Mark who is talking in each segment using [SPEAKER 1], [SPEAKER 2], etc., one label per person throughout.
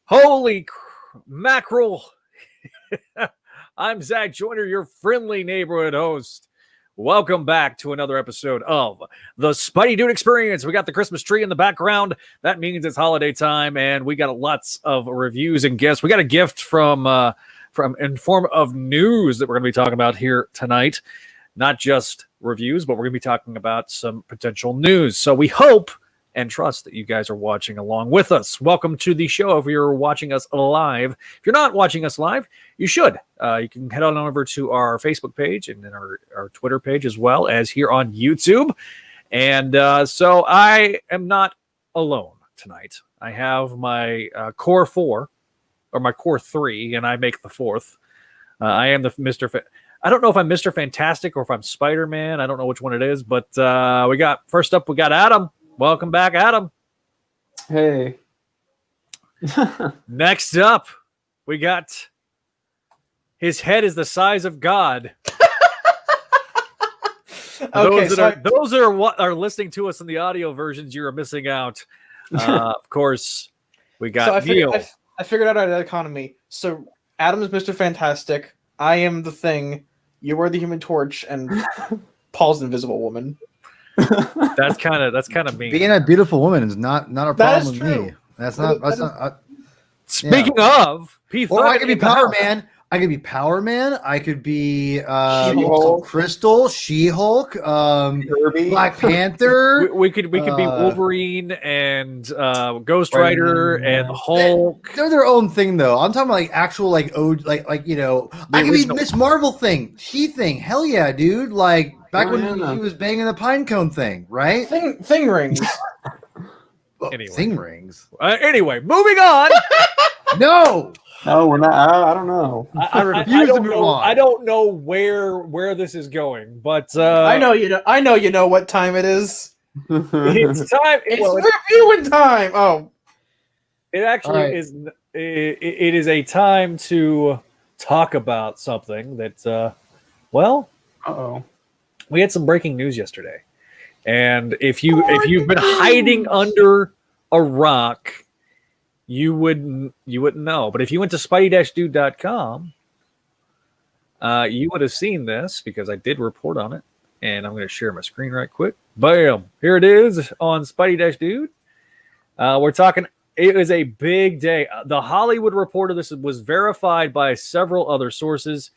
[SPEAKER 1] Holy mackerel. I'm Zach Joyner, your friendly neighborhood host. Welcome back to another episode of the Spideydude Experience. We got the Christmas tree in the background. That means it's holiday time, and we got lots of reviews and gifts. We got a gift from in form of news that we're going to be talking about here tonight. Not just reviews, but we're going to be talking about some potential news. So we hope and trust that you guys are watching along with us. Welcome to the show if you're watching us live. If you're not watching us live, you should. You can head on over to our Facebook page and then our Twitter page as well as here on YouTube. And so I am not alone tonight. I have my core four, or my core three, and I make the fourth. I am the Mr. I don't know if I'm Mr. Fantastic or if I'm Spider-Man. I don't know which one it is, but first up, we got Adam. Welcome back, Adam.
[SPEAKER 2] Hey.
[SPEAKER 1] Next up, we got his head is the size of God.
[SPEAKER 2] Okay,
[SPEAKER 1] those are what are listening to us in the audio versions. You are missing out. Of course, we got Neil.
[SPEAKER 2] I figured out our economy. So Adam is Mr. Fantastic. I am the Thing. You are the Human Torch, and Paul's the Invisible Woman.
[SPEAKER 1] That's kind of mean.
[SPEAKER 3] Being a beautiful woman is not a problem with me. That's not.
[SPEAKER 1] Speaking of,
[SPEAKER 3] or I could be Power Man. I could be Power Man. I could be Crystal, She-Hulk, Black Panther.
[SPEAKER 1] We could be Wolverine and Ghost Rider and Hulk.
[SPEAKER 3] They're their own thing, though. I'm talking about like actual like I could be Miss Marvel thing, She-Thing. Hell yeah, dude! Like back when he was banging the pine cone thing, right?
[SPEAKER 2] Thing rings.
[SPEAKER 1] Anyway.
[SPEAKER 3] Thing rings.
[SPEAKER 1] Anyway, moving on.
[SPEAKER 3] No,
[SPEAKER 2] we're not. I don't know.
[SPEAKER 3] I refuse to move on.
[SPEAKER 1] I don't know where this is going, but
[SPEAKER 2] I know you know. I know you know what time it is.
[SPEAKER 1] It's time.
[SPEAKER 2] It's reviewing time. Oh,
[SPEAKER 1] it actually is. It is a time to talk about something that. We had some breaking news yesterday, and if you've been hiding under a rock, you wouldn't know. But if you went to Spidey-Dude.com, you would have seen this because I did report on it. And I'm going to share my screen right quick. Bam! Here it is on Spidey-Dude. We're talking, it was a big day. The Hollywood Reporter, this was verified by several other sources.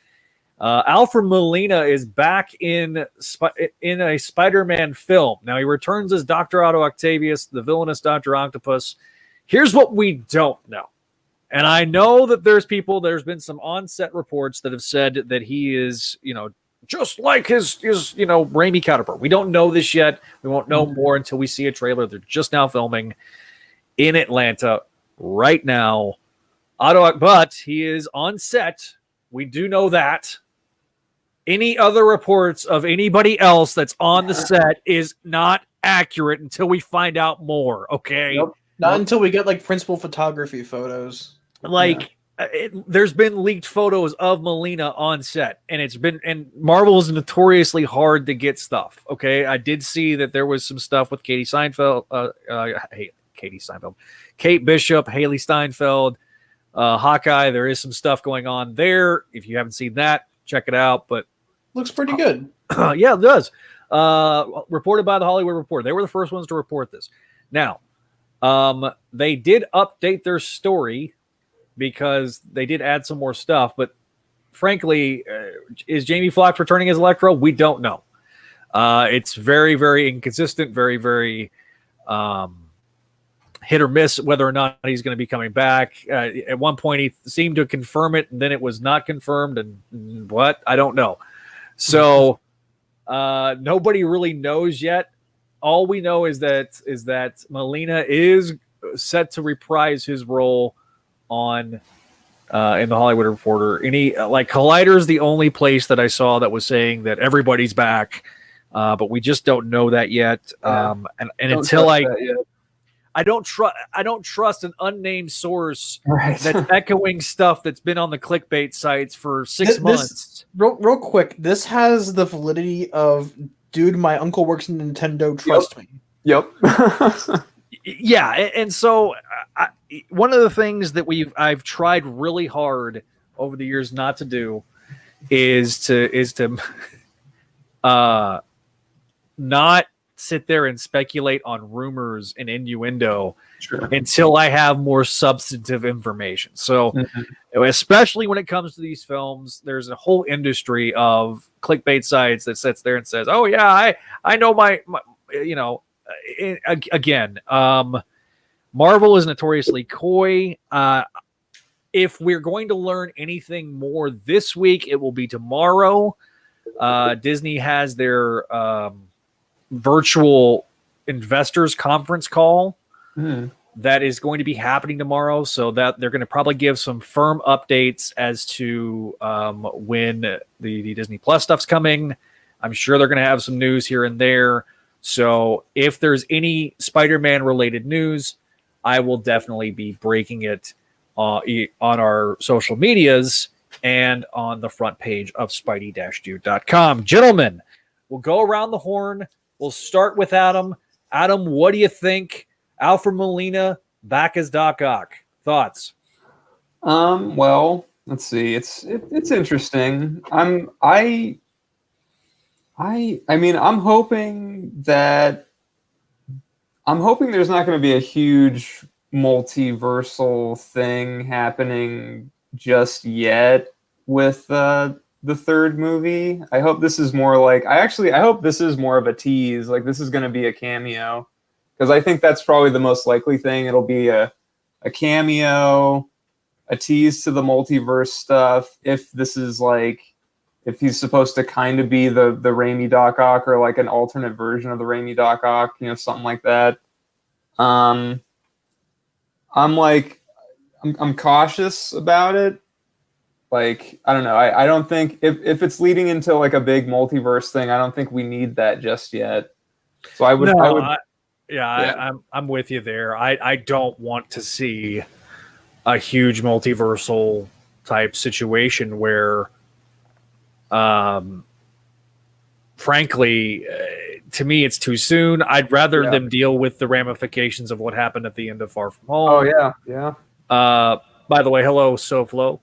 [SPEAKER 1] Alfred Molina is back in a Spider-Man film. Now, he returns as Dr. Otto Octavius, the villainous Dr. Octopus. Here's what we don't know. And I know that there's been some on-set reports that have said that he is, just like his Raimi counterpart. We don't know this yet. We won't know more until we see a trailer. They're just now filming in Atlanta right now. But he is on set. We do know that. Any other reports of anybody else that's on the set is not accurate until we find out more, okay?
[SPEAKER 2] Nope. Not until we get like principal photography photos.
[SPEAKER 1] There's been leaked photos of Molina on set, and Marvel is notoriously hard to get stuff. Okay, I did see that there was some stuff with Kate Bishop, Haley Steinfeld, Hawkeye. There is some stuff going on there. If you haven't seen that, check it out. But
[SPEAKER 2] looks pretty good.
[SPEAKER 1] Yeah, it does. Reported by the Hollywood Reporter. They were the first ones to report this. Now. They did update their story because they did add some more stuff, but frankly, is Jamie Foxx returning as Electro? We don't know. It's very, very inconsistent, very, very hit or miss whether or not he's going to be coming back. At one point, he seemed to confirm it, and then it was not confirmed, and what? I don't know. So nobody really knows yet. All we know is that Molina is set to reprise his role on in the Hollywood Reporter. Collider is the only place that I saw that was saying that everybody's back, but we just don't know that yet. And until I don't trust an unnamed source that's echoing stuff that's been on the clickbait sites for 6 months.
[SPEAKER 2] Real quick, this has the validity of. Dude, my uncle works in Nintendo. Trust me.
[SPEAKER 1] Yep. Yeah, and so one of the things that I've tried really hard over the years not to do is to not sit there and speculate on rumors and innuendo until I have more substantive information. So, especially when it comes to these films, there's a whole industry of clickbait sites that sits there and says, "Oh yeah, I know my you know." Again, Marvel is notoriously coy. If we're going to learn anything more this week, it will be tomorrow. Disney has their virtual investors conference call that is going to be happening tomorrow, so that they're going to probably give some firm updates as to when the Disney Plus stuff's coming. I'm sure they're going to have some news here and there. So if there's any Spider-Man related news, I will definitely be breaking it on our social medias and on the front page of Spidey-Dude.com. Gentlemen, we'll go around the horn. We'll start with Adam. Adam, what do you think? Alfred Molina back as Doc Ock. Thoughts?
[SPEAKER 4] Well, let's see. It's interesting. I mean, I'm hoping there's not going to be a huge multiversal thing happening just yet with the third movie. I hope this is more like I hope this is more of a tease. Like this is going to be a cameo, because I think that's probably the most likely thing. It'll be a cameo, a tease to the multiverse stuff. If this is like, if he's supposed to kind of be the Raimi Doc Ock, or like an alternate version of the Raimi Doc Ock, you know, something like that. I'm cautious about it. Like, I don't know. I don't think if it's leading into like a big multiverse thing, I don't think we need that just yet. So I'm with you there. I don't want to see a huge multiversal type situation where, frankly, to me, it's too soon. I'd rather them deal with the ramifications of what happened at the end of Far From Home. Oh yeah.
[SPEAKER 1] By the way, hello, SoFlo.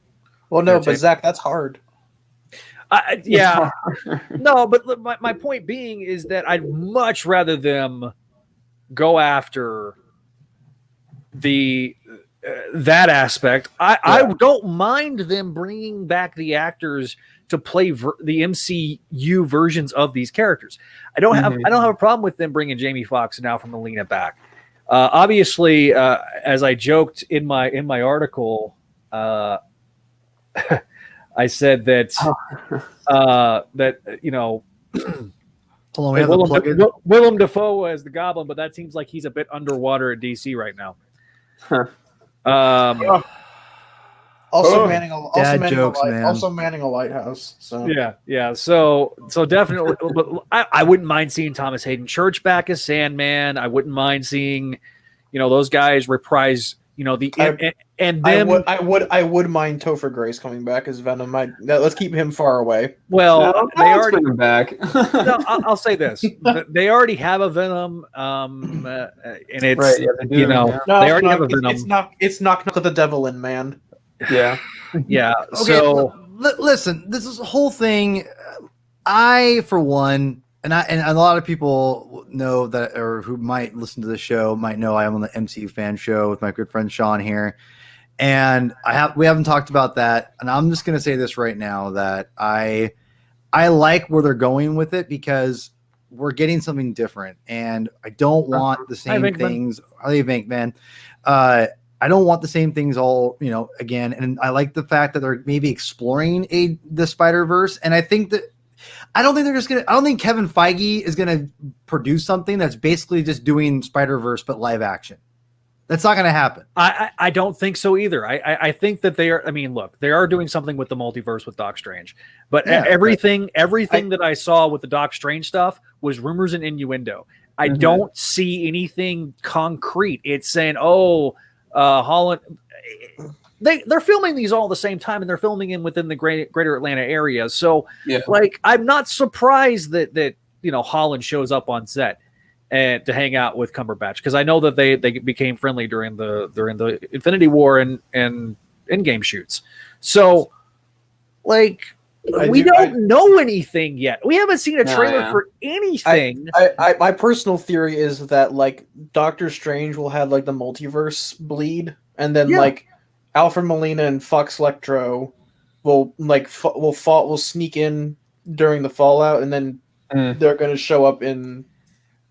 [SPEAKER 2] Well, no, but Zach, that's hard.
[SPEAKER 1] Yeah. No, but my point being is that I'd much rather them go after that aspect. I don't mind them bringing back the actors to play the MCU versions of these characters. I don't have a problem with them bringing Jamie Foxx and Alfred Molina back. Obviously, as I joked in my article, I said that that you know, Willem Dafoe as the Goblin, but that seems like he's a bit underwater at DC right now.
[SPEAKER 2] Also manning a lighthouse. So
[SPEAKER 1] yeah. So definitely, but I wouldn't mind seeing Thomas Hayden Church back as Sandman. I wouldn't mind seeing, you know, those guys reprise. You know, I would mind Topher Grace coming back as Venom. Let's keep him far away. Well, they already
[SPEAKER 4] bring him back.
[SPEAKER 1] No, I'll say this: they already have a Venom, and it's
[SPEAKER 4] right, yeah, they do,
[SPEAKER 1] you know they already have a Venom.
[SPEAKER 2] It's knock the devil in, man.
[SPEAKER 4] Yeah.
[SPEAKER 1] Yeah.
[SPEAKER 3] Okay,
[SPEAKER 1] so
[SPEAKER 3] listen, this is a whole thing. I, for one, and a lot of people know that, or who might listen to the show might know I am on the MCU fan show with my good friend Sean here, and we haven't talked about that. And I'm just going to say this right now that I like where they're going with it, because we're getting something different, and I don't want the same things. I think, man. I don't want the same things all, you know, again. And I like the fact that they're maybe exploring the Spider-Verse. And I think that I don't think Kevin Feige is going to produce something that's basically just doing Spider-Verse but live action. That's not going to happen.
[SPEAKER 1] I don't think so either. I think that they are. I mean, look, they are doing something with the multiverse with Doc Strange, but everything that I saw with the Doc Strange stuff was rumors and innuendo. I don't see anything concrete. It's saying, Holland, they're filming these all at the same time, and they're filming in within the greater Atlanta area. So, like, I'm not surprised that you know Holland shows up on set. and to hang out with Cumberbatch, because I know that they became friendly during the Infinity War and Endgame shoots. So, like, we don't know anything yet. We haven't seen a trailer for anything.
[SPEAKER 2] My personal theory is that like Doctor Strange will have like the multiverse bleed, and then like Alfred Molina and Fox Electro will will sneak in during the fallout, and then they're going to show up in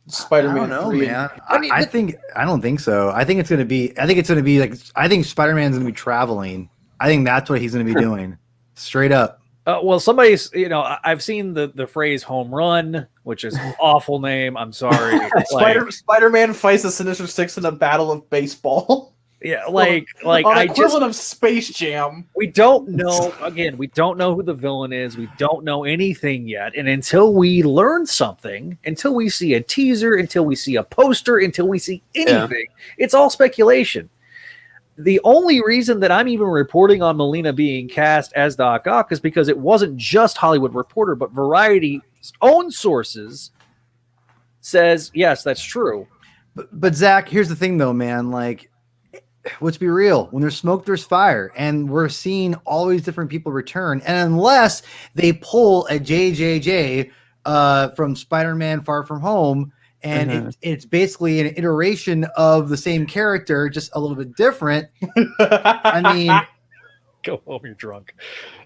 [SPEAKER 2] Spider-Man 3.
[SPEAKER 3] Man. I don't think so. I think Spider-Man's going to be traveling. I think that's what he's going to be doing. Straight up.
[SPEAKER 1] Well, somebody's, I've seen the phrase "home run," which is an awful name. I'm sorry.
[SPEAKER 2] Spider-Man fights the Sinister Six in a battle of baseball.
[SPEAKER 1] Yeah, like
[SPEAKER 2] on equivalent of Space Jam.
[SPEAKER 1] We don't know. Again, we don't know who the villain is. We don't know anything yet. And until we learn something, until we see a teaser, until we see a poster, until we see anything, it's all speculation. The only reason that I'm even reporting on Molina being cast as Doc Ock is because it wasn't just Hollywood Reporter, but Variety's own sources says, yes, that's true.
[SPEAKER 3] But Zach, here's the thing though, man. Like, let's be real. When there's smoke, there's fire. And we're seeing all these different people return. And unless they pull a JJJ from Spider-Man Far From Home, and it's basically an iteration of the same character, just a little bit different. I mean...
[SPEAKER 1] Go home, you're drunk.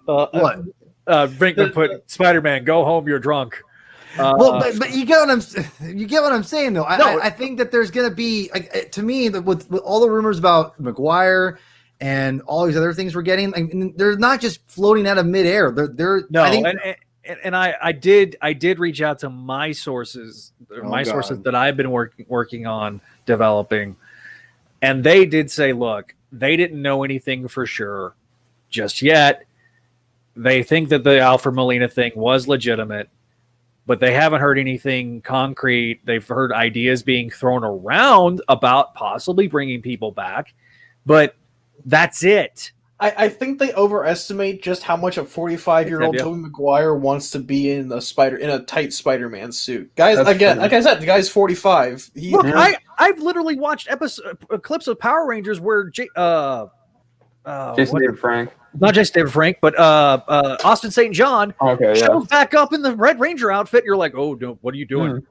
[SPEAKER 3] What?
[SPEAKER 1] Brinkman put, Spider-Man, go home, you're drunk.
[SPEAKER 3] Well, but you get what I'm saying though. I think that there's gonna be, like, to me, with all the rumors about Maguire and all these other things we're getting, like, they're not just floating out of midair.
[SPEAKER 1] I did reach out to my sources, sources that I've been working on developing, and they did say, look, they didn't know anything for sure just yet. They think that the Alfred Molina thing was legitimate, but they haven't heard anything concrete. They've heard ideas being thrown around about possibly bringing people back, but that's it.
[SPEAKER 2] I think they overestimate just how much a 45-year-old Tobey Maguire wants to be in a tight Spider-Man suit. Guys, again, like I said, the guy's 45.
[SPEAKER 1] Look, I've literally watched clips of Power Rangers where Jason
[SPEAKER 4] David Frank.
[SPEAKER 1] Not Jason David Frank, but Austin St. John shows back up in the Red Ranger outfit. You're like, oh, no, what are you doing?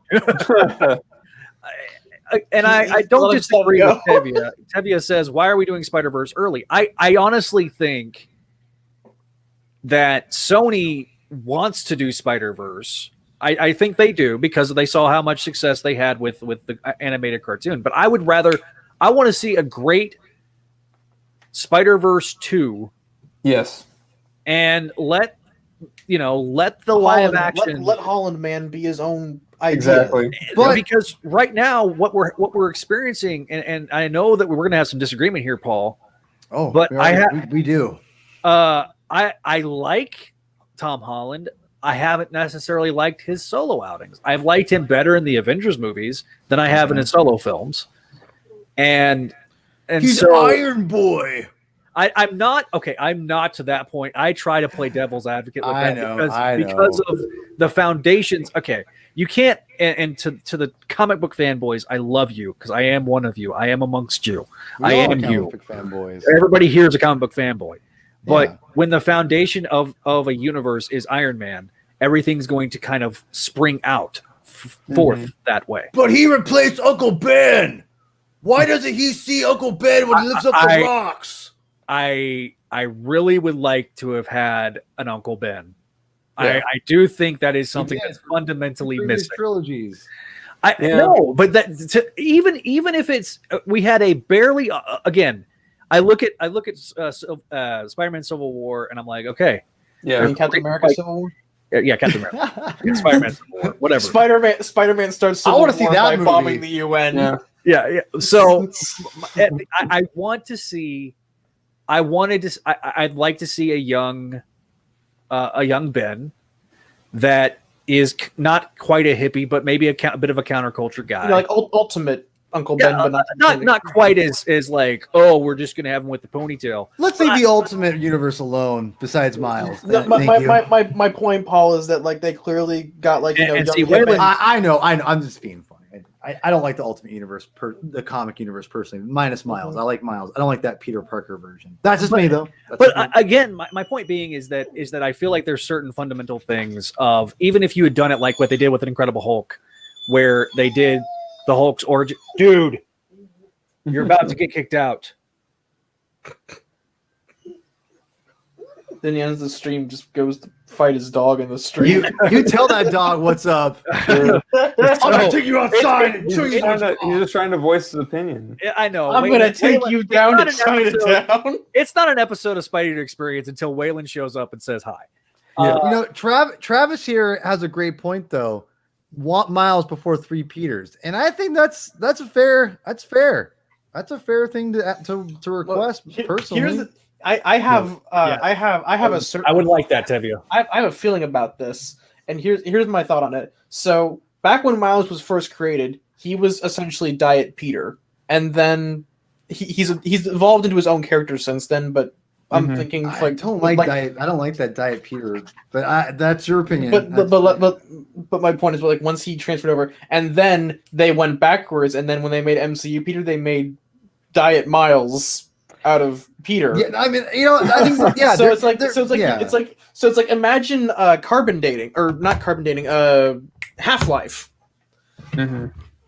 [SPEAKER 1] And I don't disagree with Tevia. Tevia says, why are we doing Spider-Verse early? I honestly think that Sony wants to do Spider-Verse. I think they do because they saw how much success they had with the animated cartoon. But I want to see a great Spider-Verse 2.
[SPEAKER 4] Yes.
[SPEAKER 1] And let the live action
[SPEAKER 2] let Holland Man be his own idea.
[SPEAKER 4] Exactly.
[SPEAKER 1] But because right now what we're experiencing, and I know that we're going to have some disagreement here, Paul.
[SPEAKER 3] Oh,
[SPEAKER 1] but
[SPEAKER 3] we do.
[SPEAKER 1] I like Tom Holland. I haven't necessarily liked his solo outings. I've liked him better in the Avengers movies than I have in his solo films. And
[SPEAKER 3] he's
[SPEAKER 1] so
[SPEAKER 3] Iron Boy.
[SPEAKER 1] I'm not to that point. I try to play devil's advocate with that because of the foundations. Okay, you can't. And to the comic book fanboys, I love you because I am one of you. I am amongst you. I am you.
[SPEAKER 3] Fanboys.
[SPEAKER 1] Everybody here is a comic book fanboy. But when the foundation of a universe is Iron Man, everything's going to kind of spring out forth that way.
[SPEAKER 3] But he replaced Uncle Ben. Why doesn't he see Uncle Ben when he lifts up the rocks?
[SPEAKER 1] I really would like to have had an Uncle Ben. Yeah. I do think that is something that's fundamentally missing.
[SPEAKER 3] Trilogies.
[SPEAKER 1] No, but even if it's we had a barely again. I look at Spider-Man Civil War and I'm like, okay,
[SPEAKER 2] Captain America Civil War.
[SPEAKER 1] Yeah, Captain America, Spider-Man Civil War, whatever.
[SPEAKER 2] Spider-man starts Civil War by bombing the UN.
[SPEAKER 1] Yeah. So I want to see. I'd like to see a young Ben that is not quite a hippie, but maybe a bit of a counterculture guy.
[SPEAKER 2] Like ultimate Uncle Ben, but
[SPEAKER 1] not quite as like, oh, we're just gonna have him with the ponytail.
[SPEAKER 3] Let's leave the ultimate universe alone. Besides Miles,
[SPEAKER 2] my point, Paul, is that like they clearly got like
[SPEAKER 1] I know. I'm just being funny.
[SPEAKER 3] I don't like the Ultimate Universe, the comic universe personally, minus Miles. I like Miles. I don't like that Peter Parker version. That's just me, though.
[SPEAKER 1] Again, my point being is that I feel like there's certain fundamental things of, even if you had done it like what they did with an Incredible Hulk, where they did the Hulk's origin. Dude, you're about to get kicked out.
[SPEAKER 2] Then he ends the stream, just goes to fight his dog in the stream.
[SPEAKER 3] You tell that dog what's up.
[SPEAKER 2] I'm gonna take you outside and show you.
[SPEAKER 4] He's just trying to voice his opinion.
[SPEAKER 1] I know.
[SPEAKER 2] I'm gonna take you down to Chinatown.
[SPEAKER 1] It's not an episode of Spideydude Experience until Waylon shows up and says hi.
[SPEAKER 3] Yeah. Travis here has a great point though. Want Miles before 3 Peters, and I think that's fair. That's fair. That's a fair thing to request. Personally,
[SPEAKER 2] I have a certain.
[SPEAKER 1] I would like that, Tevye.
[SPEAKER 2] I have a feeling about this, and here's my thought on it. So back when Miles was first created, he was essentially Diet Peter, and then he's evolved into his own character since then. But I'm thinking
[SPEAKER 3] I don't like Diet. I don't like that Diet Peter, but that's your opinion.
[SPEAKER 2] But my point is, like, once he transferred over, and then they went backwards, and then when they made MCU Peter, they made Diet Miles out of Peter.
[SPEAKER 3] Yeah, I mean, I think
[SPEAKER 2] it's like imagine carbon dating, or not carbon dating, Half-Life.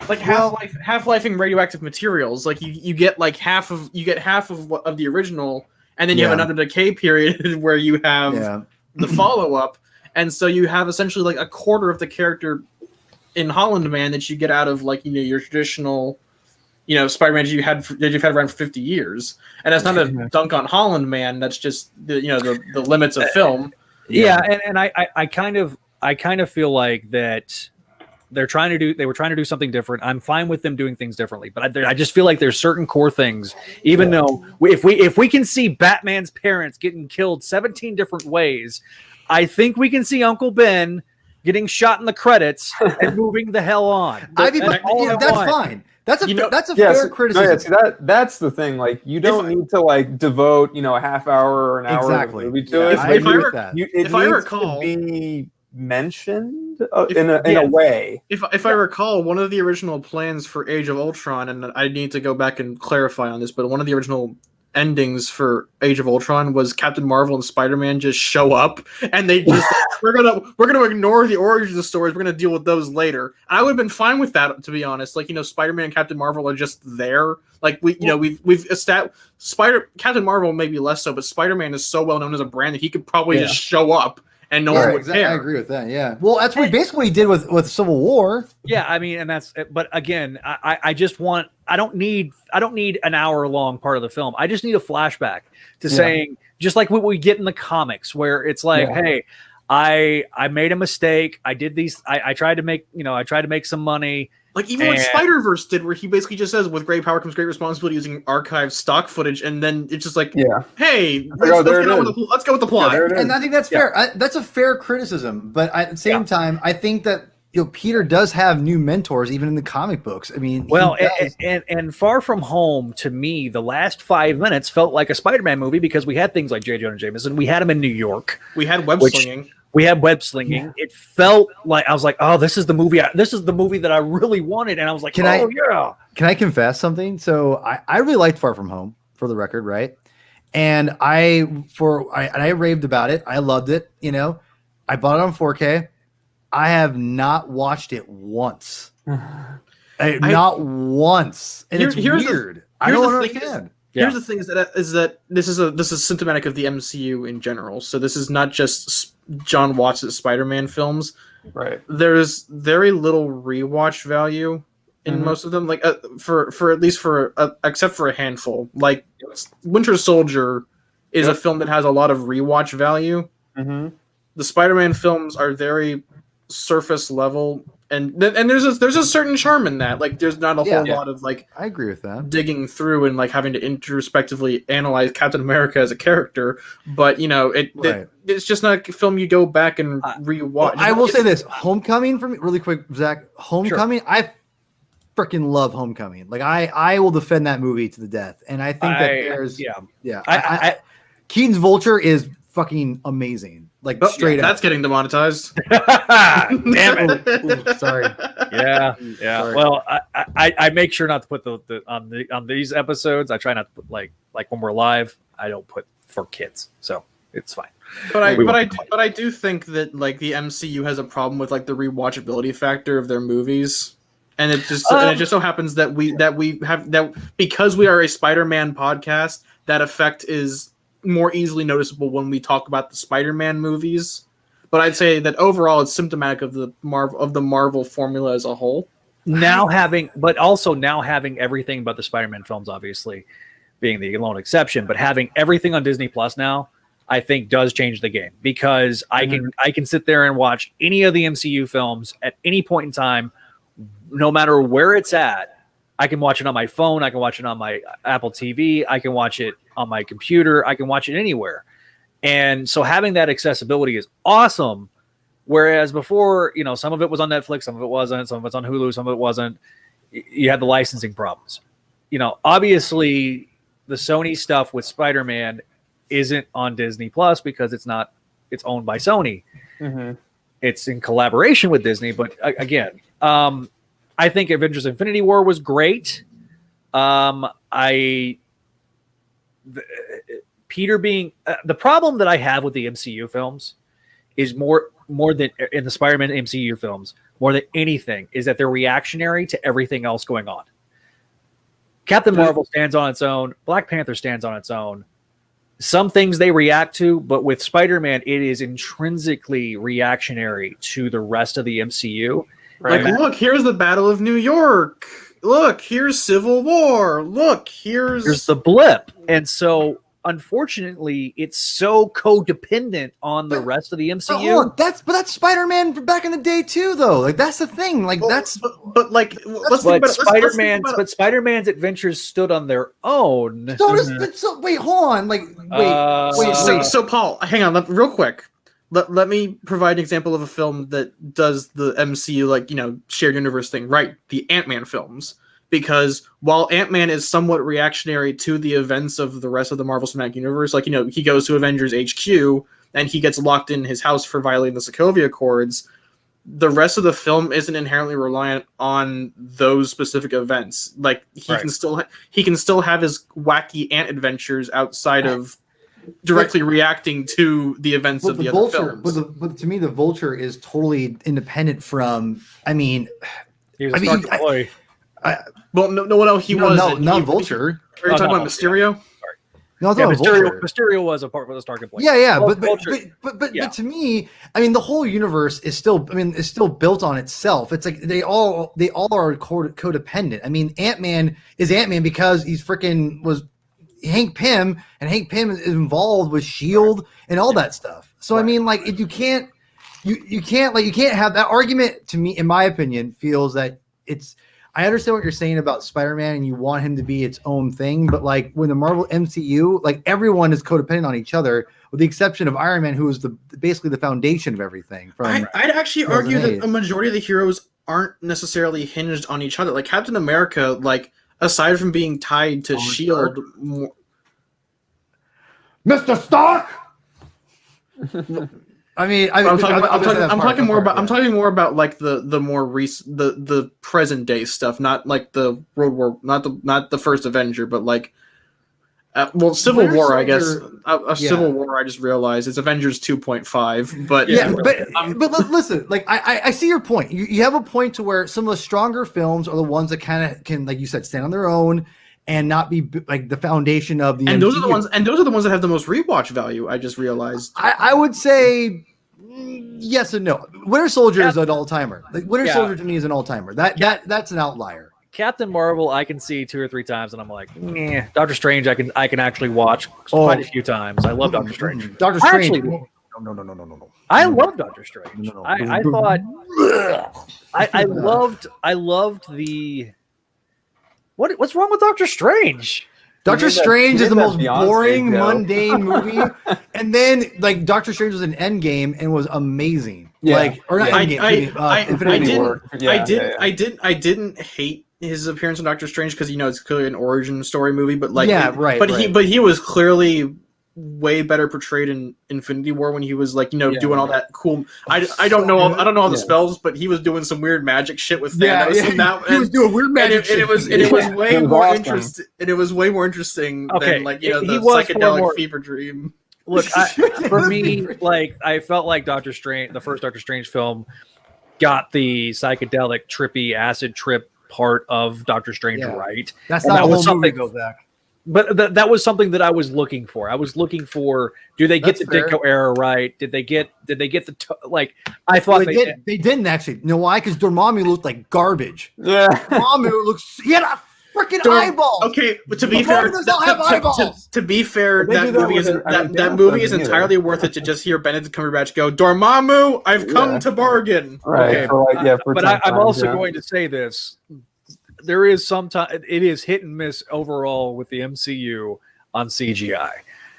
[SPEAKER 2] Like half-lifing radioactive materials. Like you get like half of the original, and then you have another decay period where you have the follow-up, and so you have essentially like a quarter of the character in Holland Man that you get out of, like, your traditional Spider-Man you've had around for 50 years. And that's not a dunk on Holland Man, that's just the limits of film.
[SPEAKER 1] And I kind of feel like that they were trying to do something different. I'm fine with them doing things differently, but I just feel like there's certain core things, even though if we can see Batman's parents getting killed 17 different ways, I think we can see Uncle Ben getting shot in the credits and moving the hell on.
[SPEAKER 3] That's fine. That's a fair criticism.
[SPEAKER 4] That's the thing. Like, you don't need to like devote a half hour or an hour of the movie to it.
[SPEAKER 2] If I recall,
[SPEAKER 4] to be mentioned in a way.
[SPEAKER 2] If I recall, one of the original plans for Age of Ultron, and I need to go back and clarify on this, but one of the original endings for Age of Ultron was Captain Marvel and Spider-Man just show up, and they just we're gonna ignore the origins of the stories. We're gonna deal with those later. I would have been fine with that, to be honest. Like, Spider-Man and Captain Marvel are just there. Like, we've established Captain Marvel maybe less so, but Spider-Man is so well known as a brand that he could probably just show up and no one would care.
[SPEAKER 3] I agree with that. Yeah. Well, that's what basically he did with Civil War.
[SPEAKER 1] Yeah, I mean, and that's. But again, I just want. I don't need an hour long part of the film. I just need a flashback to saying, just like what we get in the comics, where it's like, hey, I made a mistake. I did these. I tried to make some money.
[SPEAKER 2] Like, even what Spider-Verse did, where he basically just says, with great power comes great responsibility, using archived stock footage, and then it's just like, hey, let's go with the plot.
[SPEAKER 3] And I think that's fair. That's a fair criticism. But at the same time, I think that Peter does have new mentors, even in the comic books. I mean,
[SPEAKER 1] and Far From Home, to me, the last 5 minutes felt like a Spider-Man movie, because we had things like J. Jonah Jameson. We had him in New York.
[SPEAKER 2] We had web slinging.
[SPEAKER 1] We had web slinging. Yeah. It felt like I was like, oh, this is the movie. This is the movie that I really wanted. And I was like, Can
[SPEAKER 3] I confess something? So I really liked Far From Home, for the record, right? And I raved about it. I loved it. I bought it on 4K. I have not watched it once. Not once. And it's weird. I don't understand.
[SPEAKER 2] Here's the thing: is that this is symptomatic of the MCU in general. So this is not just John Watts' Spider-Man films.
[SPEAKER 4] Right.
[SPEAKER 2] There's very little rewatch value in most of them. Like except for a handful. Like Winter Soldier is a film that has a lot of rewatch value. The Spider-Man films are very surface level, and there's a certain charm in that. Like, there's not a whole lot of, like,
[SPEAKER 3] I agree with that,
[SPEAKER 2] digging through and like having to introspectively analyze Captain America as a character, but it's just not a film you go back and rewatch.
[SPEAKER 3] Well, I will say this: Homecoming, for me, really quick, Zach. Homecoming, sure. I freaking love Homecoming. Like, I will defend that movie to the death, and I think that there's Keaton's Vulture is fucking amazing. like straight
[SPEAKER 2] That's
[SPEAKER 3] up.
[SPEAKER 2] getting demonetized.
[SPEAKER 1] Damn it.
[SPEAKER 3] Ooh, sorry.
[SPEAKER 1] Yeah.
[SPEAKER 3] Sorry.
[SPEAKER 1] Well, I make sure not to put the on these episodes. I try not to put like when we're live. I don't put for kids, so it's fine.
[SPEAKER 2] But I do think that like the MCU has a problem with like the rewatchability factor of their movies, and it just so happens that we have that because we are a Spider-Man podcast. That effect is more easily noticeable when we talk about the Spider-Man movies. But I'd say that overall, it's symptomatic of the Marvel formula as a whole.
[SPEAKER 1] But also now having everything but the Spider-Man films, obviously being the lone exception, but having everything on Disney Plus now, I think does change the game because I can sit there and watch any of the MCU films at any point in time, no matter where it's at. I can watch it on my phone. I can watch it on my Apple TV. I can watch it on my computer. I can watch it anywhere. And so having that accessibility is awesome. Whereas before, some of it was on Netflix, some of it wasn't, some of it's on Hulu, some of it wasn't. You had the licensing problems. Obviously the Sony stuff with Spider-Man isn't on Disney Plus because it's owned by Sony.
[SPEAKER 4] Mm-hmm.
[SPEAKER 1] It's in collaboration with Disney. But again, I think Avengers Infinity War was great. Peter being the problem that I have with the MCU films is more than in the Spider-Man MCU films, more than anything, is that they're reactionary to everything else going on. Captain Marvel stands on its own. Black Panther stands on its own. Some things they react to, but with Spider-Man, it is intrinsically reactionary to the rest of the MCU.
[SPEAKER 2] Right. Like, look, here's the Battle of New York. Look, here's Civil War. Look, here's
[SPEAKER 1] the blip. And so, unfortunately, it's so codependent on the rest of the MCU.
[SPEAKER 3] That's Spider-Man from back in the day too, though. Like that's the thing. Like
[SPEAKER 1] Spider-Man's adventures stood on their own.
[SPEAKER 3] Wait, hold on.
[SPEAKER 2] So Paul, hang on, real quick. Let me provide an example of a film that does the MCU shared universe thing right. The Ant-Man films. Because while Ant-Man is somewhat reactionary to the events of the rest of the Marvel Cinematic Universe, he goes to Avengers HQ and he gets locked in his house for violating the Sokovia Accords, the rest of the film isn't inherently reliant on those specific events. Like he can still have his wacky ant adventures outside of directly reacting to the events of the other films.
[SPEAKER 3] But to me, the Vulture is totally independent from. I mean,
[SPEAKER 1] he was a Stark employee.
[SPEAKER 2] He wasn't.
[SPEAKER 3] Not Vulture.
[SPEAKER 2] Are you talking about Mysterio?
[SPEAKER 3] No,
[SPEAKER 1] Mysterio was a Stark employee.
[SPEAKER 3] Yeah. But to me, I mean, the whole universe is still built on itself. It's like they all are codependent. I mean, Ant-Man is Ant-Man because he's freaking was Hank Pym, and Hank Pym is involved with S.H.I.E.L.D. and all that stuff. So I mean, like, you can't have that argument. To me, in my opinion, feels that it's. I understand what you're saying about Spider-Man and you want him to be its own thing, but like when the Marvel MCU, like everyone is codependent on each other with the exception of Iron Man, who is basically the foundation of everything.
[SPEAKER 2] I'd actually argue that a majority of the heroes aren't necessarily hinged on each other. Like Captain America, like aside from being tied to S.H.I.E.L.D.
[SPEAKER 3] Mr. Stark! I'm
[SPEAKER 2] talking more about like the more recent, the present day stuff, not like the World War, not the first Avenger, but like, Civil War, I guess. Civil War, I just realized it's Avengers 2.5, but
[SPEAKER 3] but listen, like I see your point. You have a point to where some of the stronger films are the ones that kind of can, like you said, stand on their own and not be like the foundation of the.
[SPEAKER 2] And
[SPEAKER 3] MCU.
[SPEAKER 2] those are the ones that have the most rewatch value. I just realized.
[SPEAKER 3] I would say. Yes and no. Winter Soldier is an all-timer. Like Winter Soldier to me is an all-timer. That's an outlier.
[SPEAKER 1] Captain Marvel, I can see 2 or 3 times, and I'm like, meh. Doctor Strange, I can actually watch quite a few times. I love Doctor Strange.
[SPEAKER 3] Doctor Strange.
[SPEAKER 1] Actually, no. I love Doctor Strange. I thought I loved the. What's wrong with Doctor Strange?
[SPEAKER 3] Doctor Strange is the most boring, mundane movie, and then like Doctor Strange was an Endgame and was amazing. I
[SPEAKER 2] didn't hate his appearance in Doctor Strange because it's clearly an origin story movie, but like
[SPEAKER 3] But
[SPEAKER 2] he was clearly way better portrayed in Infinity War when he was like, you know,
[SPEAKER 4] Yeah.
[SPEAKER 2] doing all that cool. I don't know all the
[SPEAKER 4] Yeah.
[SPEAKER 2] spells, but he was doing some weird magic shit with
[SPEAKER 3] Yeah,
[SPEAKER 2] Thanos.
[SPEAKER 3] yeah.
[SPEAKER 2] And that,
[SPEAKER 3] He was doing weird magic shit.
[SPEAKER 2] and it was
[SPEAKER 4] Yeah.
[SPEAKER 2] way
[SPEAKER 4] It was
[SPEAKER 2] more
[SPEAKER 4] awesome.
[SPEAKER 2] interesting. And it was way more interesting
[SPEAKER 1] Okay,
[SPEAKER 2] than like, you know,
[SPEAKER 1] he
[SPEAKER 2] the
[SPEAKER 1] was far
[SPEAKER 2] psychedelic
[SPEAKER 1] more-
[SPEAKER 2] fever dream.
[SPEAKER 1] Look, for me, like I felt like Doctor Strange, the first Doctor Strange film, got the psychedelic, trippy, acid trip part of Doctor Strange
[SPEAKER 3] Yeah.
[SPEAKER 1] right.
[SPEAKER 3] That's
[SPEAKER 1] And
[SPEAKER 3] not
[SPEAKER 1] that
[SPEAKER 3] a
[SPEAKER 1] was
[SPEAKER 3] whole movie,
[SPEAKER 1] something-
[SPEAKER 3] though, Zach.
[SPEAKER 1] But that was something that I was looking for. I was looking for, do they get
[SPEAKER 3] That's
[SPEAKER 1] the
[SPEAKER 3] fair.
[SPEAKER 1] Ditko era right? Did they get the like? I thought
[SPEAKER 3] Well, they didn't actually. You know why? Because Dormammu looked like garbage.
[SPEAKER 4] Yeah.
[SPEAKER 3] Dormammu looks. He had a freaking
[SPEAKER 2] Dorm-
[SPEAKER 3] eyeball.
[SPEAKER 2] Okay, but to be
[SPEAKER 3] The
[SPEAKER 2] fair,
[SPEAKER 3] Marvel does not have eyeballs.
[SPEAKER 2] to be fair,
[SPEAKER 4] They do
[SPEAKER 2] that
[SPEAKER 4] that
[SPEAKER 2] movie
[SPEAKER 4] with
[SPEAKER 2] isn't
[SPEAKER 4] it. I mean,
[SPEAKER 2] that
[SPEAKER 4] Thanos
[SPEAKER 2] movie is
[SPEAKER 4] doesn't either.
[SPEAKER 2] entirely worth it to just hear Benedict Cumberbatch go, Dormammu, I've come
[SPEAKER 4] Yeah.
[SPEAKER 2] to bargain.
[SPEAKER 4] Right.
[SPEAKER 1] Okay,
[SPEAKER 4] For like, yeah, for
[SPEAKER 1] but
[SPEAKER 4] 10
[SPEAKER 1] I'm
[SPEAKER 4] times,
[SPEAKER 1] also
[SPEAKER 4] yeah.
[SPEAKER 1] going to say this: there is sometimes it is hit and miss overall with the MCU on CGI,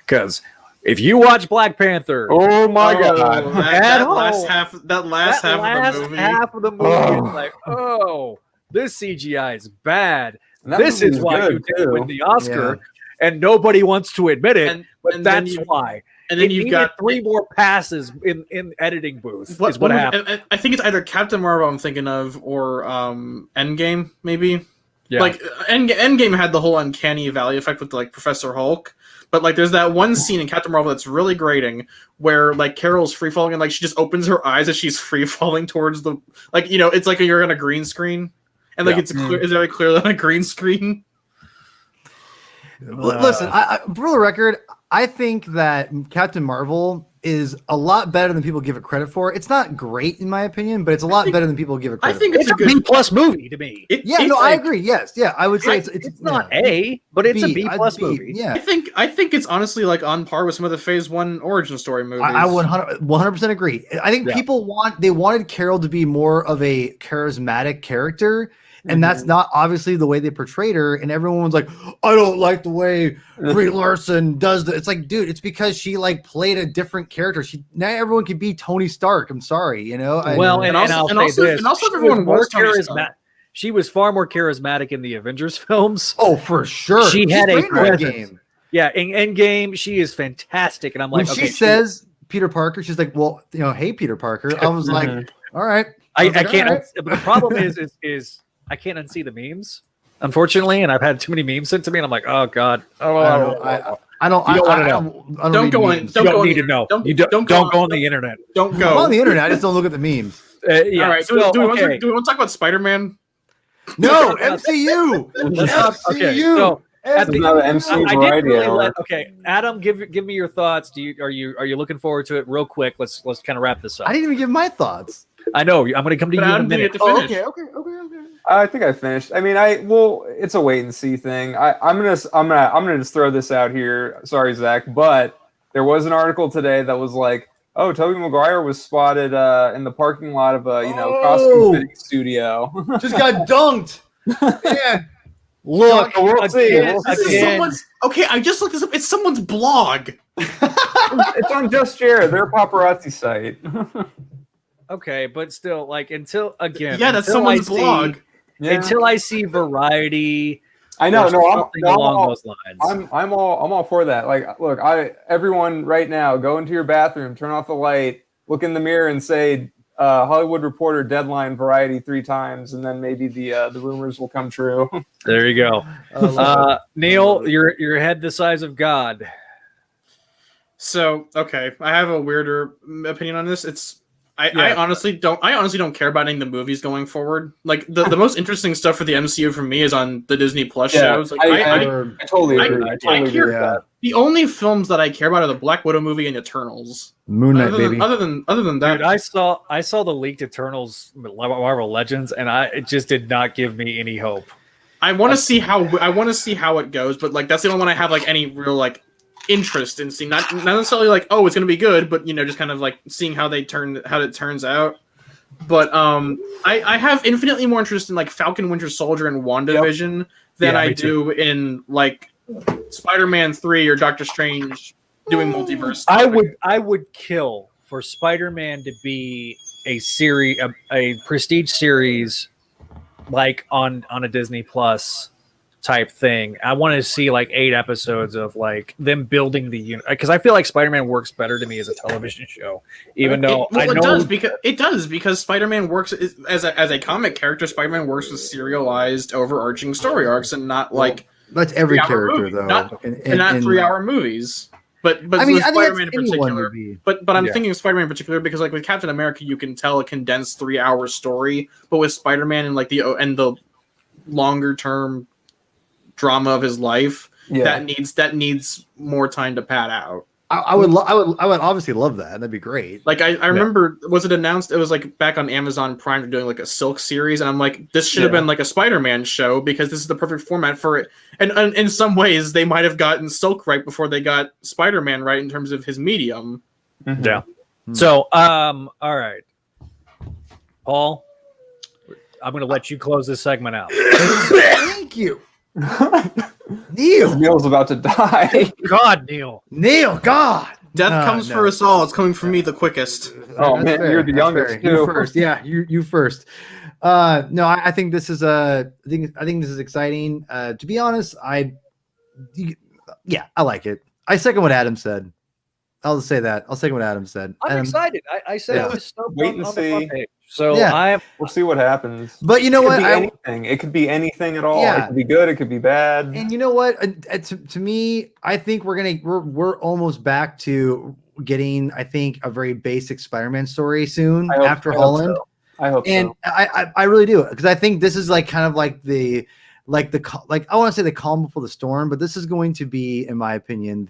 [SPEAKER 1] because if you watch Black Panther,
[SPEAKER 4] Oh my
[SPEAKER 2] Oh,
[SPEAKER 4] god.
[SPEAKER 1] At
[SPEAKER 2] that
[SPEAKER 1] home.
[SPEAKER 2] last half of the movie.
[SPEAKER 1] half of the movie
[SPEAKER 4] Oh.
[SPEAKER 1] is like, oh, this CGI is bad.
[SPEAKER 4] And that
[SPEAKER 1] This
[SPEAKER 4] movie
[SPEAKER 1] is
[SPEAKER 4] was
[SPEAKER 1] why
[SPEAKER 4] good,
[SPEAKER 1] you didn't
[SPEAKER 4] too.
[SPEAKER 1] win the Oscar, and nobody wants to admit it. But
[SPEAKER 2] and then
[SPEAKER 1] that's
[SPEAKER 2] you-
[SPEAKER 1] why.
[SPEAKER 2] And then
[SPEAKER 1] It
[SPEAKER 2] you've
[SPEAKER 1] needed
[SPEAKER 2] got
[SPEAKER 1] 3 more passes in editing booth. is what
[SPEAKER 2] movie-
[SPEAKER 1] happened.
[SPEAKER 2] I think it's either Captain Marvel I'm thinking of or Endgame maybe.
[SPEAKER 1] Yeah.
[SPEAKER 2] Like Endgame had the whole uncanny valley effect with like Professor Hulk, but like there's that one scene in Captain Marvel that's really grating where like Carol's free falling and like she just opens her eyes as she's free falling towards the like, you know, it's like you're on a green screen and like
[SPEAKER 1] Yeah.
[SPEAKER 2] it's very clearly on a green screen.
[SPEAKER 3] Listen, for the record, I think that Captain Marvel is a lot better than people give it credit for. It's not great in my opinion, but it's a lot better than people give it
[SPEAKER 2] I
[SPEAKER 3] credit
[SPEAKER 2] think
[SPEAKER 3] for.
[SPEAKER 2] it's
[SPEAKER 1] It's
[SPEAKER 2] a
[SPEAKER 1] a
[SPEAKER 2] good
[SPEAKER 1] B plus movie to me.
[SPEAKER 3] Yeah,
[SPEAKER 2] it's
[SPEAKER 3] no, I
[SPEAKER 2] like-
[SPEAKER 3] agree. Yes, yeah, I would say it's
[SPEAKER 1] not
[SPEAKER 3] yeah.
[SPEAKER 1] A, but it's a B
[SPEAKER 3] I'd
[SPEAKER 1] plus
[SPEAKER 3] be-
[SPEAKER 1] movie.
[SPEAKER 3] Yeah,
[SPEAKER 2] I think it's honestly like on par with some of the Phase 1 origin story movies.
[SPEAKER 3] I 100% agree. I think
[SPEAKER 1] Yeah.
[SPEAKER 3] people wanted Carol to be more of a charismatic character, and that's not obviously the way they portrayed her. And everyone was like, "I don't like the way Brie Larson does that." It's like, dude, it's because she like played a different character. Not everyone can be Tony Stark. I'm sorry, you know.
[SPEAKER 1] Well, and
[SPEAKER 2] also-
[SPEAKER 1] I'll
[SPEAKER 2] and
[SPEAKER 1] say
[SPEAKER 2] also-
[SPEAKER 1] this:
[SPEAKER 2] and also
[SPEAKER 1] she
[SPEAKER 2] everyone
[SPEAKER 1] was more
[SPEAKER 2] wants Tony Stark.
[SPEAKER 1] charismatic. She was far more charismatic in the Avengers films.
[SPEAKER 3] oh, for sure,
[SPEAKER 1] She
[SPEAKER 3] She's
[SPEAKER 1] had a
[SPEAKER 3] great in that
[SPEAKER 1] presence.
[SPEAKER 3] game.
[SPEAKER 1] Yeah, in Endgame, she is fantastic, and I'm
[SPEAKER 3] When
[SPEAKER 1] like,
[SPEAKER 3] she
[SPEAKER 1] okay,
[SPEAKER 3] says Peter Parker, she's like, "Well, you know, hey, Peter Parker." I was like, "All right."
[SPEAKER 1] I
[SPEAKER 3] was like,
[SPEAKER 1] can't.
[SPEAKER 3] "All right."
[SPEAKER 1] But the problem is I can't unsee the memes, unfortunately, and I've had too many memes sent to me, and I'm like, oh god, oh,
[SPEAKER 3] I don't. I don't.
[SPEAKER 1] You don't wanna
[SPEAKER 3] I
[SPEAKER 1] know.
[SPEAKER 3] don't
[SPEAKER 2] Don't
[SPEAKER 3] read
[SPEAKER 2] go on-
[SPEAKER 3] memes.
[SPEAKER 1] you
[SPEAKER 2] Don't go
[SPEAKER 1] don't
[SPEAKER 2] on
[SPEAKER 1] need
[SPEAKER 2] the-
[SPEAKER 1] to know.
[SPEAKER 2] don't-
[SPEAKER 1] You don't
[SPEAKER 2] don't
[SPEAKER 1] don't
[SPEAKER 2] go
[SPEAKER 1] go
[SPEAKER 2] on-
[SPEAKER 1] on the internet.
[SPEAKER 2] Don't
[SPEAKER 3] I'm
[SPEAKER 2] go.
[SPEAKER 3] on the internet. I just don't look at the memes.
[SPEAKER 1] Yeah.
[SPEAKER 2] All right,
[SPEAKER 1] so,
[SPEAKER 2] do we
[SPEAKER 1] okay.
[SPEAKER 2] want to talk about Spider-Man?
[SPEAKER 3] No, MCU.
[SPEAKER 1] Let's talk- okay,
[SPEAKER 3] MCU.
[SPEAKER 1] so at
[SPEAKER 4] This
[SPEAKER 1] the-
[SPEAKER 4] is not an MC
[SPEAKER 1] I didn't
[SPEAKER 4] variety
[SPEAKER 1] really
[SPEAKER 4] hour.
[SPEAKER 1] let. Okay, Adam, give me your thoughts. Are you looking forward to it? Real quick, let's kind of wrap this up.
[SPEAKER 3] I didn't even give my thoughts.
[SPEAKER 1] I know I'm going to come to
[SPEAKER 2] But
[SPEAKER 1] you in a
[SPEAKER 2] Adam didn't
[SPEAKER 1] minute.
[SPEAKER 2] get to finish.
[SPEAKER 3] Okay.
[SPEAKER 4] I think I finished. I mean, it's a wait and see thing. I'm gonna just throw this out here. Sorry, Zach, but there was an article today that was like, oh, Tobey Maguire was spotted in the parking lot of a costume fitting studio.
[SPEAKER 3] Just got dunked. Yeah.
[SPEAKER 1] Look,
[SPEAKER 4] We'll see.
[SPEAKER 1] again,
[SPEAKER 4] We'll
[SPEAKER 2] This is
[SPEAKER 1] again,
[SPEAKER 2] someone's. Okay, I just looked this up. It's someone's blog.
[SPEAKER 4] It's on Just Share, their paparazzi site.
[SPEAKER 1] okay, but still, like until again,
[SPEAKER 2] Yeah, that's
[SPEAKER 1] until I
[SPEAKER 2] someone's
[SPEAKER 1] see-
[SPEAKER 2] blog.
[SPEAKER 4] Yeah.
[SPEAKER 1] Until I see Variety,
[SPEAKER 4] I know.
[SPEAKER 1] or
[SPEAKER 4] No,
[SPEAKER 1] something along those lines.
[SPEAKER 4] I'm all for that. Like, look, everyone right now, go into your bathroom, turn off the light, look in the mirror, and say, Hollywood Reporter, Deadline, Variety 3 times, and then maybe the rumors will come true.
[SPEAKER 1] There you go. Neil, your head the size of God.
[SPEAKER 2] So okay, I have a weirder opinion on this. I
[SPEAKER 1] Yeah.
[SPEAKER 2] honestly don't care about any of the movies going forward. Like the most interesting stuff for the MCU for me is on the Disney Plus shows. Like
[SPEAKER 4] I totally
[SPEAKER 2] I-
[SPEAKER 4] agree. I
[SPEAKER 2] I
[SPEAKER 4] totally
[SPEAKER 2] hear
[SPEAKER 4] agree with that.
[SPEAKER 2] the only films that I care about are the Black Widow movie and Eternals.
[SPEAKER 3] Moon Knight,
[SPEAKER 2] Other
[SPEAKER 3] baby.
[SPEAKER 2] than that,
[SPEAKER 1] Dude, I saw the leaked Eternals Marvel Legends, and it just did not give me any hope.
[SPEAKER 2] I want to see how it goes. But like that's the only one I have like any real like interest in seeing. Not necessarily like, oh, it's gonna be good, but just kind of like seeing how it turns out. But I have infinitely more interest in like Falcon Winter Soldier and WandaVision than
[SPEAKER 1] Yeah,
[SPEAKER 2] I
[SPEAKER 1] me
[SPEAKER 2] do in like Spider-Man 3 or Doctor Strange doing multiverse stuff.
[SPEAKER 1] I would kill for Spider-Man to be a prestige series like on a Disney Plus type thing. I want to see like 8 episodes of like them building the unit, because I feel like Spider-Man works better to me as a television show, even though I know
[SPEAKER 2] it does because Spider-Man works as a comic character. Spider-Man works with serialized, overarching story arcs, and not like
[SPEAKER 3] that's every character
[SPEAKER 2] movie,
[SPEAKER 3] though,
[SPEAKER 2] not 3-hour movies. But
[SPEAKER 3] I mean,
[SPEAKER 2] with
[SPEAKER 3] I think
[SPEAKER 2] Spider-Man in particular, but I'm thinking of Spider-Man in particular because like with Captain America, you can tell a condensed 3-hour story, but with Spider-Man and like the longer term drama of his life, that needs more time to pad out.
[SPEAKER 3] I would obviously love that. That'd be great.
[SPEAKER 2] Like I remember, was it announced? It was like back on Amazon Prime, they're doing like a Silk series, and I'm like, this should have been like a Spider-Man show because this is the perfect format for it. And in some ways, they might have gotten Silk right before they got Spider-Man right in terms of his medium.
[SPEAKER 1] Mm-hmm. Yeah. So, all right, Paul, I'm going to let you close this segment out.
[SPEAKER 3] Thank you.
[SPEAKER 4] Neil's about to die.
[SPEAKER 1] God, Neil,
[SPEAKER 3] God.
[SPEAKER 2] Death comes for us all. It's coming for me the quickest.
[SPEAKER 4] Oh man, fair. You're the youngest too.
[SPEAKER 3] You first. Yeah, you first. No, I think this is I think this is exciting. To be honest, I like it. I second what Adam said. I'll just say that. I'll second what Adam said.
[SPEAKER 1] I'm excited. I said I was stoked
[SPEAKER 4] wait and see.
[SPEAKER 1] So
[SPEAKER 4] we'll see what happens.
[SPEAKER 3] But you know what?
[SPEAKER 4] Anything. It could be anything at all.
[SPEAKER 3] Yeah.
[SPEAKER 4] It could be good. It could be bad.
[SPEAKER 3] And you know what? To me, I think we're almost back to getting, I think, a very basic Spider-Man story soon after Holland.
[SPEAKER 4] I hope
[SPEAKER 3] so. I really do, because I think this is like kind of like I want to say the calm before the storm, but this is going to be, in my opinion,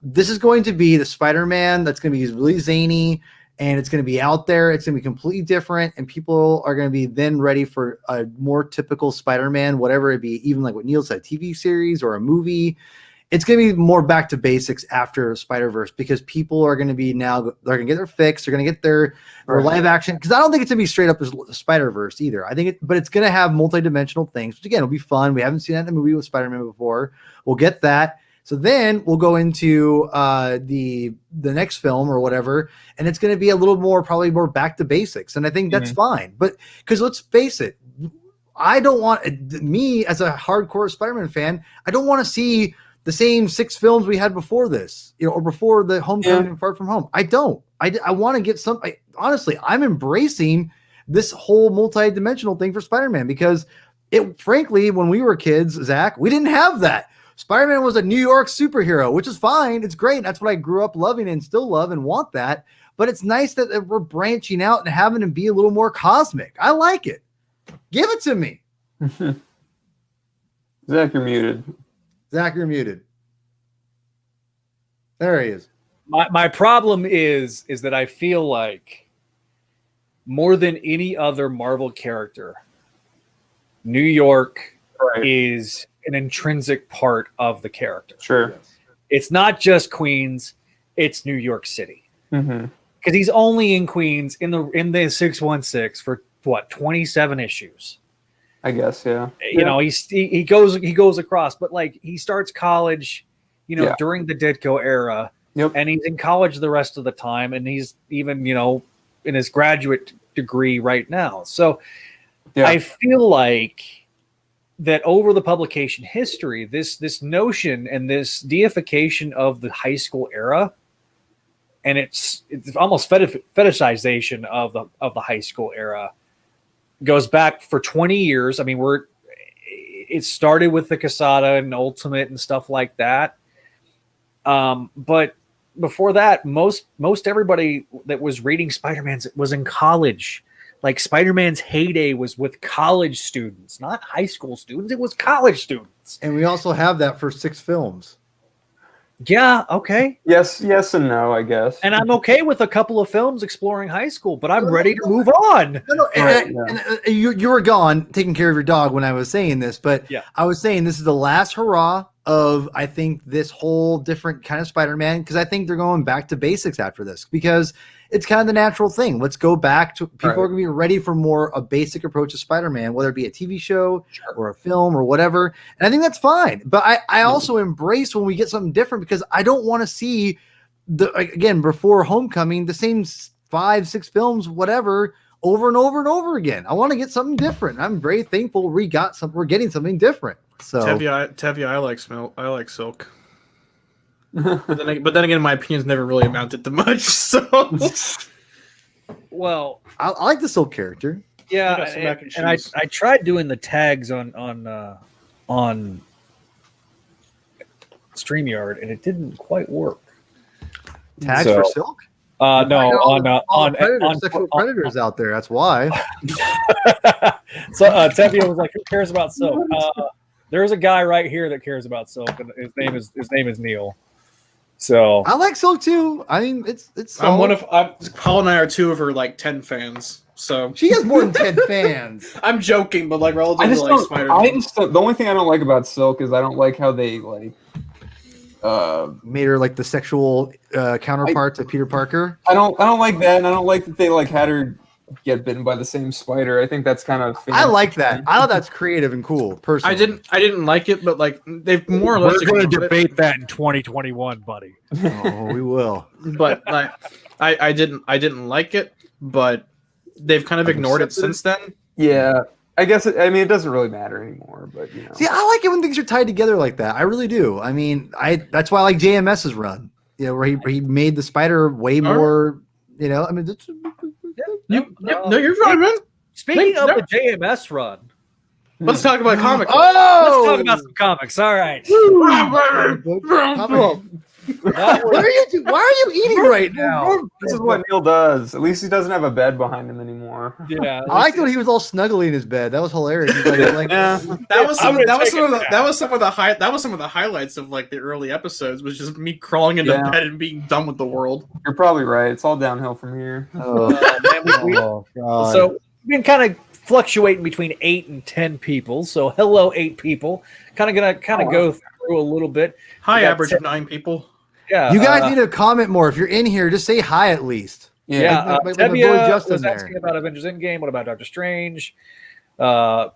[SPEAKER 3] this is going to be the Spider-Man that's going to be really zany, and it's going to be out there. It's going to be completely different, and people are going to be then ready for a more typical Spider-Man, whatever it be, even like what Neil said, TV series or a movie. It's going to be more back to basics after Spider-Verse, because people are going to be they're going to get their fix. They're going to get their live action, because I don't think it's going to be straight up as Spider-Verse either. I think but it's going to have multidimensional things, which again will be fun. We haven't seen that in a movie with Spider-Man before. We'll get that. So then we'll go into the next film or whatever, and it's going to be a little more, probably more back to basics. And I think that's fine. But because let's face it, I don't want, me as a hardcore Spider-Man fan, I don't want to see the same 6 films we had before this, or before the Homecoming and Far From Home. I don't. I want to get some. Honestly, I'm embracing this whole multi-dimensional thing for Spider-Man, because frankly, when we were kids, Zach, we didn't have that. Spider-Man was a New York superhero, which is fine. It's great. That's what I grew up loving and still love and want that. But it's nice that we're branching out and having him be a little more cosmic. I like it. Give it to me.
[SPEAKER 4] Zach, you're muted.
[SPEAKER 3] Zach, you're muted. There he is.
[SPEAKER 1] My problem is that I feel like more than any other Marvel character, New York is an intrinsic part of the character.
[SPEAKER 4] Sure.
[SPEAKER 1] It's not just Queens, it's New York City. Because he's only in Queens in the 616 for what, 27 issues.
[SPEAKER 4] I guess, yeah.
[SPEAKER 1] You know, he goes across, but like he starts college, during the Ditko era.
[SPEAKER 4] Yep.
[SPEAKER 1] And he's in college the rest of the time, and he's even, in his graduate degree right now. So I feel like that over the publication history, this notion and this deification of the high school era, and it's almost fetishization of the high school era, goes back for 20 years. I mean, it started with the Quesada and Ultimate and stuff like that. But before that, most everybody that was reading Spider-Man was in college. Like Spider-Man's heyday was with college students, not high school students. It was college students.
[SPEAKER 3] And we also have that for 6 films.
[SPEAKER 1] Yeah, okay.
[SPEAKER 4] Yes and no, I guess.
[SPEAKER 1] And I'm okay with a couple of films exploring high school, but I'm ready to move on.
[SPEAKER 3] You were gone taking care of your dog when I was saying this, but I was saying this is the last hurrah of, I think, this whole different kind of Spider-Man, because I think they're going back to basics after this, because it's kind of the natural thing. Let's go back to, people are going to be ready for more a basic approach to Spider-Man, whether it be a TV show or a film or whatever. And I think that's fine. But I also embrace when we get something different, because I don't want to see again, before Homecoming, the same 5-6 films, whatever, over and over and over again. I want to get something different. I'm very thankful we're getting something different. So
[SPEAKER 2] Tevye, I like Silk. But then again, my opinions never really amounted to much. So,
[SPEAKER 1] Well,
[SPEAKER 3] I like the Silk character.
[SPEAKER 1] yeah,
[SPEAKER 2] got some mac and
[SPEAKER 1] and I
[SPEAKER 2] cheese.
[SPEAKER 1] tried doing the tags on StreamYard, and it didn't quite work.
[SPEAKER 3] Tags
[SPEAKER 4] So-
[SPEAKER 3] for Silk.
[SPEAKER 1] No,
[SPEAKER 3] All
[SPEAKER 1] on
[SPEAKER 3] predators, sexual predators out there. That's why.
[SPEAKER 1] So Tevye was like, "Who cares about Silk?" There's a guy right here that cares about Silk, and his name is Neil. So
[SPEAKER 3] I like Silk too. I mean, it's.
[SPEAKER 2] Paul and I are two of her like 10 fans. So
[SPEAKER 3] She has more than 10 fans.
[SPEAKER 2] I'm joking, but like relative
[SPEAKER 4] I
[SPEAKER 2] to
[SPEAKER 4] just
[SPEAKER 2] like
[SPEAKER 4] don't.
[SPEAKER 2] Spider.
[SPEAKER 4] I just don't, the only thing I don't like about Silk is I don't like how they like.
[SPEAKER 3] Made her like the sexual counterpart to Peter Parker.
[SPEAKER 4] I don't like that, and I don't like that they like had her get bitten by the same spider. I think that's kind of.
[SPEAKER 3] I like that. I thought that's creative and cool. Personally,
[SPEAKER 2] I didn't like it, but like they've more or less.
[SPEAKER 1] we're going to
[SPEAKER 2] ignored it.
[SPEAKER 1] debate that in 2021, buddy.
[SPEAKER 3] Oh, we will.
[SPEAKER 2] But like, I didn't like it, but they've kind of ignored it since then.
[SPEAKER 4] Yeah, I guess. It doesn't really matter anymore. But you know.
[SPEAKER 3] See, I like it when things are tied together like that. I really do. I mean, that's why I like JMS's run. You know, where he made the spider way more. You know, I mean, that's,
[SPEAKER 2] No, you're fine, man.
[SPEAKER 1] Speaking of
[SPEAKER 2] No.
[SPEAKER 1] the JMS run,
[SPEAKER 2] Let's talk about comics.
[SPEAKER 1] let's
[SPEAKER 3] oh,
[SPEAKER 1] talk about some comics. All right.
[SPEAKER 3] What are you doing? Why are you eating right now?
[SPEAKER 4] This is what Neil does. At least he doesn't have a bed behind him anymore.
[SPEAKER 1] Yeah.
[SPEAKER 3] I liked when he was all snuggly in his bed. That was hilarious. He's like,
[SPEAKER 4] Yeah.
[SPEAKER 2] That was
[SPEAKER 1] I'm gonna take
[SPEAKER 2] some of the highlights of like the early episodes was just me crawling into
[SPEAKER 4] Yeah.
[SPEAKER 2] bed and being done with the world.
[SPEAKER 4] You're probably right. It's all downhill from here.
[SPEAKER 3] oh,
[SPEAKER 1] Man,
[SPEAKER 3] oh, God.
[SPEAKER 1] so we've been kind of fluctuating between 8 and 10 people. So hello, 8 people. Kind of gonna go through a little bit.
[SPEAKER 2] High
[SPEAKER 1] We got
[SPEAKER 2] average of 9 people.
[SPEAKER 1] Yeah.
[SPEAKER 3] you guys need to comment more. If you're in here, just say hi at least.
[SPEAKER 1] Yeah,
[SPEAKER 3] Like my boy
[SPEAKER 1] Tevye
[SPEAKER 3] Justin
[SPEAKER 1] was
[SPEAKER 3] there.
[SPEAKER 1] asking about Avengers Endgame. What about Doctor Strange?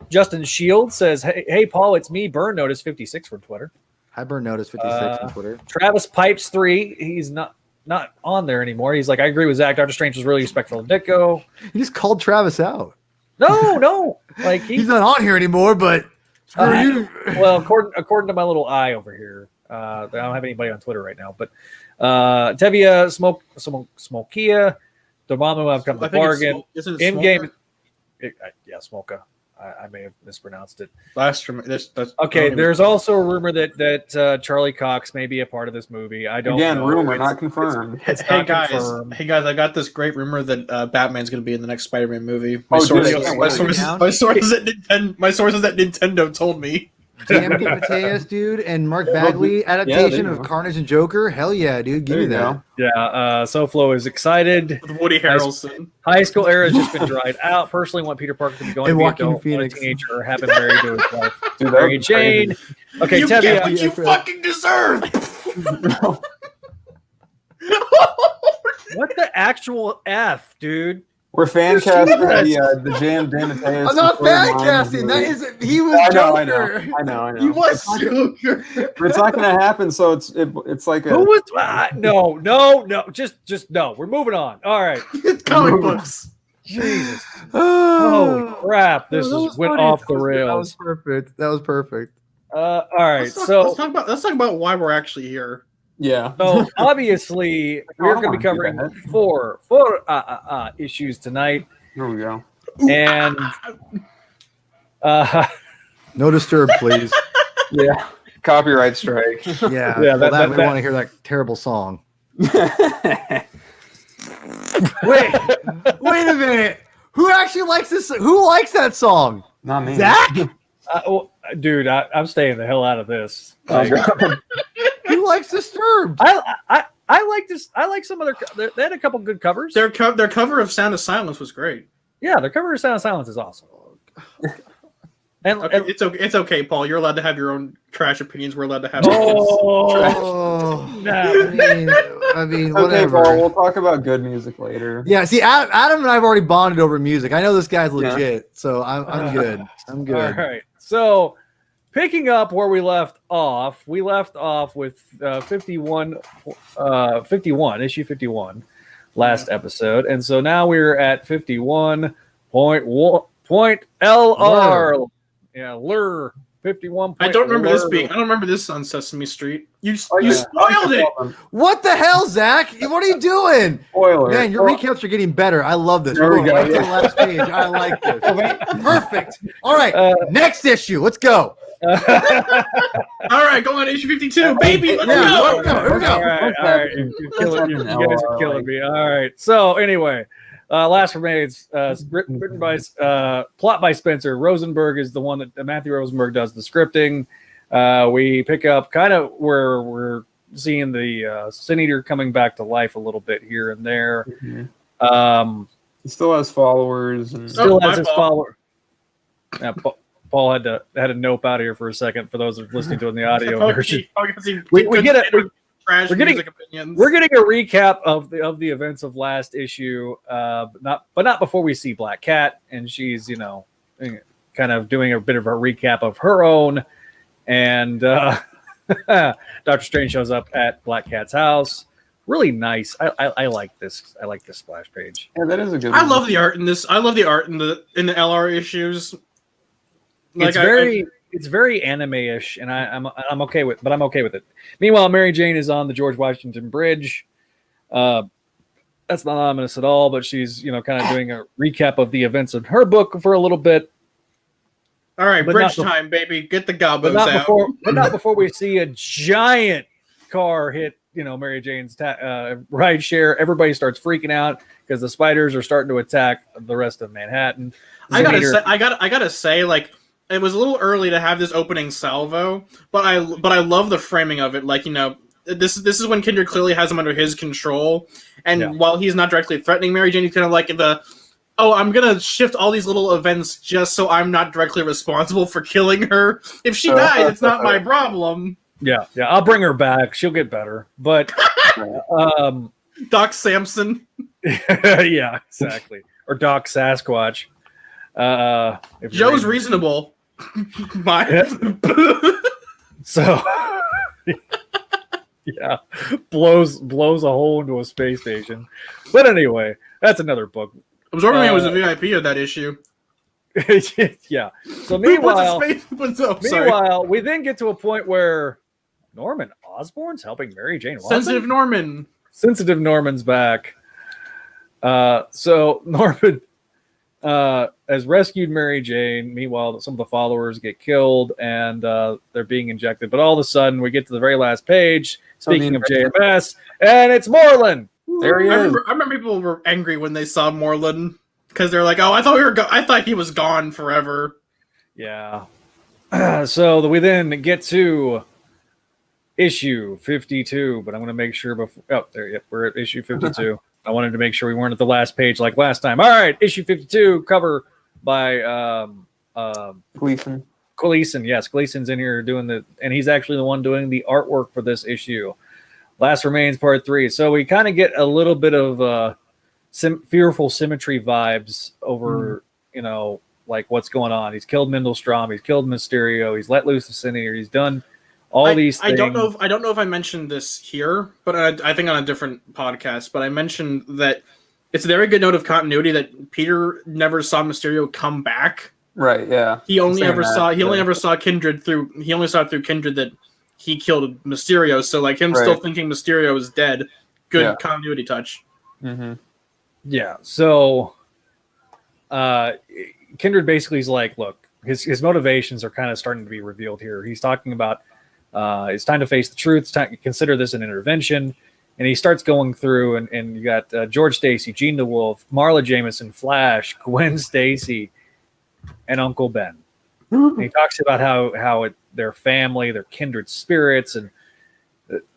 [SPEAKER 1] Justin Shield says, hey, Paul, it's me, Burn Notice 56 from Twitter.
[SPEAKER 3] Hi, Burn Notice 56 on Twitter.
[SPEAKER 1] Travis Pipes 3, he's not on there anymore. He's like, I agree with Zach. Doctor Strange was really respectful of Ditko.
[SPEAKER 3] You just called Travis out.
[SPEAKER 1] No. Like
[SPEAKER 3] He's not on here anymore, but screw you.
[SPEAKER 1] well, according to my little eye over here, I don't have anybody on Twitter right now, but Tevye, Smokia, Dormammu, I've come to bargain. In game, yeah, Smoka. I may have mispronounced it. Okay, there's also a rumor that Charlie Cox may be a part of this movie. I don't know.
[SPEAKER 4] Rumor, not confirmed.
[SPEAKER 1] It's
[SPEAKER 2] Hey
[SPEAKER 1] not
[SPEAKER 2] guys,
[SPEAKER 1] confirmed.
[SPEAKER 2] I got this great rumor that Batman's going to be in the next Spider-Man movie. My
[SPEAKER 4] Oh,
[SPEAKER 2] sources
[SPEAKER 4] dude,
[SPEAKER 2] at Nintendo told me.
[SPEAKER 3] Damn Mateus, dude, and Mark Bagley adaptation of Carnage and Joker. Hell yeah, dude. Give me that.
[SPEAKER 1] Yeah, SoFlo is excited.
[SPEAKER 2] With Woody Harrelson.
[SPEAKER 1] High school era has just been dried out. Personally, want Peter Parker to be going
[SPEAKER 3] And
[SPEAKER 1] to be
[SPEAKER 3] Joaquin
[SPEAKER 1] adult,
[SPEAKER 3] Phoenix.
[SPEAKER 1] a teenager, or have him married to his wife,
[SPEAKER 4] Dude, that
[SPEAKER 1] Mary
[SPEAKER 4] would be
[SPEAKER 1] Jane.
[SPEAKER 4] crazy.
[SPEAKER 1] Okay,
[SPEAKER 2] You get
[SPEAKER 1] Tevye.
[SPEAKER 2] what you fucking deserve.
[SPEAKER 1] What the actual F, dude?
[SPEAKER 4] We're fan casting the Jam Damateus.
[SPEAKER 3] I'm not fan casting. That is, he was Joker.
[SPEAKER 4] I know.
[SPEAKER 2] He was Joker.
[SPEAKER 4] But it's not going to happen. So it's like
[SPEAKER 1] Who was? No. Just no. We're moving on. All right.
[SPEAKER 2] It's comic books.
[SPEAKER 1] Jesus. Holy crap! This went off the rails.
[SPEAKER 3] That was perfect. That was perfect.
[SPEAKER 1] All right.
[SPEAKER 2] Let's talk about why we're actually here.
[SPEAKER 4] Yeah.
[SPEAKER 1] So obviously we're going to be covering
[SPEAKER 4] that.
[SPEAKER 1] four issues tonight,
[SPEAKER 4] Here we go.
[SPEAKER 1] and
[SPEAKER 3] No disturb, please.
[SPEAKER 4] Yeah. Copyright strike.
[SPEAKER 3] Yeah.
[SPEAKER 1] Yeah,
[SPEAKER 3] well,
[SPEAKER 1] that-
[SPEAKER 3] we
[SPEAKER 1] that-
[SPEAKER 3] want to hear that terrible song.
[SPEAKER 4] Wait.
[SPEAKER 3] Wait a minute. Who actually likes this? Who likes that song?
[SPEAKER 4] Not me.
[SPEAKER 3] Zach?
[SPEAKER 1] dude, I'm staying the hell out of this. Like,
[SPEAKER 3] Who likes Disturbed?
[SPEAKER 1] I like this. I like some other. They had a couple good covers.
[SPEAKER 2] Their cover of Sound of Silence was great.
[SPEAKER 1] Yeah, their cover of Sound of Silence is awesome. And,
[SPEAKER 2] Okay, it's okay, Paul. You're allowed to have your own trash opinions. We're allowed to have.
[SPEAKER 3] Oh, I mean,
[SPEAKER 4] Okay,
[SPEAKER 3] whatever.
[SPEAKER 4] Paul, we'll talk about good music later.
[SPEAKER 3] Yeah, see, Adam and I have already bonded over music. I know this guy's legit, so I'm good. I'm good.
[SPEAKER 1] all right. So, picking up where we left off with 51, issue 51, last episode, and so now we're at 51.1 LR. Yeah, lure. 51.
[SPEAKER 2] I don't remember this being. I don't remember this on Sesame Street. You
[SPEAKER 4] yeah.
[SPEAKER 2] spoiled it.
[SPEAKER 3] What the hell, Zach? What are you doing?
[SPEAKER 4] Spoiler.
[SPEAKER 3] Man, your recaps are getting better. I love this.
[SPEAKER 4] There
[SPEAKER 3] We're
[SPEAKER 4] we
[SPEAKER 3] going
[SPEAKER 4] go,
[SPEAKER 3] right to the last page. I like this. Perfect. All right, next issue. Let's go.
[SPEAKER 2] All right, go on issue 52, baby. Let's
[SPEAKER 3] Yeah,
[SPEAKER 2] go.
[SPEAKER 3] here we go.
[SPEAKER 1] All right. You guys are killing me. All right. So anyway, Last Remains, written by plot by Spencer Rosenberg is the one that Matthew Rosenberg does the scripting. We pick up kind of where we're seeing the Sin Eater coming back to life a little bit here and there.
[SPEAKER 4] Mm-hmm. He still has followers. And...
[SPEAKER 1] Still has his follower. Yeah, Paul had to nope out of here for a second for those listening to it in the audio version. We're getting a recap of the events of last issue, but not before we see Black Cat, and she's kind of doing a bit of a recap of her own, and Dr. Strange shows up at Black Cat's house. Really nice. I like this. I like this splash page.
[SPEAKER 4] Yeah, that is a good.
[SPEAKER 2] I love the art in this. I love the art in the LR issues.
[SPEAKER 1] Like it's very anime-ish, and I'm okay with, but I'm okay with it. Meanwhile, Mary Jane is on the George Washington Bridge. That's not ominous at all, but she's kind of doing a recap of the events of her book for a little bit.
[SPEAKER 2] All right, bridge time, baby. Get the gobos out.
[SPEAKER 1] But not before we see a giant car hit Mary Jane's ride share. Everybody starts freaking out because the spiders are starting to attack the rest of Manhattan.
[SPEAKER 2] I gotta say, like, it was a little early to have this opening salvo, but I love the framing of it. Like, this is when Kindred clearly has him under his control, and while he's not directly threatening Mary Jane, he's kind of like I'm gonna shift all these little events just so I'm not directly responsible for killing her. If she dies, it's not my problem.
[SPEAKER 1] Yeah, I'll bring her back. She'll get better. But
[SPEAKER 2] Doc Samson.
[SPEAKER 1] Yeah, exactly. Or Doc Sasquatch.
[SPEAKER 2] Joe's reasonable.
[SPEAKER 1] So yeah, blows a hole into a space station. But anyway, that's another book.
[SPEAKER 2] Absorbing was a VIP of that issue.
[SPEAKER 1] Yeah. So meanwhile, we then get to a point where Norman Osborn's helping Mary Jane Watson. Sensitive Norman's back. So Norman has rescued Mary Jane. Meanwhile, some of the followers get killed and they're being injected. But all of a sudden, we get to the very last page. Speaking of JMS, and it's Moreland.
[SPEAKER 4] There he is.
[SPEAKER 2] I remember people were angry when they saw Moreland because they're like, "Oh, I thought he was gone forever."
[SPEAKER 1] Yeah. So we then get to issue 52, but I'm going to make sure before. Oh, there. Yep, we're at issue 52. I wanted to make sure we weren't at the last page like last time. All right, issue 52, cover by
[SPEAKER 4] Gleason.
[SPEAKER 1] Gleason. Yes, Gleason's in here and he's actually the one doing the artwork for this issue. Last Remains Part 3. So we kind of get a little bit of fearful symmetry vibes over, like what's going on. He's killed Mendelstrom. He's killed Mysterio. He's let loose the Sin Eater. He's done all these things.
[SPEAKER 2] I don't know if I mentioned this here, but I think on a different podcast. But I mentioned that it's a very good note of continuity that Peter never saw Mysterio come back.
[SPEAKER 4] Right. Yeah.
[SPEAKER 2] He only saw Kindred through. He only saw it through Kindred that he killed Mysterio. So like him still thinking Mysterio is dead. Good continuity touch.
[SPEAKER 4] Mm-hmm.
[SPEAKER 1] Yeah. So, Kindred basically is like, look, his motivations are kind of starting to be revealed here. He's talking about it's time to face the truth. It's time to consider this an intervention. And he starts going through, and you got George Stacy, Gene DeWolf, Marla Jameson, Flash, Gwen Stacy, and Uncle Ben. And he talks about how their family, their kindred spirits, and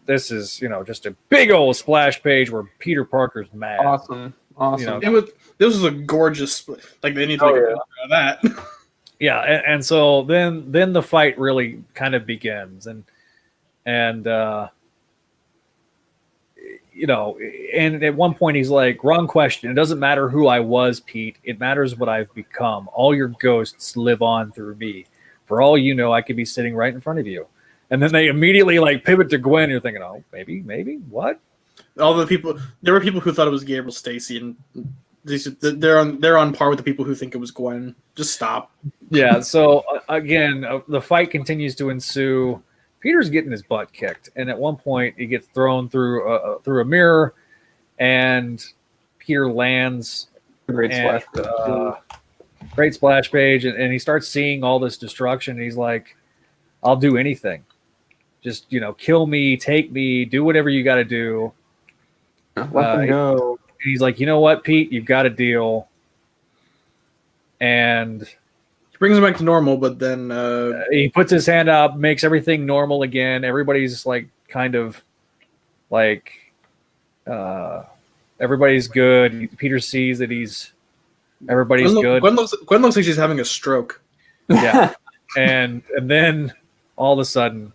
[SPEAKER 1] this is just a big old splash page where Peter Parker's mad.
[SPEAKER 4] Awesome.
[SPEAKER 2] This was a gorgeous. Like they need to make a picture of that.
[SPEAKER 1] Yeah, and so then the fight really kind of begins, and and at one point he's like, wrong question. It doesn't matter who I was, Pete. It matters what I've become. All your ghosts live on through me. For all you know, I could be sitting right in front of you. And then they immediately pivot to Gwen. You're thinking, oh, maybe what?
[SPEAKER 2] All the people, there were people who thought it was Gabriel Stacy, and they're on par with the people who think it was Gwen. Just stop.
[SPEAKER 1] Yeah. So again, the fight continues to ensue. Peter's getting his butt kicked, and at one point he gets thrown through a mirror, and Peter lands.
[SPEAKER 4] Great
[SPEAKER 1] And,
[SPEAKER 4] splash.
[SPEAKER 1] great splash page, and he starts seeing all this destruction. And he's like, "I'll do anything. Just kill me, take me, do whatever you got to do."
[SPEAKER 4] Let them go.
[SPEAKER 1] And he's like, "You know what, Pete? You've got a deal." And
[SPEAKER 2] He brings him back to normal, but then
[SPEAKER 1] he puts his hand up, makes everything normal again. Everybody's like kind of like everybody's good. Peter sees that everybody's good.
[SPEAKER 2] Gwen looks like she's having a stroke.
[SPEAKER 1] Yeah. and then all of a sudden,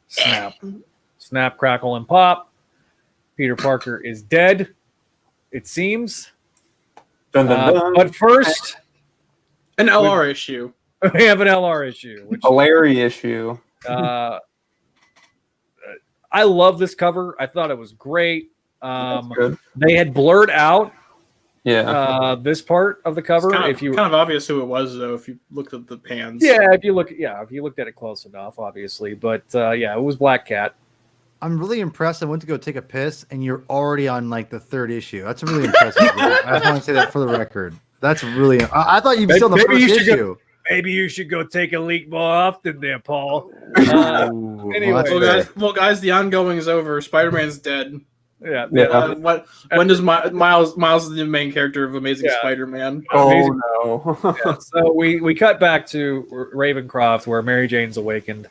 [SPEAKER 1] snap, crackle, and pop. Peter Parker is dead, it seems.
[SPEAKER 4] Dun, dun, dun.
[SPEAKER 1] But first,
[SPEAKER 2] An LR issue.
[SPEAKER 1] we have an LR issue. Which,
[SPEAKER 4] A Larry issue.
[SPEAKER 1] I love this cover. I thought it was great.
[SPEAKER 4] That's good.
[SPEAKER 1] They had blurred out
[SPEAKER 4] Yeah.
[SPEAKER 1] this part of the cover.
[SPEAKER 2] It's kind of obvious who it was, though, if you looked at the pans.
[SPEAKER 1] Yeah, if you looked at it close enough, obviously. But it was Black Cat.
[SPEAKER 3] I'm really impressed. I went to go take a piss, and you're already on like the third issue. That's really impressive. I just want to say that for the record. That's really. I thought you'd be still on the
[SPEAKER 1] Maybe
[SPEAKER 3] first
[SPEAKER 1] you should
[SPEAKER 3] issue.
[SPEAKER 1] Maybe you should go take a leak more often there, Paul.
[SPEAKER 3] Ooh,
[SPEAKER 1] Anyway.
[SPEAKER 3] that's fair.
[SPEAKER 2] Guys, the ongoing is over. Spider-Man's dead.
[SPEAKER 1] Yeah.
[SPEAKER 4] Yeah.
[SPEAKER 2] When does Miles is the main character of Amazing
[SPEAKER 1] Yeah.
[SPEAKER 2] Spider-Man?
[SPEAKER 1] Amazing.
[SPEAKER 4] Oh no.
[SPEAKER 1] Yeah, so we cut back to Ravencroft, where Mary Jane's awakened,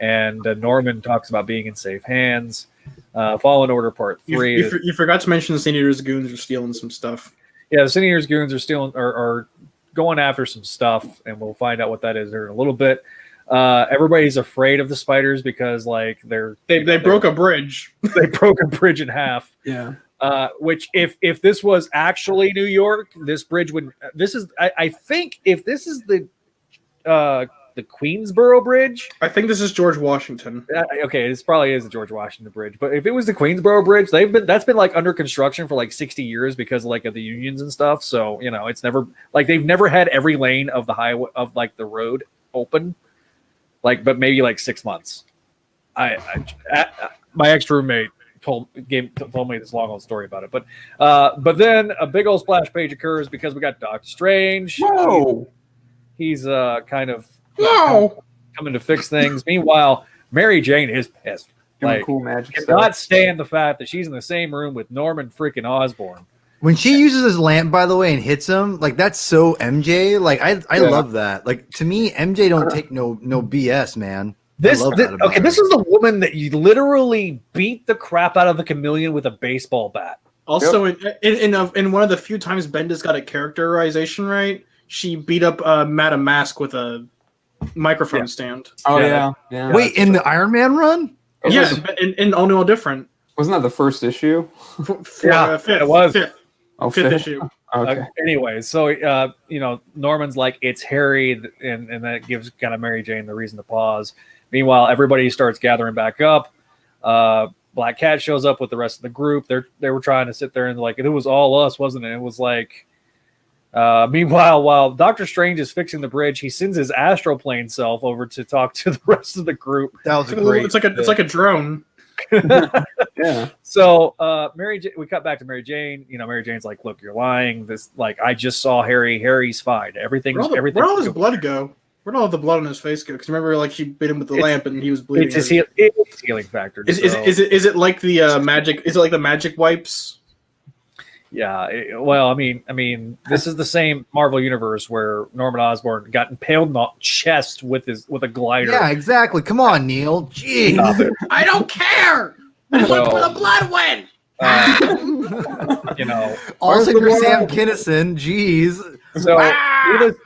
[SPEAKER 1] and Norman talks about being in safe hands. Fallen Order Part 3.
[SPEAKER 2] You forgot to mention the Sin Eater's goons are stealing some stuff.
[SPEAKER 1] Yeah, the Sin Eater's goons are going after some stuff, and we'll find out what that is here in a little bit. Everybody's afraid of the spiders because
[SPEAKER 2] They broke a bridge.
[SPEAKER 1] they broke a bridge in half.
[SPEAKER 2] Yeah.
[SPEAKER 1] Which if this was actually New York, this bridge would. I think if this is the Queensboro Bridge.
[SPEAKER 2] I think this is George Washington.
[SPEAKER 1] Okay, this probably is the George Washington Bridge. But if it was the Queensboro Bridge, that's been like under construction for like 60 years because of the unions and stuff. So it's never they've never had every lane of the highway of the road open, but maybe 6 months. My ex roommate told me this long old story about it. But then a big old splash page occurs because we got Doctor Strange.
[SPEAKER 4] Whoa.
[SPEAKER 1] He's kind of
[SPEAKER 2] No.
[SPEAKER 1] coming to fix things. Meanwhile, Mary Jane is pissed.
[SPEAKER 4] Doing cool magic stuff.
[SPEAKER 1] Cannot stand the fact that she's in the same room with Norman freaking Osborn.
[SPEAKER 3] When she uses his lamp, by the way, and hits him, that's so MJ. I love that. To me, MJ don't take no BS, man.
[SPEAKER 1] This
[SPEAKER 3] I love that about her.
[SPEAKER 1] this is the woman that you literally beat the crap out of the chameleon with a baseball bat.
[SPEAKER 2] Also, in one of the few times Bendis got a characterization right, she beat up Madame Mask with a microphone stand.
[SPEAKER 4] Oh
[SPEAKER 1] Yeah.
[SPEAKER 4] yeah.
[SPEAKER 3] Wait, in the Iron Man run?
[SPEAKER 2] Yeah, in All New All Different.
[SPEAKER 4] Wasn't that the first issue?
[SPEAKER 2] Fifth,
[SPEAKER 1] it was.
[SPEAKER 2] Fifth issue.
[SPEAKER 4] Okay.
[SPEAKER 1] Anyway, so Norman's like, it's Harry, and that gives kind of Mary Jane the reason to pause. Meanwhile, everybody starts gathering back up. Black Cat shows up with the rest of the group. They were trying to sit there and it was all us, wasn't it? It was meanwhile, while Doctor Strange is fixing the bridge, he sends his astral plane self over to talk to the rest of the group.
[SPEAKER 3] That was great.
[SPEAKER 2] It's like a drone.
[SPEAKER 4] Yeah.
[SPEAKER 1] So we cut back to Mary Jane. Mary Jane's like, "Look, you're lying. This I just saw Harry. Harry's fine. Everything's everything."
[SPEAKER 2] Where'd all his blood go? Where'd all the blood on his face go? Because remember, she beat him with the lamp and he was bleeding.
[SPEAKER 1] It's his healing factor.
[SPEAKER 2] Is it like the magic? Is it like the magic wipes?
[SPEAKER 1] Yeah. This is the same Marvel universe where Norman Osborn got impaled in the chest with a glider.
[SPEAKER 3] Yeah, exactly. Come on, Neil. Jeez.
[SPEAKER 2] I don't care. Look where the blood went.
[SPEAKER 3] Also,
[SPEAKER 1] Where's the
[SPEAKER 3] you're Sam
[SPEAKER 1] world?
[SPEAKER 3] Kinison. Jeez.
[SPEAKER 1] So,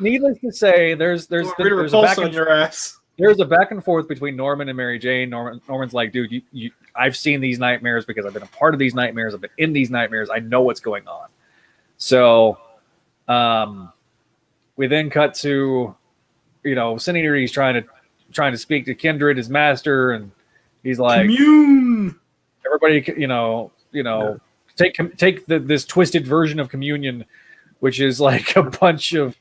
[SPEAKER 1] needless to say, there's a back and forth between Norman and Mary Jane. Norman's like, dude, I've seen these nightmares because I've been a part of these nightmares. I've been in these nightmares. I know what's going on. So, we then cut to, Sin Eater. He's trying to speak to Kindred, his master, and he's like,
[SPEAKER 2] Commune.
[SPEAKER 1] everybody, take this twisted version of communion, which is like a bunch of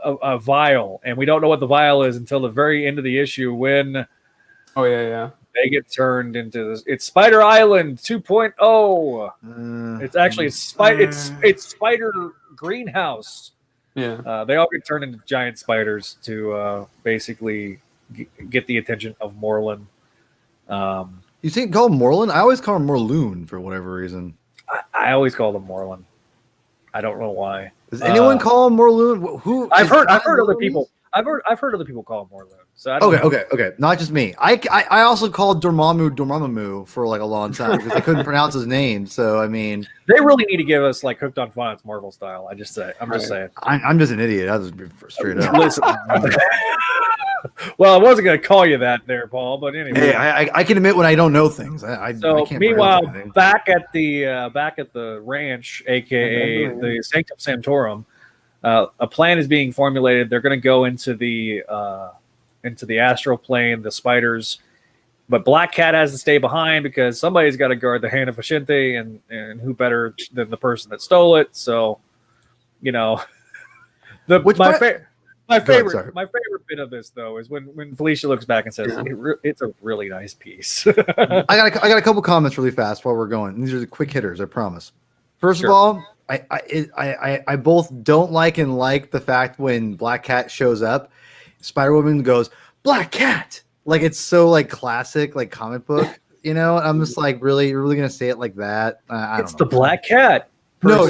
[SPEAKER 1] a vial, and we don't know what the vial is until the very end of the issue when
[SPEAKER 4] Oh yeah.
[SPEAKER 1] they get turned into this. It's Spider Island 2.0. It's actually it's Spider Greenhouse.
[SPEAKER 4] Yeah.
[SPEAKER 1] They all get turned into giant spiders to basically get the attention of Moreland.
[SPEAKER 3] You think call him Moreland? I always call him Morloon for whatever reason.
[SPEAKER 1] I always call them Moreland. I don't know why.
[SPEAKER 3] Does anyone call him Morloon? Who?
[SPEAKER 1] I've heard other people. I've heard other people call him Moreland. So I don't know.
[SPEAKER 3] Okay. Not just me. I also called Dormammu for like a long time because I couldn't pronounce his name. So I mean,
[SPEAKER 1] they really need to give us like Hooked on Phonics Marvel style. I'm just saying.
[SPEAKER 3] I'm just an idiot. I was straight up.
[SPEAKER 1] Listen. Well, I wasn't going to call you that there, Paul. But anyway,
[SPEAKER 3] hey, I can admit when I don't know things. I can't
[SPEAKER 1] meanwhile,
[SPEAKER 3] pronounce anything.
[SPEAKER 1] back at the ranch, aka the Sanctum Sanctorum, a plan is being formulated. They're going to go into the astral plane, the spiders, but Black Cat has to stay behind because somebody's got to guard the hand of Vashinte, and who better than the person that stole it? So, you know, my favorite bit of this though is when Felicia looks back and says, "It's a really nice piece."
[SPEAKER 3] I got a couple comments really fast while we're going. These are the quick hitters, I promise. First of all, I both don't like and like the fact when Black Cat shows up, Spider-Woman goes, "Black Cat!" Like it's so like classic, like comic book, you know? I'm just like, really, you're really gonna say it like that? I don't know.
[SPEAKER 1] The Black Cat.
[SPEAKER 2] No,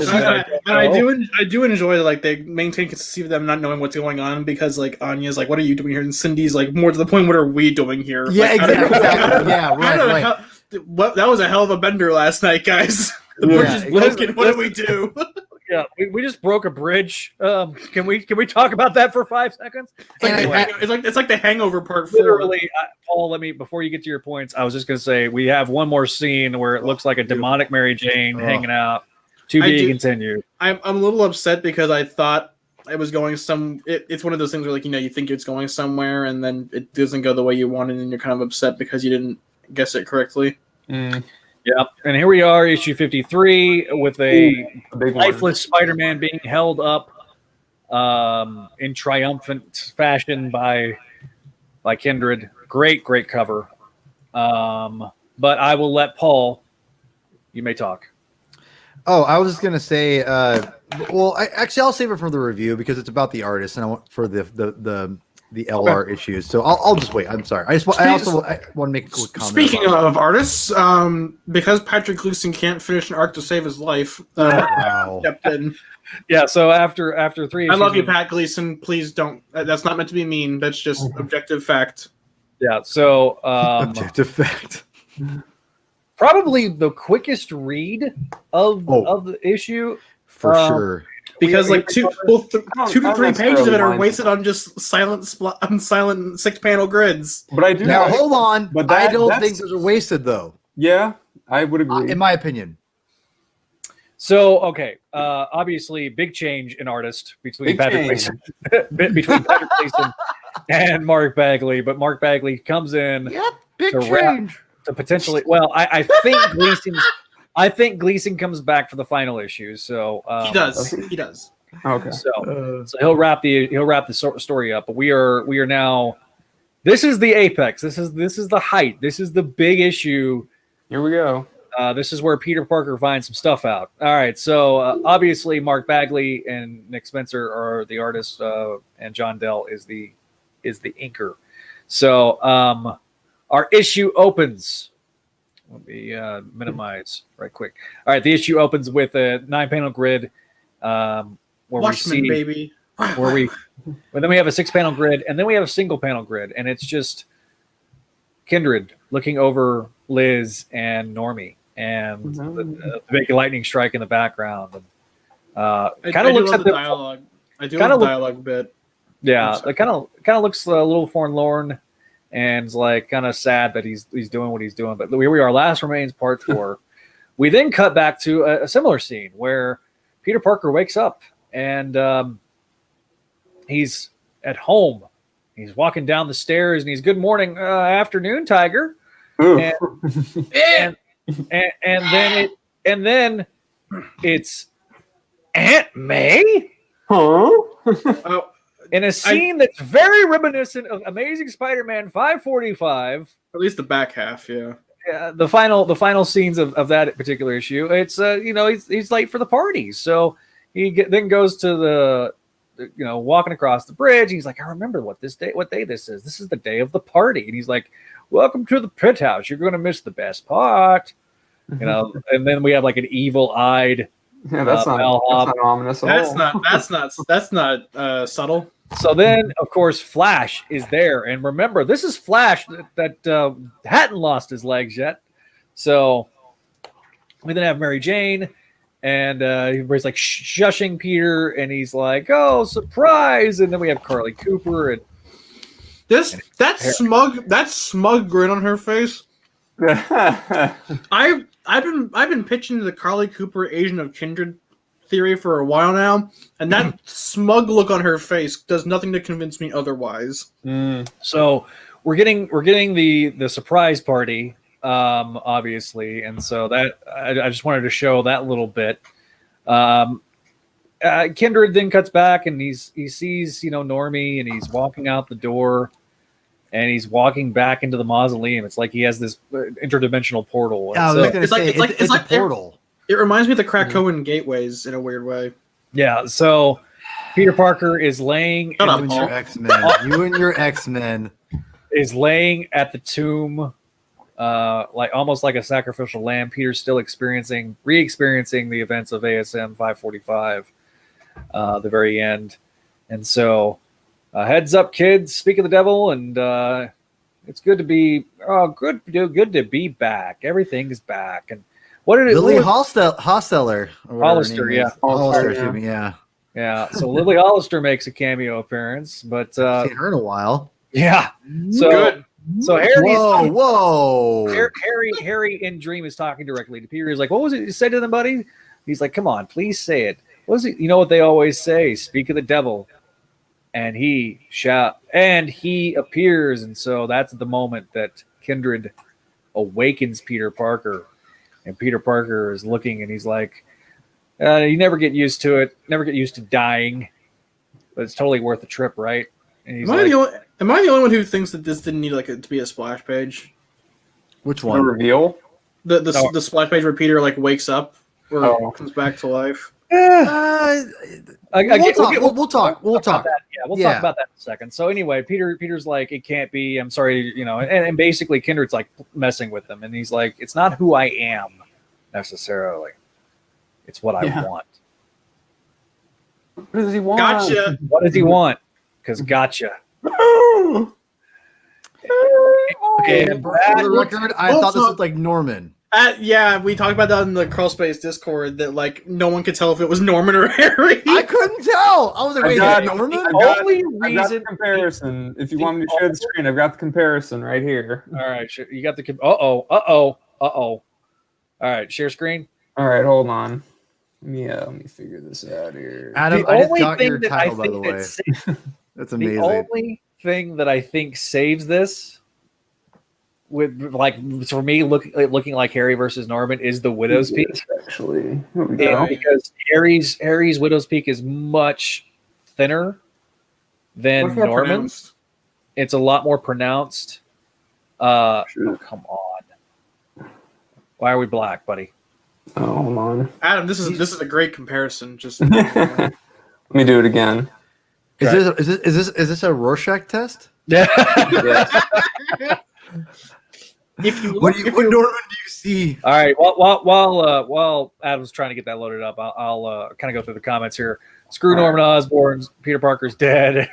[SPEAKER 2] I do enjoy like they maintain consistency of them not knowing what's going on because like Anya's like, "What are you doing here?" And Cindy's like, more to the point, "What are we doing here?"
[SPEAKER 3] Yeah,
[SPEAKER 2] like,
[SPEAKER 3] exactly. Yeah, right.
[SPEAKER 2] That was a hell of a bender last night, guys. We're just broken. What do we do?
[SPEAKER 1] Yeah, we just broke a bridge. Can we talk about that for 5 seconds?
[SPEAKER 2] It's like the Hangover Part 4.
[SPEAKER 1] Literally, Paul. Before you get to your points, I was just going to say we have one more scene where it looks like a demonic Mary Jane hanging out. To be continued.
[SPEAKER 2] I'm a little upset because I thought it was going it's one of those things where like you think it's going somewhere and then it doesn't go the way you wanted and you're kind of upset because you didn't guess it correctly.
[SPEAKER 1] Yeah, and here we are, issue 53, with a lifeless Spider-Man being held up in triumphant fashion by Kindred. Great cover. But I will let Paul. You may talk.
[SPEAKER 3] Oh, I was just gonna say. I'll save it for the review because it's about the artist and I want for the LR issues. So I'll just wait. I'm sorry. I also want to make a quick comment.
[SPEAKER 2] Speaking of artists, because Patrick Gleason can't finish an arc to save his life, stepped in.
[SPEAKER 1] Yeah. So after 3 issues,
[SPEAKER 2] I love you, Pat Gleason. Please don't. That's not meant to be mean. That's just objective fact.
[SPEAKER 1] Yeah. So
[SPEAKER 3] objective fact.
[SPEAKER 1] Probably the quickest read of the issue
[SPEAKER 3] for sure,
[SPEAKER 2] because like two to three pages of it are wasted on just silent 6-panel grids.
[SPEAKER 4] But I do
[SPEAKER 3] hold on. But I don't think those are wasted though.
[SPEAKER 4] Yeah, I would agree.
[SPEAKER 3] In my opinion.
[SPEAKER 1] So okay, obviously big change in artist between Patrick Gleason and Mark Bagley, but Mark Bagley comes in.
[SPEAKER 3] Yep, big change.
[SPEAKER 1] To potentially, well, I think Gleason comes back for the final issue. So
[SPEAKER 2] he does.
[SPEAKER 1] Okay. So he'll wrap the story up. But we are now. This is the apex. This is the height. This is the big issue.
[SPEAKER 4] Here we go.
[SPEAKER 1] This is where Peter Parker finds some stuff out. All right. So obviously Mark Bagley and Nick Spencer are the artists, and John Dell is the inker. So. Our issue opens. Let me minimize right quick. All right, the issue opens with a 9-panel grid. Where
[SPEAKER 2] Watchmen,
[SPEAKER 1] we see,
[SPEAKER 2] baby.
[SPEAKER 1] Then we have a 6-panel grid, and then we have a single-panel grid, and it's just Kindred looking over Liz and Normie, and the big lightning strike in the background. And
[SPEAKER 2] kind of looks at the dialogue. I do love the dialogue a bit.
[SPEAKER 1] Yeah, it kind of looks a little forlorn. And it's like kind of sad that he's doing what he's doing. But here we are, Last Remains Part 4. We then cut back to a similar scene where Peter Parker wakes up and he's at home. He's walking down the stairs and he's good morning, afternoon, Tiger. And then it's Aunt May.
[SPEAKER 4] Huh?
[SPEAKER 1] in a scene that's very reminiscent of Amazing Spider-Man 545.
[SPEAKER 2] At least the back half, yeah.
[SPEAKER 1] The final scenes of that particular issue. It's he's late for the party, so he then goes to the walking across the bridge. He's like, I remember what day this is. This is the day of the party, and he's like, welcome to the pit house. You're going to miss the best part, And then we have like an evil-eyed.
[SPEAKER 4] Yeah, that's not ominous at all.
[SPEAKER 2] That's not subtle.
[SPEAKER 1] So then, of course, Flash is there, and remember, this is Flash that hadn't lost his legs yet. So we then have Mary Jane, and everybody's like shushing Peter, and he's like, "Oh, surprise!" And then we have Carly Cooper and
[SPEAKER 2] that smug grin on her face. I've been pitching the Carly Cooper Agent of Kindred theory for a while now, and that smug look on her face does nothing to convince me otherwise.
[SPEAKER 1] So we're getting the surprise party, obviously, and so that I just wanted to show that little bit. Kindred then cuts back, and he sees Normie, and he's walking out the door, and he's walking back into the mausoleum. It's like he has this interdimensional portal.
[SPEAKER 3] It's like a portal.
[SPEAKER 2] It reminds me of the Krakoan gateways in a weird way.
[SPEAKER 1] Yeah, so Peter Parker is laying
[SPEAKER 3] You and your X-Men
[SPEAKER 1] is laying at the tomb, like almost like a sacrificial lamb. Peter's still re-experiencing the events of ASM 545, the very end. And so, heads up, kids. Speak of the devil, and it's good to be good to be back. Everything's back, and what did it?
[SPEAKER 3] Lily Hollister,
[SPEAKER 1] yeah. So Lily Hollister makes a cameo appearance, but
[SPEAKER 3] seen her in a while.
[SPEAKER 1] Yeah. So
[SPEAKER 2] good.
[SPEAKER 1] So Harry,
[SPEAKER 3] Harry
[SPEAKER 1] in Dream is talking directly to Peter. He's like, "What was it you said to them, buddy?" He's like, "Come on, please say it. What was it? You know what they always say? Speak of the devil." And he appears, and so that's the moment that Kindred awakens Peter Parker. And Peter Parker is looking, and he's like, you never get used to it. Never get used to dying. But it's totally worth the trip, right? And he's
[SPEAKER 2] am I the only one who thinks that this didn't need to be a splash page?
[SPEAKER 3] Which
[SPEAKER 4] The
[SPEAKER 3] one?
[SPEAKER 4] reveal?
[SPEAKER 2] The splash page where Peter wakes up or comes back to life.
[SPEAKER 3] We'll talk.
[SPEAKER 1] We'll talk about that in a second. So anyway, Peter's like, it can't be. I'm sorry, and basically Kindred's like messing with him, and he's like, it's not who I am necessarily. It's what I want.
[SPEAKER 4] What does he want?
[SPEAKER 2] Gotcha.
[SPEAKER 1] What does he want? Because gotcha.
[SPEAKER 3] Okay, for the record, I thought this looked like Norman.
[SPEAKER 2] Yeah, we talked about that in the Crawl Space Discord that no one could tell if it was Norman or Harry.
[SPEAKER 3] I couldn't tell. I was like, wait, Norman?
[SPEAKER 4] I've got the comparison. If you want me to share the screen, I've got the comparison right here.
[SPEAKER 1] All right, you got the All right, share screen.
[SPEAKER 4] All right, hold on. Let me figure this out here.
[SPEAKER 3] Adam, I just got your title, by the way. That's amazing.
[SPEAKER 1] The only thing that I think saves this, with for me looking like Harry versus Norman, is the Widow's Peak.
[SPEAKER 4] Actually,
[SPEAKER 1] because Harry's Widow's Peak is much thinner than Norman's. It's a lot more pronounced. Oh, come on! Why are we black, buddy?
[SPEAKER 4] Oh, hold on,
[SPEAKER 2] Adam. This is a great comparison. Just
[SPEAKER 4] let me do it again.
[SPEAKER 3] Is this a Rorschach test?
[SPEAKER 1] Yeah.
[SPEAKER 3] What Norman do you see?
[SPEAKER 1] All right. While Adam's trying to get that loaded up, I'll kind of go through the comments here. Screw Norman Osborn. Peter Parker's dead.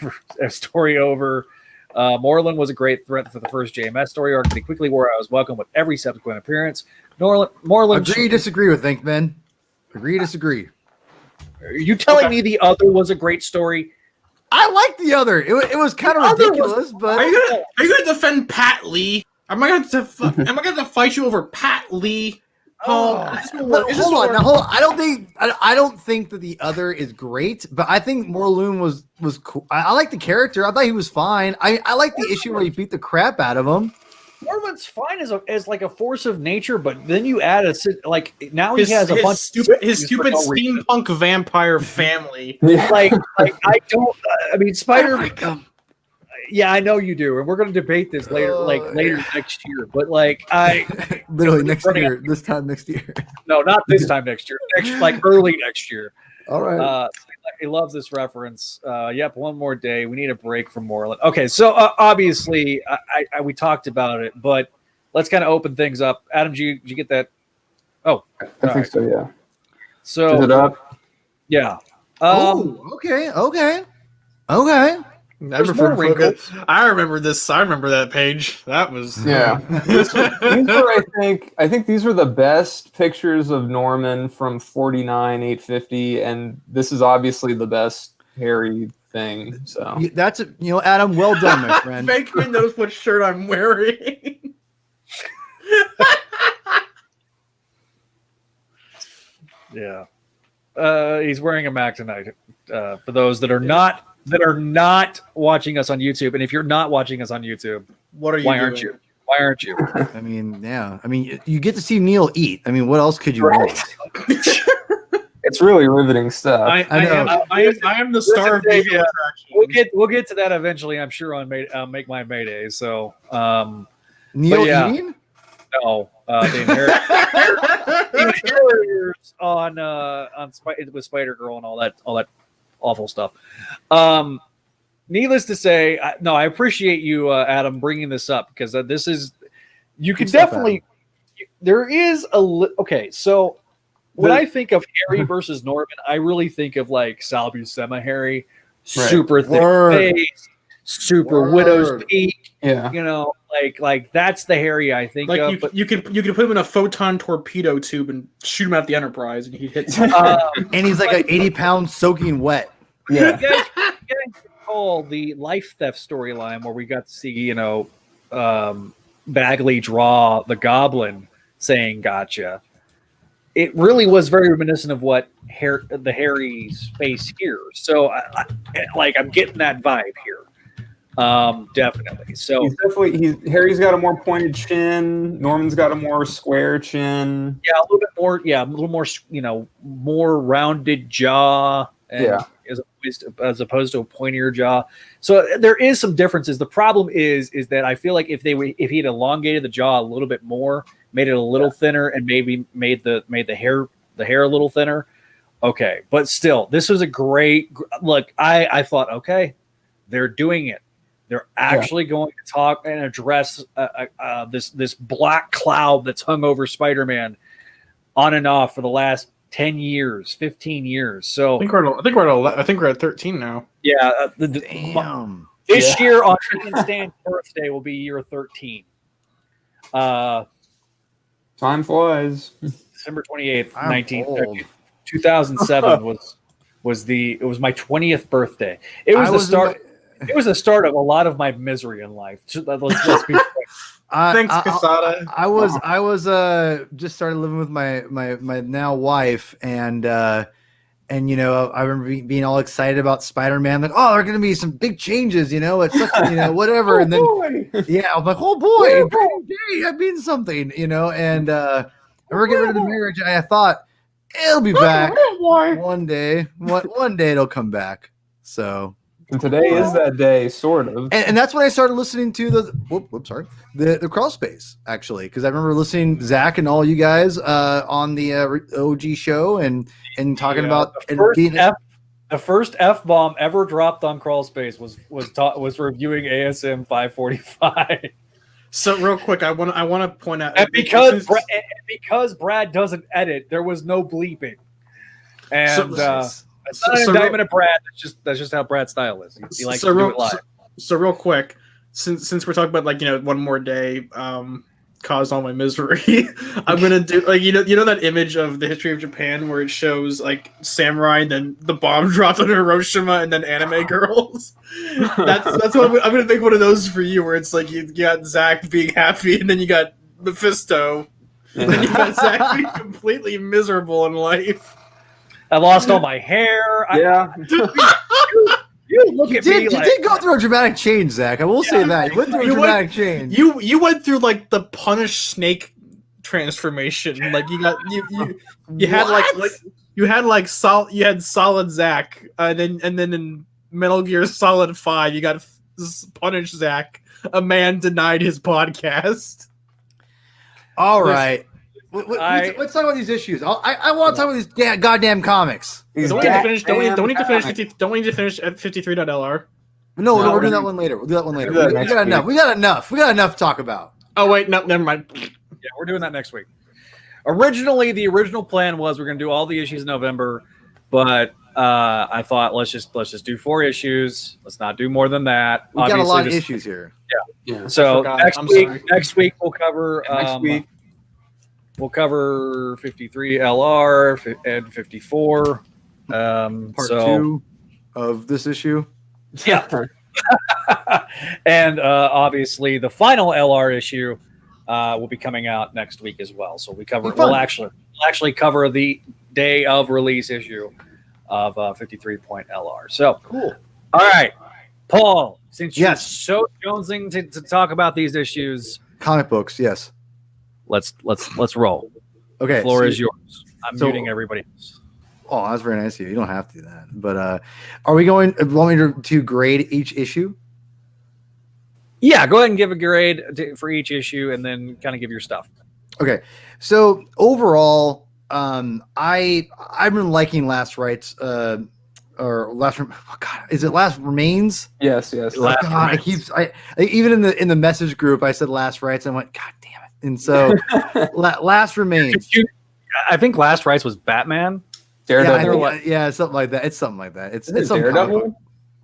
[SPEAKER 1] Story over. Moreland was a great threat for the first JMS story arc, but he quickly wore out his welcome with every subsequent appearance. Moreland.
[SPEAKER 3] Agree, disagree with Thinkman. Agree, disagree.
[SPEAKER 1] Are you telling me the other was a great story?
[SPEAKER 3] I like the other. It was kind of ridiculous, but
[SPEAKER 2] are you gonna defend Pat Lee? Am I going to fight you over Pat Lee?
[SPEAKER 3] Hold on. I don't think that the other is great, but I think Morlun was cool. I like the character. I thought he was fine. I like the issue where he beat the crap out of him.
[SPEAKER 1] Norman's fine as like a force of nature, but then you add like now he
[SPEAKER 2] His,
[SPEAKER 1] has a
[SPEAKER 2] his
[SPEAKER 1] bunch
[SPEAKER 2] stupid,
[SPEAKER 1] of
[SPEAKER 2] his stupid
[SPEAKER 1] for no reason.
[SPEAKER 2] steampunk vampire family.
[SPEAKER 1] like I don't. I mean, Spider.
[SPEAKER 3] I like him.
[SPEAKER 1] Yeah, I know you do, and we're going to debate this later, later next year. But like,
[SPEAKER 3] Literally next year, this time next year.
[SPEAKER 1] No, not this time next year. Like early next year.
[SPEAKER 3] All right.
[SPEAKER 1] He loves this reference. Yep, one more day. We need a break from Moreland. Okay, so obviously, we talked about it, but let's kind of open things up. Adam, did you get that? Oh,
[SPEAKER 4] I think so. Yeah.
[SPEAKER 1] So
[SPEAKER 4] is it up?
[SPEAKER 1] Yeah.
[SPEAKER 3] Okay.
[SPEAKER 2] I remember this. I remember that page. That was
[SPEAKER 4] Yeah. these were, I think these were the best pictures of Norman from 49, 850, and this is obviously the best Harry thing. So
[SPEAKER 3] That's Adam. Well done, my friend.
[SPEAKER 2] Bankman knows what shirt I'm wearing.
[SPEAKER 1] Yeah. He's wearing a Mac tonight. For those that are not watching us on YouTube, and if you're not watching us on YouTube,
[SPEAKER 2] What are you?
[SPEAKER 1] why aren't you? Why aren't you?
[SPEAKER 3] I mean, yeah. I mean, you get to see Neil eat. I mean, what else could you want?
[SPEAKER 4] it's really riveling stuff.
[SPEAKER 2] I am the star of
[SPEAKER 1] Listen,
[SPEAKER 2] visual attraction.
[SPEAKER 1] We'll get to that eventually. I'm sure on Make My Mayday. So
[SPEAKER 3] Neil
[SPEAKER 1] yeah.
[SPEAKER 3] eating?
[SPEAKER 1] no, the Inheritors on with Spider Girl and all that awful stuff. Needless to say, I appreciate you, Adam, bringing this up because this is you can definitely. There is okay. So when I think of Harry versus Norman, I really think of like Sal Buscema Harry, super thick face, super Widow's Peak.
[SPEAKER 4] Yeah,
[SPEAKER 1] like that's the Harry I think of.
[SPEAKER 2] But you can put him in a photon torpedo tube and shoot him at the Enterprise, and he'd hit.
[SPEAKER 3] And he's like an 80-pound soaking wet.
[SPEAKER 1] Yeah. You guys recall the life theft storyline where we got to see, Bagley draw the Goblin saying "Gotcha." It really was very reminiscent of what the Harry's face here. So, I'm getting that vibe here. Definitely. So
[SPEAKER 4] Harry's got a more pointed chin. Norman's got a more square chin.
[SPEAKER 1] Yeah, a little bit more. Yeah, a little more. More rounded jaw. And as opposed to a pointier jaw. So there is some differences. The problem is that I feel like if he had elongated the jaw a little bit more, made it a little thinner, and maybe made the hair a little thinner. Okay, but still, this was a great look. I thought, okay, they're doing it. They're actually going to talk and address this black cloud that's hung over Spider-Man on and off for the last 10 years, 15 years. So
[SPEAKER 2] I think we're at 13 now.
[SPEAKER 1] Yeah.
[SPEAKER 3] Damn.
[SPEAKER 1] This year on Stan's birthday will be year 13.
[SPEAKER 4] Time flies.
[SPEAKER 1] December 28th, 2007 was my 20th birthday. It was the start. It was the start of a lot of my misery in life. Let's be frank.
[SPEAKER 2] Thanks, Casada.
[SPEAKER 3] I was just started living with my now wife, and I remember being all excited about Spider-Man. Like, oh, there are going to be some big changes. It's such whatever. And then I'm like, oh boy, hey, I mean something. And we're getting rid of the marriage. And I thought it'll be back one day. One day it'll come back. So.
[SPEAKER 4] And today is that day, sort of.
[SPEAKER 3] And that's when I started listening to the crawl space, actually, because I remember listening Zach and all you guys on the OG show and talking about
[SPEAKER 1] the first F-bomb ever dropped on crawl space was reviewing ASM 545.
[SPEAKER 2] So real quick, I want to point out,
[SPEAKER 1] and because Brad doesn't edit, there was no bleeping, and. It's not an indictment of Brad. That's just how Brad's style is. He likes to do it live.
[SPEAKER 2] So real quick, since we're talking about one more day caused all my misery, I'm gonna do that image of the history of Japan where it shows samurai and then the bomb dropped on Hiroshima and then anime girls. That's what I'm gonna make one of those for you, where it's you got Zach being happy and then you got Mephisto, and then you got Zach being completely miserable in life.
[SPEAKER 1] I lost all my hair.
[SPEAKER 2] Yeah.
[SPEAKER 1] You look
[SPEAKER 3] You
[SPEAKER 1] at me
[SPEAKER 3] did,
[SPEAKER 1] like,
[SPEAKER 3] you did go through a dramatic change, Zach. I will say that. You went through a
[SPEAKER 2] You went-
[SPEAKER 3] dramatic change.
[SPEAKER 2] You went through like the punished snake transformation. Like you had like solid Zack, and then in Metal Gear Solid 5 you got punished Zack. A man denied his podcast.
[SPEAKER 3] All right. Let's talk about these issues. I want to talk about these goddamn comics.
[SPEAKER 2] Don't we need to finish at 53.lr?
[SPEAKER 3] No,
[SPEAKER 4] No,
[SPEAKER 3] we're doing that one later. We'll do that one later.
[SPEAKER 4] Do that
[SPEAKER 3] We
[SPEAKER 4] next
[SPEAKER 3] got enough.
[SPEAKER 4] week.
[SPEAKER 3] We got enough to talk about.
[SPEAKER 2] Oh wait, no, never mind.
[SPEAKER 1] yeah, we're doing that next week. Originally, the original plan was we're going to do all the issues in November, but I thought let's just do 4 issues. Let's not do more than that.
[SPEAKER 3] We got a lot of
[SPEAKER 1] just-
[SPEAKER 3] issues here.
[SPEAKER 4] Yeah.
[SPEAKER 1] So
[SPEAKER 2] forgot.
[SPEAKER 1] next
[SPEAKER 2] I'm
[SPEAKER 1] week,
[SPEAKER 2] sorry.
[SPEAKER 1] next week we'll cover
[SPEAKER 4] Next week.
[SPEAKER 1] we'll cover 53 LR and 54.
[SPEAKER 3] Part
[SPEAKER 1] so
[SPEAKER 3] 2 of this issue.
[SPEAKER 1] yeah, and obviously the final LR issue will be coming out next week as well. So we'll actually cover the day of release issue of 53.LR. So
[SPEAKER 3] Cool.
[SPEAKER 1] all right, Paul, since you're
[SPEAKER 3] Yes.
[SPEAKER 1] so jonesing to talk about these issues,
[SPEAKER 3] Comic books, yes.
[SPEAKER 1] let's roll.
[SPEAKER 3] Okay.
[SPEAKER 1] The floor
[SPEAKER 3] so-
[SPEAKER 1] is yours. I'm
[SPEAKER 3] so-
[SPEAKER 1] muting everybody else.
[SPEAKER 3] Oh, that's very nice of you. You don't have to do that. But are we going want me to grade each issue?
[SPEAKER 1] Yeah, go ahead and give a grade for each issue, and then kind of give your stuff.
[SPEAKER 3] Okay. So overall, I've been liking Last Rites, or Last. Oh God, is it Last Remains?
[SPEAKER 4] Yes.
[SPEAKER 3] Oh,
[SPEAKER 1] Last
[SPEAKER 3] God, I even in the message group, I said Last Rites. And I went, God damn it! And so Last Remains.
[SPEAKER 1] I think Last Rites was Batman.
[SPEAKER 4] Daredevil.
[SPEAKER 3] Yeah, something like that. It's something like that. It's
[SPEAKER 4] Isn't it
[SPEAKER 3] some comic book.
[SPEAKER 4] Daredevil?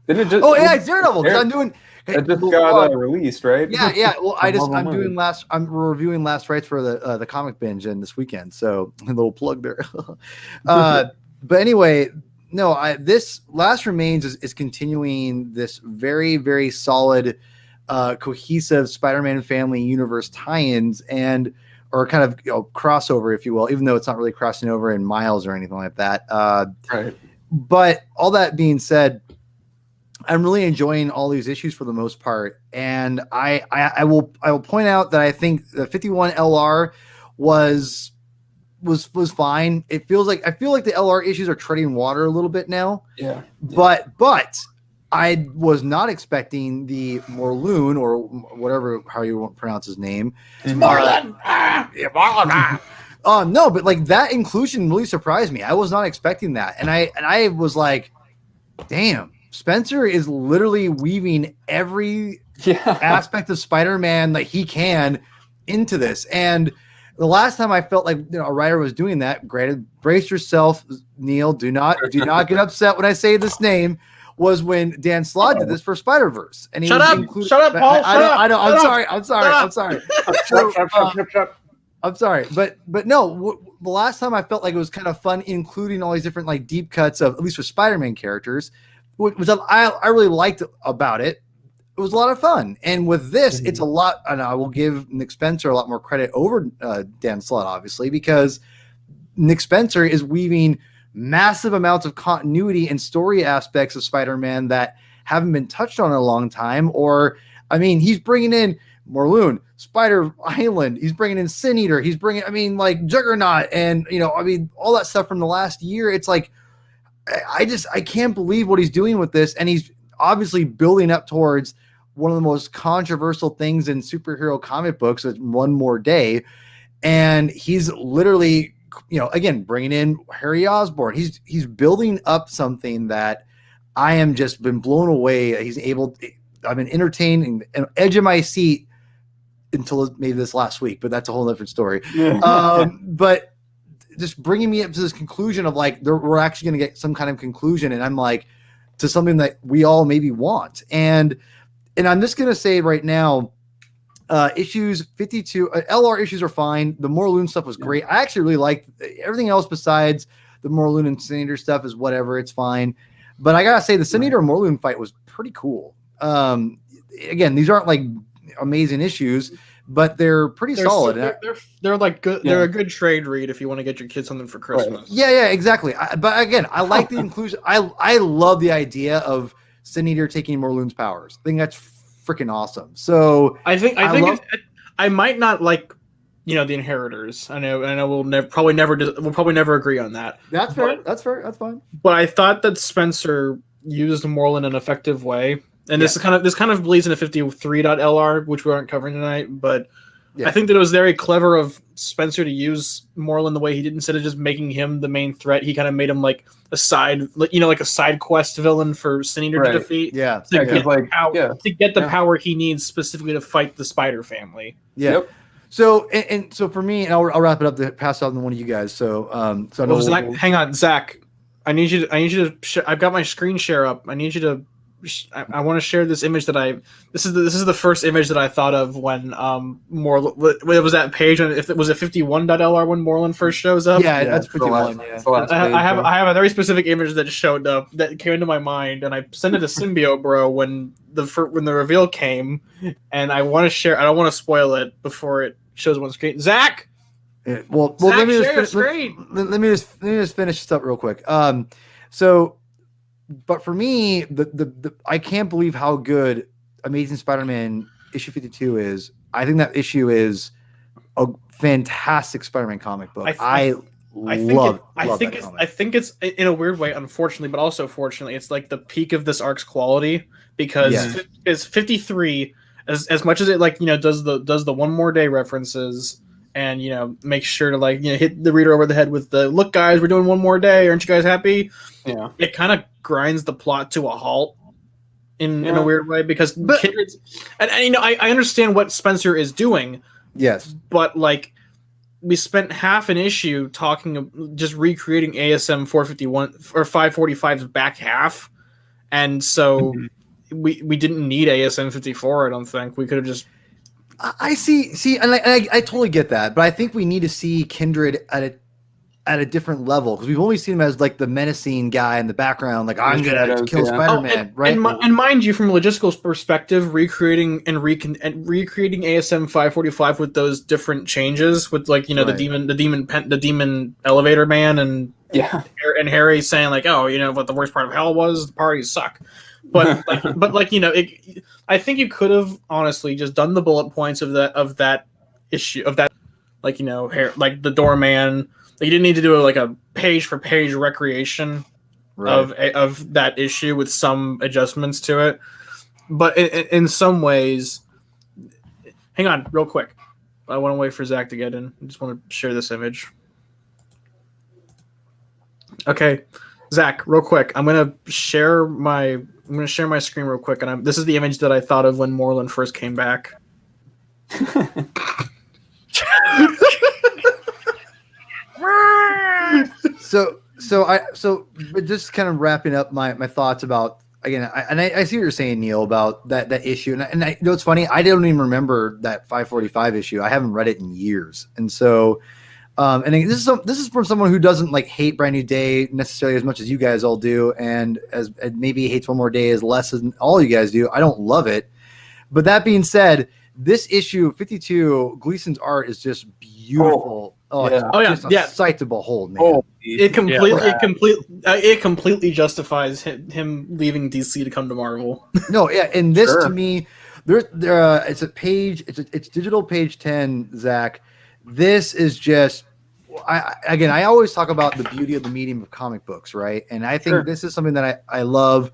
[SPEAKER 4] Didn't it just?
[SPEAKER 3] Oh yeah, it's Daredevil. 'Cause
[SPEAKER 4] Dare-
[SPEAKER 3] I'm doing.
[SPEAKER 4] It just got released, right?
[SPEAKER 3] Yeah. Well,
[SPEAKER 4] Marvel
[SPEAKER 3] I'm
[SPEAKER 4] movie.
[SPEAKER 3] doing I'm reviewing Last Rites for the comic binge and this weekend. So a little plug there. But anyway, no, this Last Remains is continuing this very, very solid, cohesive Spider-Man family universe tie-ins or kind of crossover, if you will, even though it's not really crossing over in miles or anything like that.
[SPEAKER 4] Right.
[SPEAKER 3] But all that being said, I'm really enjoying all these issues for the most part, and I will point out that I think the 51 LR was fine. I feel like the LR issues are treading water a little bit now,
[SPEAKER 4] Yeah.
[SPEAKER 3] but I was not expecting the Morloon or whatever how you want to pronounce his name. No, but like that inclusion really surprised me. I was not expecting that, and I was like, damn. Spencer is literally weaving every aspect of Spider-Man that he can into this. And the last time I felt like a writer was doing that, granted, brace yourself, Neil. Do not get upset when I say this name. Was when Dan Slott did this for Spider-Verse, and he
[SPEAKER 2] Shut
[SPEAKER 3] was
[SPEAKER 2] up,
[SPEAKER 3] included.
[SPEAKER 2] Paul.
[SPEAKER 3] I know. I'm sorry. I'm sorry, but no. The last time I felt like it was kind of fun, including all these different like deep cuts of at least for Spider-Man characters, which I really liked about it. It was a lot of fun, and with this, it's a lot. And I will give Nick Spencer a lot more credit over Dan Slott, obviously, because Nick Spencer is weaving massive amounts of continuity and story aspects of Spider-Man that haven't been touched on in a long time. Or, I mean, he's bringing in Morloon, Spider Island. He's bringing in Sin Eater. He's bringing, like Juggernaut, and all that stuff from the last year. It's like I can't believe what he's doing with this, and he's obviously building up towards one of the most controversial things in superhero comic books. With One More Day, and he's literally, again, bringing in Harry Osborn. He's building up something that I am just been blown away. I've been entertained and edge of my seat until maybe this last week, but that's a whole different story. But just bringing me up to this conclusion of like, we're actually going to get some kind of conclusion. And I'm like, to something that we all maybe want. And I'm just going to say right now, issues 52, LR issues are fine. The Morloon stuff was great. I actually really liked everything else besides the Morloon and Sin Eater stuff is whatever. It's fine. But I got to say the Sin Eater Morloon fight was pretty cool. Again, these aren't like amazing issues, but they're pretty solid.
[SPEAKER 2] They're like good.
[SPEAKER 4] Yeah.
[SPEAKER 2] They're a good trade read if you want to get your kids something for Christmas.
[SPEAKER 3] Yeah, exactly. But again, I like the inclusion. I love the idea of Sin Eater taking Morloon's powers. I think that's freaking awesome. So
[SPEAKER 2] I think I might not like the Inheritors. I know we'll probably never agree on that.
[SPEAKER 3] that's fair. That's fair. That's fine.
[SPEAKER 2] But I thought that Spencer used Morlun in an effective way, and this kind of bleeds into 53.LR, which we aren't covering tonight. But I think that it was very clever of Spencer to use Morlun the way he did. Instead of just making him the main threat, he kind of made him like a side, like a side quest villain for Sin Eater to defeat.
[SPEAKER 3] Yeah,
[SPEAKER 2] to get the power he needs specifically to fight the Spider family.
[SPEAKER 3] Yeah. Yep. So and so for me, and I'll wrap it up to pass out to one of you guys. So
[SPEAKER 2] hang on, Zach. I need you to. I've got my screen share up. I need you to. I want to share this image that This is the first image that I thought of when it was that page when if it was a 51.LR when Morlun first shows up.
[SPEAKER 3] Yeah, that's 51.
[SPEAKER 2] I have a very specific image that showed up that came into my mind, and I sent it to Symbio Bro when the reveal came, and I want to share. I don't want to spoil it before it shows on screen. Zach.
[SPEAKER 3] Yeah, well,
[SPEAKER 2] Zach,
[SPEAKER 3] let me just finish this up real quick. But for me, the I can't believe how good Amazing Spider-Man issue 52 is. I think that issue is a fantastic Spider-Man comic book. I
[SPEAKER 2] think it's in a weird way, unfortunately, but also fortunately, it's like the peak of this arc's quality because it's 53 as much as it does the one more day references and make sure to hit the reader over the head with the look, guys, we're doing one more day, aren't you guys happy? Yeah, it kind of grinds the plot to a halt in a weird way because Kindred's and I understand what Spencer is doing.
[SPEAKER 3] Yes,
[SPEAKER 2] but we spent half an issue just recreating ASM 451 or 545's back half, and so we didn't need ASM 54. I don't think we could have just.
[SPEAKER 3] I see, and I totally get that, but I think we need to see Kindred at a different level because we've only seen him as the menacing guy in the background, I'm gonna kill Spider-Man, right?
[SPEAKER 2] And mind you, from a logistical perspective, recreating ASM 545 with those different changes, with the demon elevator man, and Harry saying what the worst part of hell was, the parties suck. But I think you could have honestly just done the bullet points of that issue of that, the doorman. You didn't need to do a page for page recreation of that issue with some adjustments to it. But in some ways, hang on real quick. I want to wait for Zach to get in. I just want to share this image. Okay, Zach, real quick. I'm gonna share my screen real quick, and this is the image that I thought of when Morlun first came back.
[SPEAKER 3] But just kind of wrapping up my thoughts about again, I see what you're saying, Neil, about that issue, and I know it's funny. I don't even remember that 545 issue. I haven't read it in years, and so. And this is from someone who doesn't hate Brand New Day necessarily as much as you guys all do, and maybe hates One More Day as less as all you guys do. I don't love it, but that being said, this issue 52, Gleason's art is just beautiful. Sight to behold, man.
[SPEAKER 2] It completely justifies him leaving DC to come to Marvel.
[SPEAKER 3] No, yeah, and this to me, it's a page. It's digital page 10, Zach. This is just. I always talk about the beauty of the medium of comic books, right? And I think this is something that I love.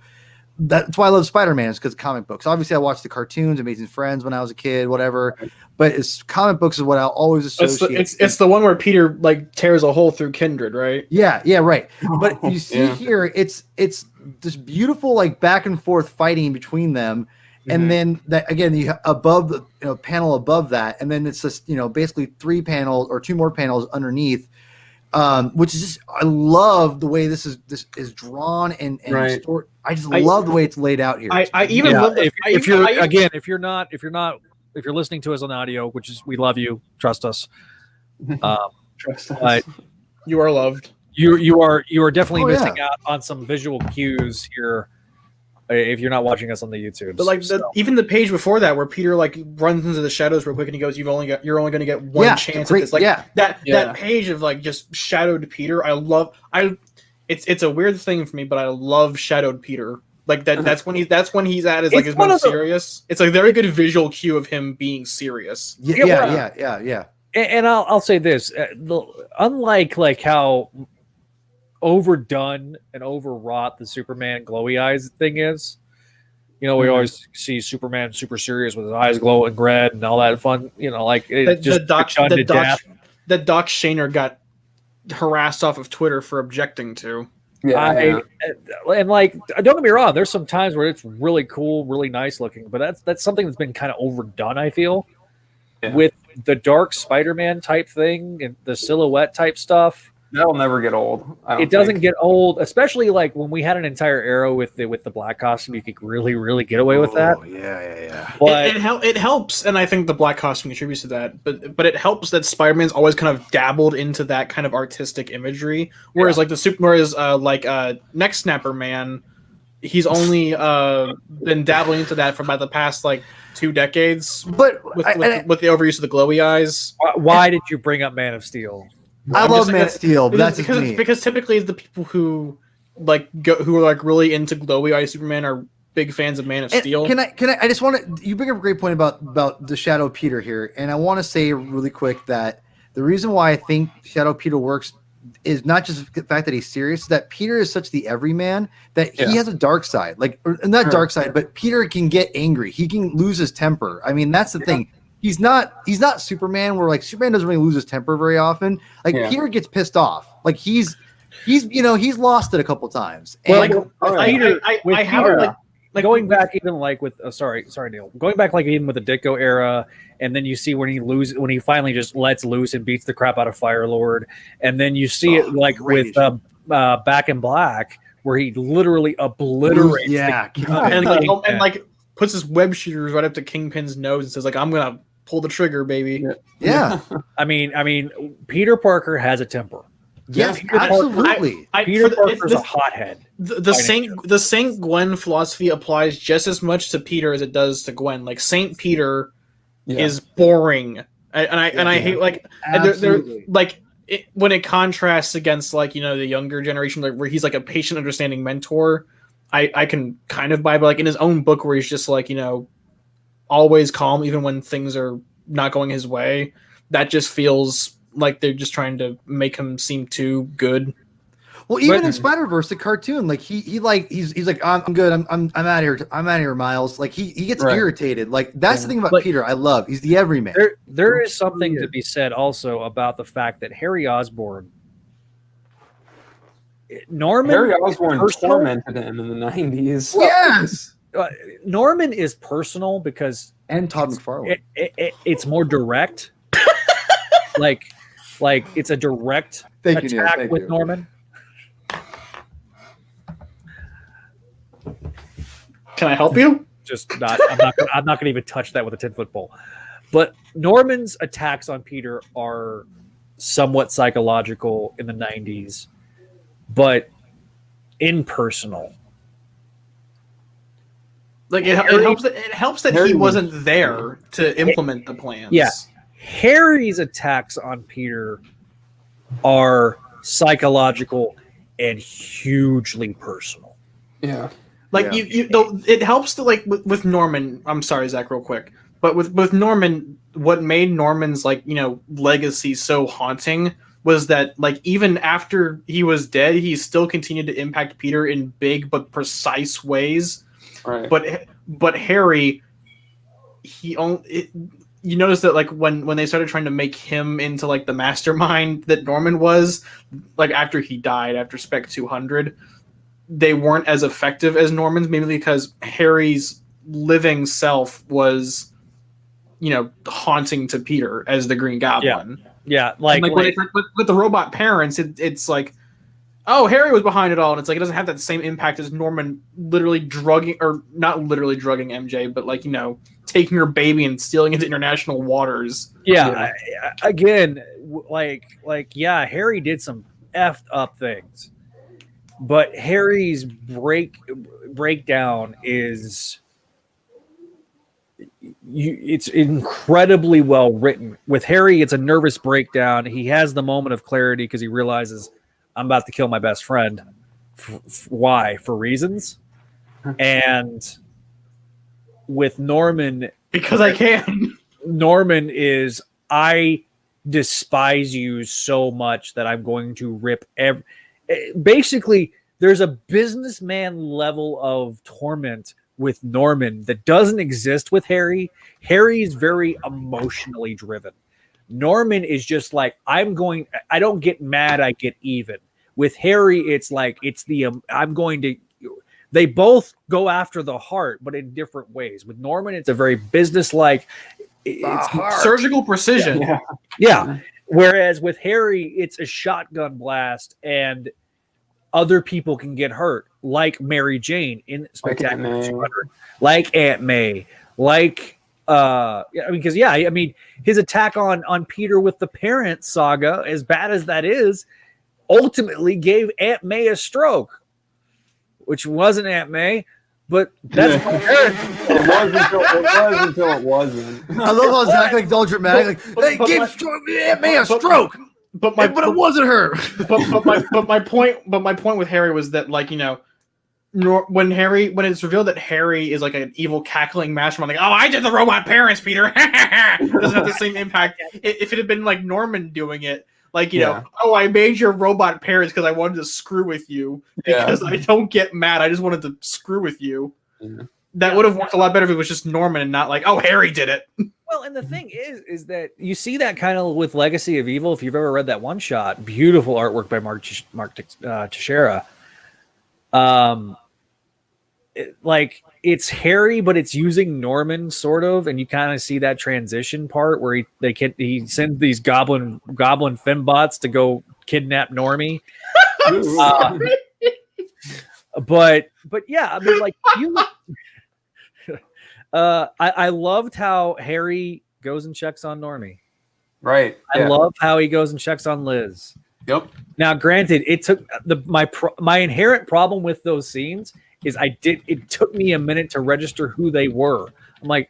[SPEAKER 3] That's why I love Spider-Man, is because of comic books. Obviously, I watched the cartoons, Amazing Friends when I was a kid, whatever. But comic books is what I'll always associate.
[SPEAKER 2] It's the one where Peter tears a hole through Kindred, right?
[SPEAKER 3] Yeah, right. But you see here, it's this beautiful back and forth fighting between them. And then that again, you above the panel above that, and then it's just basically 3 panels or 2 more panels underneath, which is just I love the way this is drawn and stored. I just love the way it's laid out here.
[SPEAKER 1] I even love if you're listening to us on audio, which is we love you, trust us.
[SPEAKER 2] Trust us. You are loved.
[SPEAKER 1] You are definitely missing out on some visual cues here. If you're not watching us on the YouTube,
[SPEAKER 2] but even the page before that, where Peter runs into the shadows real quick, and he goes, "You're only going to get one chance at this." That page of just shadowed Peter. It's a weird thing for me, but I love shadowed Peter Like that's when he's at his like
[SPEAKER 1] It's
[SPEAKER 2] his
[SPEAKER 1] one
[SPEAKER 2] most
[SPEAKER 1] of the-
[SPEAKER 2] serious. It's a very good visual cue of him being serious.
[SPEAKER 3] Yeah.
[SPEAKER 1] And I'll say this: unlike like how overdone and overwrought the Superman glowy eyes thing is, we always see Superman super serious with his eyes glowing red and all that fun. Like it just done to death.
[SPEAKER 2] That Doc Shaner got harassed off of Twitter for objecting to.
[SPEAKER 4] Yeah,
[SPEAKER 1] And like, don't get me wrong, there's some times where it's really cool, really nice looking, but that's something that's been kind of overdone, I feel. With the dark Spider-Man type thing and the silhouette type stuff.
[SPEAKER 4] that'll never get old.
[SPEAKER 1] It doesn't get old, especially like when we had an entire era with the black costume. You could really, really get away with that.
[SPEAKER 3] Yeah.
[SPEAKER 1] But
[SPEAKER 2] It helps, and I think the black costume contributes to that. But it helps that Spider-Man's always kind of dabbled into that kind of artistic imagery, whereas Neck Snapper Man, he's only been dabbling into that for about the past like 2 decades.
[SPEAKER 3] But
[SPEAKER 2] with the overuse of the glowy eyes.
[SPEAKER 1] why did you bring up Man of Steel?
[SPEAKER 3] I love Man of Steel, but that's
[SPEAKER 2] because typically the people who who are like really into glowy eye Superman are big fans of Man of Steel.
[SPEAKER 3] Can I just want to, you bring up a great point about the Shadow Peter here, and I want to say really quick that the reason why I think Shadow Peter works is not just the fact that he's serious, is that Peter is such the everyman that he has a dark side, like not dark side, but Peter can get angry. He can lose his temper. I mean, that's the thing. He's not Superman, where like Superman doesn't really lose his temper very often. Like Peter gets pissed off. Like he's lost it a couple times. And
[SPEAKER 1] Going back even like with sorry Neil, going back like even with the Ditko era, and then you see when he finally just lets loose and beats the crap out of Firelord, and then you see it like with Back in Black, where he literally obliterates
[SPEAKER 2] and like puts his web shooters right up to Kingpin's nose and says like, I'm gonna pull the trigger, baby.
[SPEAKER 3] Yeah.
[SPEAKER 1] I mean, Peter Parker has a temper.
[SPEAKER 3] Yes, absolutely.
[SPEAKER 1] Peter Parker's a hothead.
[SPEAKER 2] The Saint Gwen philosophy applies just as much to Peter as it does to Gwen. Like Saint Peter is boring, and I hate like they're like when it contrasts against like the younger generation, like where he's like a patient, understanding mentor. I can kind of buy, but like in his own book where he's just like always calm even when things are not going his way. That just feels like they're just trying to make him seem too good.
[SPEAKER 3] Well, even in Spider-Verse, the cartoon, like he's like, I'm good. I'm out of here. I'm out of here, Miles. Like he gets irritated. Like that's the thing about Peter. I love. He's the everyman.
[SPEAKER 1] There is something to be said also about the fact that Harry Osborn
[SPEAKER 4] tormented him in the 90s.
[SPEAKER 3] Yes.
[SPEAKER 1] Norman is personal because
[SPEAKER 3] Todd McFarlane.
[SPEAKER 1] It's more direct. like it's a direct attack with Norman.
[SPEAKER 2] Can I help you?
[SPEAKER 1] Just not. I'm not going to even touch that with a 10-foot pole. But Norman's attacks on Peter are somewhat psychological in the 90s, but impersonal.
[SPEAKER 2] Like it helps that he wasn't there to implement the plans.
[SPEAKER 1] Yeah. Harry's attacks on Peter are psychological and hugely personal.
[SPEAKER 2] Yeah. Like it helps to like with Norman. I'm sorry, Zach, real quick. But with Norman, what made Norman's legacy so haunting was that like even after he was dead, he still continued to impact Peter in big but precise ways.
[SPEAKER 4] Right.
[SPEAKER 2] But Harry, you notice that like when they started trying to make him into like the mastermind that Norman was, like after he died, after Spec 200, they weren't as effective as Norman's, maybe because Harry's living self was, haunting to Peter as the Green Goblin.
[SPEAKER 1] Yeah,
[SPEAKER 2] with the robot parents, it's like, oh, Harry was behind it all, and it's like it doesn't have that same impact as Norman literally drugging, or not literally drugging MJ, but taking her baby and stealing it to international waters.
[SPEAKER 1] Yeah, again, Harry did some effed up things, but Harry's breakdown is it's incredibly well written. With Harry, it's a nervous breakdown. He has the moment of clarity because he realizes, I'm about to kill my best friend. Why? For reasons. And with Norman,
[SPEAKER 2] Because I can.
[SPEAKER 1] Norman is, I despise you so much that I'm going to rip every. Basically, there's a businessman level of torment with Norman that doesn't exist with Harry. Harry's very emotionally driven. Norman is just like, I don't get mad, I get even. With Harry, it's like, I'm going to, they both go after the heart, but in different ways. With Norman, it's a very business-like, it's
[SPEAKER 2] surgical precision.
[SPEAKER 1] Yeah. Whereas with Harry, it's a shotgun blast and other people can get hurt, like Mary Jane in Spectacular 200, like Aunt May, like because his attack on Peter with the parent saga, as bad as that is, ultimately gave Aunt May a stroke, which wasn't Aunt May. But that's
[SPEAKER 4] it was until it wasn't.
[SPEAKER 3] I love how Zach like all dramatic, like they gave Aunt May a stroke, but it wasn't her.
[SPEAKER 2] But my point with Harry was that, like, when it's revealed that Harry is like an evil cackling mastermind, like, oh, I did the robot parents, Peter. It doesn't have the same impact. If it had been like Norman doing it, like, oh, I made your robot parents because I wanted to screw with you, because I don't get mad. I just wanted to screw with you. Yeah. That would have worked a lot better if it was just Norman and not like, oh, Harry did it.
[SPEAKER 1] Well, and the thing is that you see that kind of with Legacy of Evil. If you've ever read that one shot, beautiful artwork by Mark Teixeira. It's Harry, but it's using Norman sort of, and you kind of see that transition part where he sends these goblin fembots to go kidnap Normie. But yeah, I mean, like, you. I loved how Harry goes and checks on Normie.
[SPEAKER 4] Right.
[SPEAKER 1] I love how he goes and checks on Liz.
[SPEAKER 4] Yep.
[SPEAKER 1] Now, granted, it took my inherent problem with those scenes is it took me a minute to register who they were. I'm like,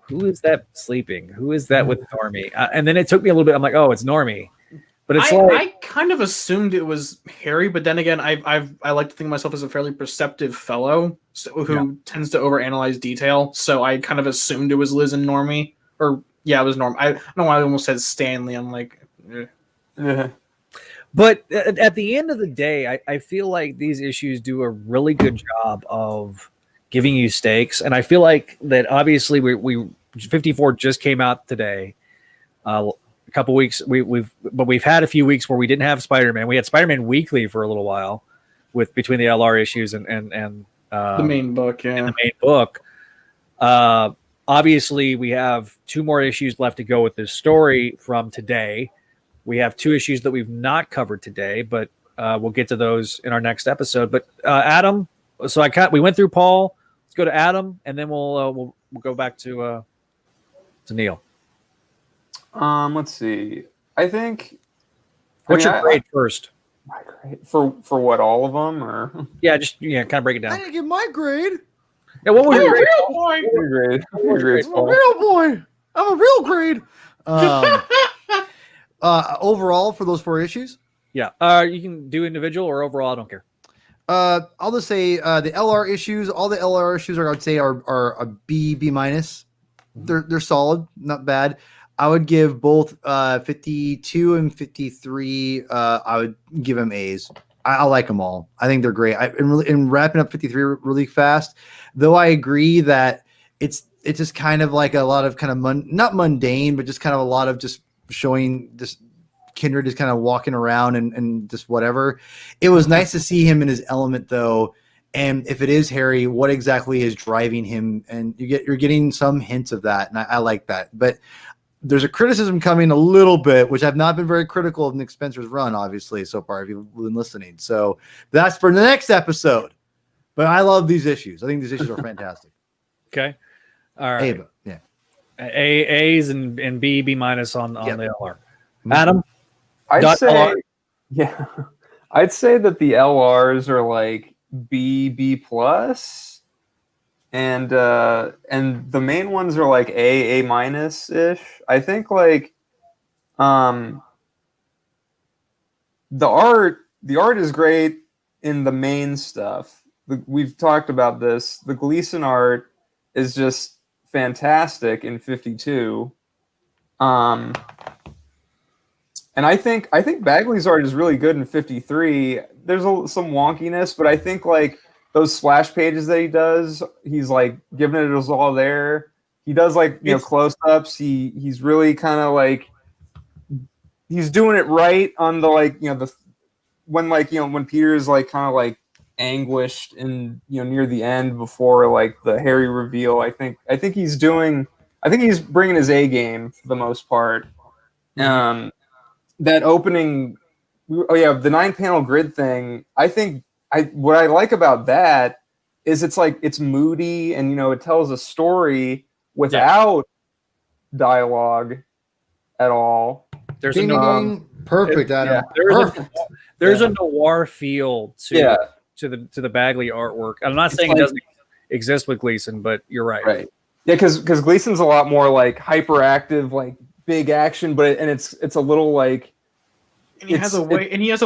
[SPEAKER 1] who is that sleeping? Who is that with Normie? And then it took me a little bit. I'm like, oh, it's Normie. But it's
[SPEAKER 2] I kind of assumed it was Harry, but then again, I like to think of myself as a fairly perceptive fellow who tends to overanalyze detail. So I kind of assumed it was Liz and Normie, or it was Norm. I don't know why I almost said Stanley. I'm like,
[SPEAKER 4] yeah.
[SPEAKER 1] But at the end of the day, I feel like these issues do a really good job of giving you stakes, and I feel like that obviously we 54 just came out today. A couple weeks we've had a few weeks where we didn't have Spider-Man. We had Spider-Man Weekly for a little while between the LR issues and
[SPEAKER 2] the main book. Yeah,
[SPEAKER 1] and the main book. Obviously, we have 2 more issues left to go with this story from today. We have 2 issues that we've not covered today, but we'll get to those in our next episode. But Adam, so we went through Paul. Let's go to Adam, and then we'll go back to Neil.
[SPEAKER 4] Let's see. I think.
[SPEAKER 1] What's your grade first?
[SPEAKER 4] My grade for what, all of them, or
[SPEAKER 1] just kind of break it down.
[SPEAKER 3] I didn't get my grade.
[SPEAKER 1] Yeah, what was your grade?
[SPEAKER 4] Your grade.
[SPEAKER 3] I'm a real boy. I'm a real grade. Overall for those 4 issues?
[SPEAKER 1] Yeah. You can do individual or overall. I don't care.
[SPEAKER 3] I'll just say the LR issues. All the LR issues I would say are a B minus. They're solid, not bad. I would give both 52 and 53. I would give them A's. I like them all. I think they're great. In wrapping up 53 really fast, though, I agree that it's just kind of like a lot of kind of not mundane, but just kind of a lot of just showing this Kindred is kind of walking around and just whatever. It was nice to see him in his element, though. And if it is Harry, what exactly is driving him? And you're getting some hints of that, and I like that. But there's a criticism coming a little bit, which I've not been very critical of Nick Spencer's run, obviously, so far, if you've been listening. So that's for the next episode. But I love these issues. I think these issues are fantastic.
[SPEAKER 1] Okay. All right.
[SPEAKER 3] Ava, yeah.
[SPEAKER 1] A's and B minus on the LR. Adam?
[SPEAKER 4] I'd say that the LRs are like B plus. And the main ones are like A minus ish. I think like the art is great in the main stuff, we've talked about this. The Gleason art is just fantastic in 52. And I think Bagley's art is really good in 53. There's some wonkiness, but I think like those splash pages that he does, he's like giving it his all there. He does like close-ups. He's really kind of like he's doing it right on the like when Peter is like kind of like anguished and near the end before like the Harry reveal. I think he's bringing his A game for the most part. That opening, the 9-panel grid thing. What I like about that is it's moody and it tells a story without dialogue at all.
[SPEAKER 1] There's
[SPEAKER 3] perfect, Adam.
[SPEAKER 1] There's a noir feel to the Bagley artwork. I'm not saying it doesn't exist with Gleason, but you're right.
[SPEAKER 4] Right. Yeah, because Gleason's a lot more like hyperactive, like big action, but it's a little like.
[SPEAKER 2] And he has a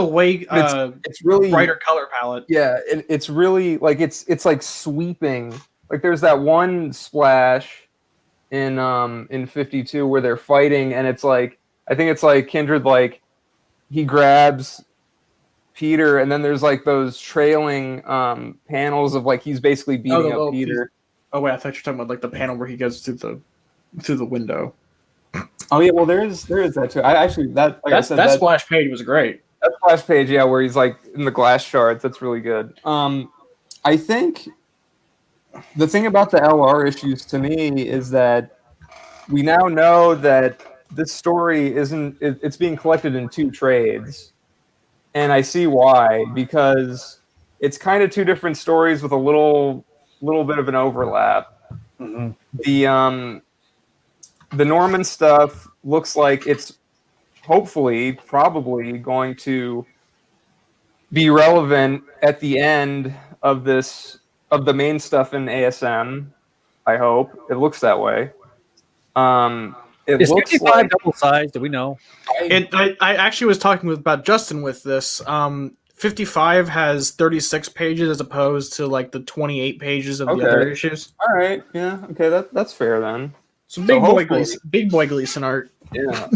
[SPEAKER 2] way. It's really brighter color palette.
[SPEAKER 4] Yeah, it's really like it's like sweeping. Like there's that one splash in 52 where they're fighting, and it's like I think it's like Kindred like he grabs Peter, and then there's like those trailing panels of like he's basically beating up Peter.
[SPEAKER 2] Oh wait, I thought you were talking about like the panel where he goes through the window.
[SPEAKER 4] Oh yeah, well there is that too.
[SPEAKER 2] That splash page was great.
[SPEAKER 4] That splash page, yeah, where he's like in the glass shards, that's really good. I think the thing about the LR issues to me is that we now know that this story it's being collected in 2 trades. And I see why, because it's kind of 2 different stories with a little bit of an overlap. Mm-hmm. The Norman stuff looks like it's probably going to be relevant at the end of the main stuff in ASM. I hope it looks that way.
[SPEAKER 1] Is 55 double sized? Do we know?
[SPEAKER 2] I actually was talking about Justin with this. 55 has 36 pages as opposed to like the 28 pages of the other issues.
[SPEAKER 4] All right, yeah, okay, that's fair then.
[SPEAKER 2] So big boy Gleason art.
[SPEAKER 4] Yeah.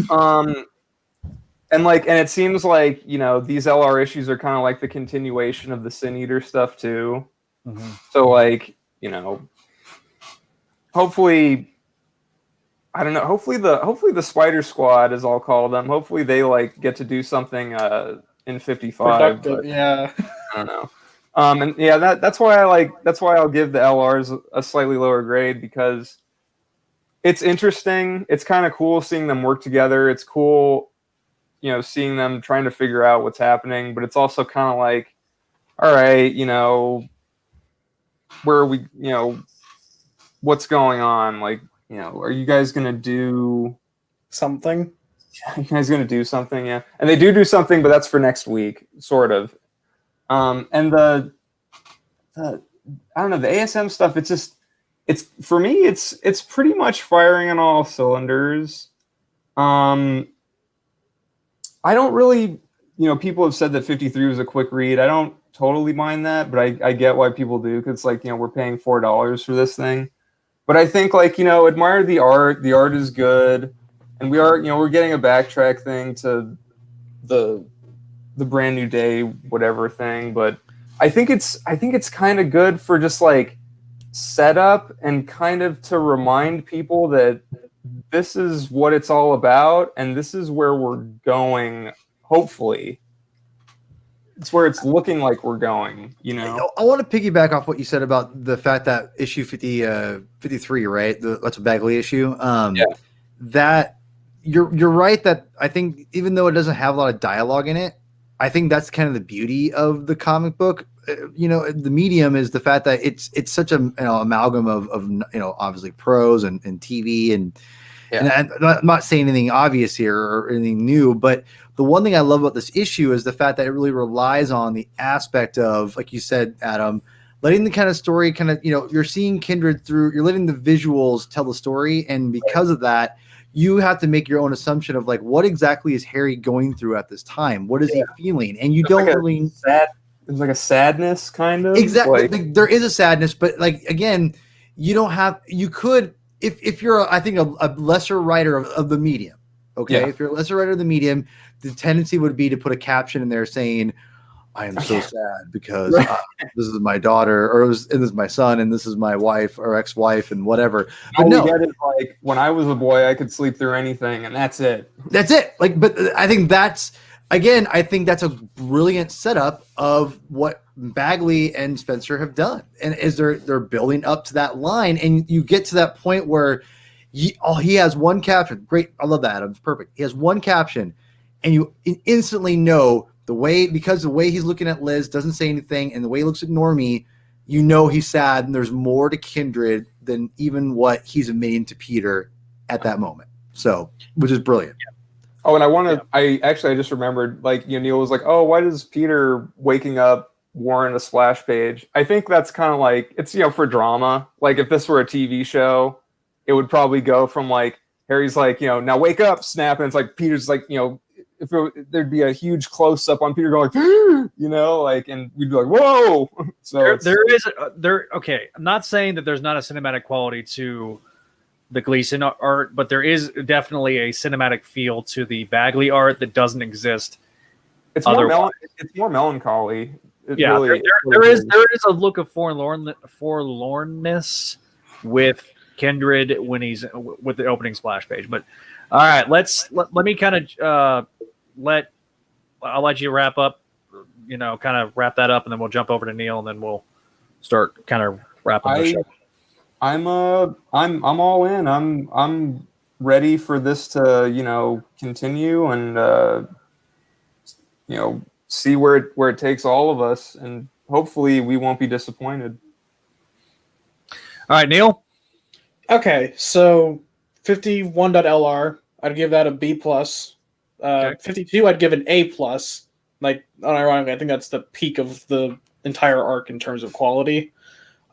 [SPEAKER 4] And it seems like these LR issues are kind of like the continuation of the Sin Eater stuff too. Mm-hmm. So hopefully. I don't know. Hopefully the Spider Squad, as I'll call them. Hopefully they get to do something in 55.
[SPEAKER 2] Yeah.
[SPEAKER 4] I don't know. And yeah, that's why I'll give the LRs a slightly lower grade, because it's interesting. It's kind of cool seeing them work together. It's cool, seeing them trying to figure out what's happening. But it's also kind of like, all right, where are we? What's going on? Like. Are you guys going to do
[SPEAKER 2] something?
[SPEAKER 4] Are you guys going to do something? Yeah. And they do something, but that's for next week, sort of. And the I don't know, the ASM stuff, for me, it's pretty much firing on all cylinders. I don't really, people have said that 53 was a quick read. I don't totally mind that, but I get why people do, because we're paying $4 for this thing. But I think admire the art. The art is good, and we're getting a backtrack thing to the Brand New Day whatever thing. But I think it's kind of good for just setup and kind of to remind people that this is what it's all about, and this is where we're going. Hopefully, it's where it's looking like we're going,
[SPEAKER 3] I want to piggyback off what you said about the fact that issue 53, right? That's a Bagley issue. That you're right that I think even though it doesn't have a lot of dialogue in it, I think that's kind of the beauty of the comic book. The medium is the fact that it's such a amalgam of obviously prose and TV and I'm not saying anything obvious here or anything new, but the one thing I love about this issue is the fact that it really relies on the aspect of, like you said, Adam, letting the kind of story you're seeing Kindred through, you're letting the visuals tell the story. And because of that, you have to make your own assumption of what exactly is Harry going through at this time? What is he feeling? And you don't really
[SPEAKER 4] there's like a sadness kind of
[SPEAKER 3] Exactly.
[SPEAKER 4] like,
[SPEAKER 3] There is a sadness, but like again, you could if you're I think a lesser writer of the medium. Okay,
[SPEAKER 4] Yeah.
[SPEAKER 3] if you're a lesser writer of the medium, the tendency would be to put a caption in there saying, "I am so sad because this is my daughter, or this is my son, and this is my wife or ex-wife, and whatever." But
[SPEAKER 4] all
[SPEAKER 3] no,
[SPEAKER 4] we get is like, when I was a boy, I could sleep through anything, and that's it.
[SPEAKER 3] that's it. Like, but I think that's a brilliant setup of what Bagley and Spencer have done, and is they're building up to that line, and you get to that point where he has one caption. Great, I love that, Adam. It's perfect. He has one caption, and you instantly know the way he's looking at Liz doesn't say anything, and the way he looks at Normie, you know he's sad, and there's more to Kindred than even what he's admitting to Peter at that moment. So, which is brilliant.
[SPEAKER 4] Oh, and I just remembered, like, Neil was like, oh, why does Peter waking up warrant a splash page? I think that's kind of like, it's, for drama. Like, if this were a TV show, it would probably go from like, Harry's like, now wake up, snap, and it's like, Peter's like, there'd be a huge close up on Peter going, like, and we'd be like, whoa. So
[SPEAKER 1] okay. I'm not saying that there's not a cinematic quality to the Gleason art, but there is definitely a cinematic feel to the Bagley art that doesn't exist.
[SPEAKER 4] It's more melancholy.
[SPEAKER 1] There is a look of forlornness with Kindred when he's with the opening splash page. But all right, let me kind of I'll let you wrap up, kind of wrap that up, and then we'll jump over to Neil, and then we'll start kind of wrapping the show.
[SPEAKER 4] I'm all in. I'm ready for this to continue and see where it takes all of us, and hopefully we won't be disappointed.
[SPEAKER 1] All right, Neil.
[SPEAKER 2] Okay, so 51.lr, I'd give that a B plus. 52, I'd give an A plus. Like, unironically, I think that's the peak of the entire arc in terms of quality.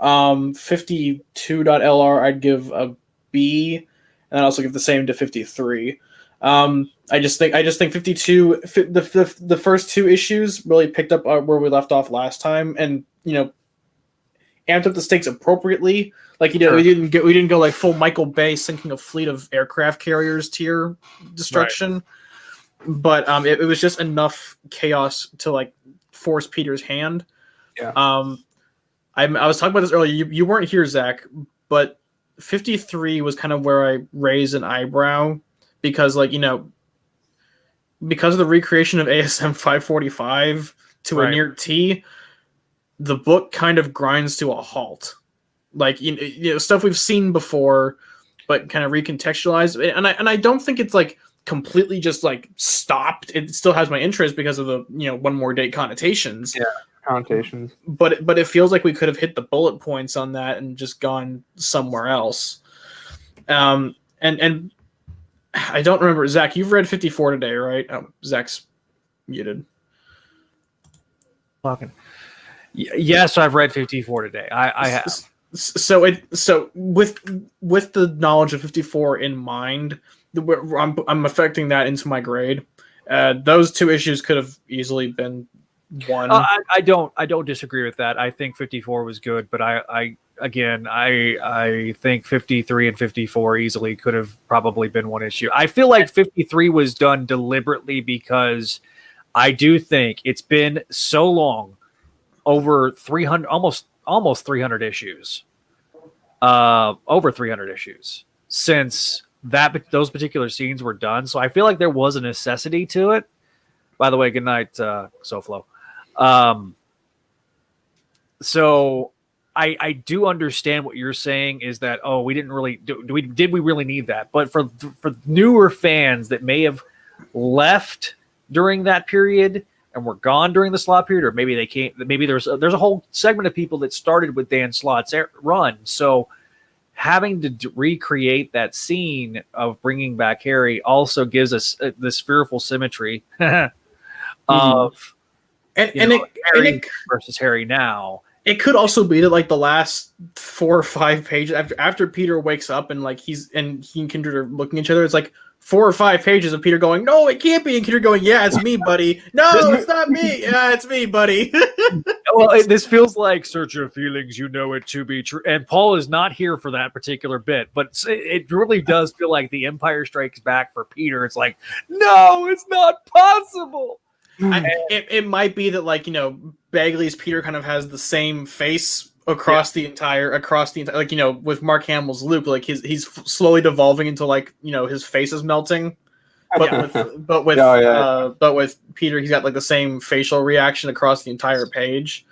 [SPEAKER 2] 52.lr, I'd give a B, and I'd also give the same to 53. I just think 52, the first two issues really picked up where we left off last time, and amped up the stakes appropriately. Like we didn't go like full Michael Bay sinking a fleet of aircraft carriers tier destruction, right. But it was just enough chaos to like force Peter's hand.
[SPEAKER 4] Yeah.
[SPEAKER 2] I was talking about this earlier. You weren't here, Zach, but 53 was kind of where I raised an eyebrow because, because of the recreation of ASM 545 to a near T, the book kind of grinds to a halt. Like, stuff we've seen before, but kind of recontextualized. And I don't think it's like completely just like stopped. It still has my interest because of the, one more date connotations.
[SPEAKER 4] Yeah. Connotations,
[SPEAKER 2] but it feels like we could have hit the bullet points on that and just gone somewhere else. And I don't remember, Zach, you've read 54 today, right? Oh, Zach's muted.
[SPEAKER 1] Yes, I've read 54 today. I have.
[SPEAKER 2] So with the knowledge of 54 in mind, I'm affecting that into my grade. Those two issues could have easily been one.
[SPEAKER 1] I don't disagree with that. I think 54 was good, but I think 53 and 54 easily could have probably been one issue. I feel like 53 was done deliberately because I do think it's been so long, over 300, almost 300 issues, over 300 issues since those particular scenes were done. So I feel like there was a necessity to it. By the way, good night, SoFlo. So I do understand what you're saying is that, we didn't really did we really need that? But for newer fans that may have left during that period and were gone during the Slott period, or maybe they can't, maybe there's a whole segment of people that started with Dan Slott's run. So having to recreate that scene of bringing back Harry also gives us this fearful symmetry of Harry versus Harry now.
[SPEAKER 2] It could also be that like the last 4 or 5 pages after Peter wakes up and like he and Kindred are looking at each other, it's like 4 or 5 pages of Peter going, "No, it can't be," and Kindred going, "Yeah, it's me, buddy. No, it's not me. Yeah, it's me, buddy."
[SPEAKER 1] Well, this feels like search your feelings, you know it to be true. And Paul is not here for that particular bit, but it really does feel like the Empire Strikes Back for Peter. It's like, no, it's not possible.
[SPEAKER 2] It might be that like, you know, Bagley's Peter kind of has the same face across the entire like, you know, with Mark Hamill's Luke, like he's slowly devolving into like, you know, his face is melting. But with Peter, he's got like the same facial reaction across the entire page,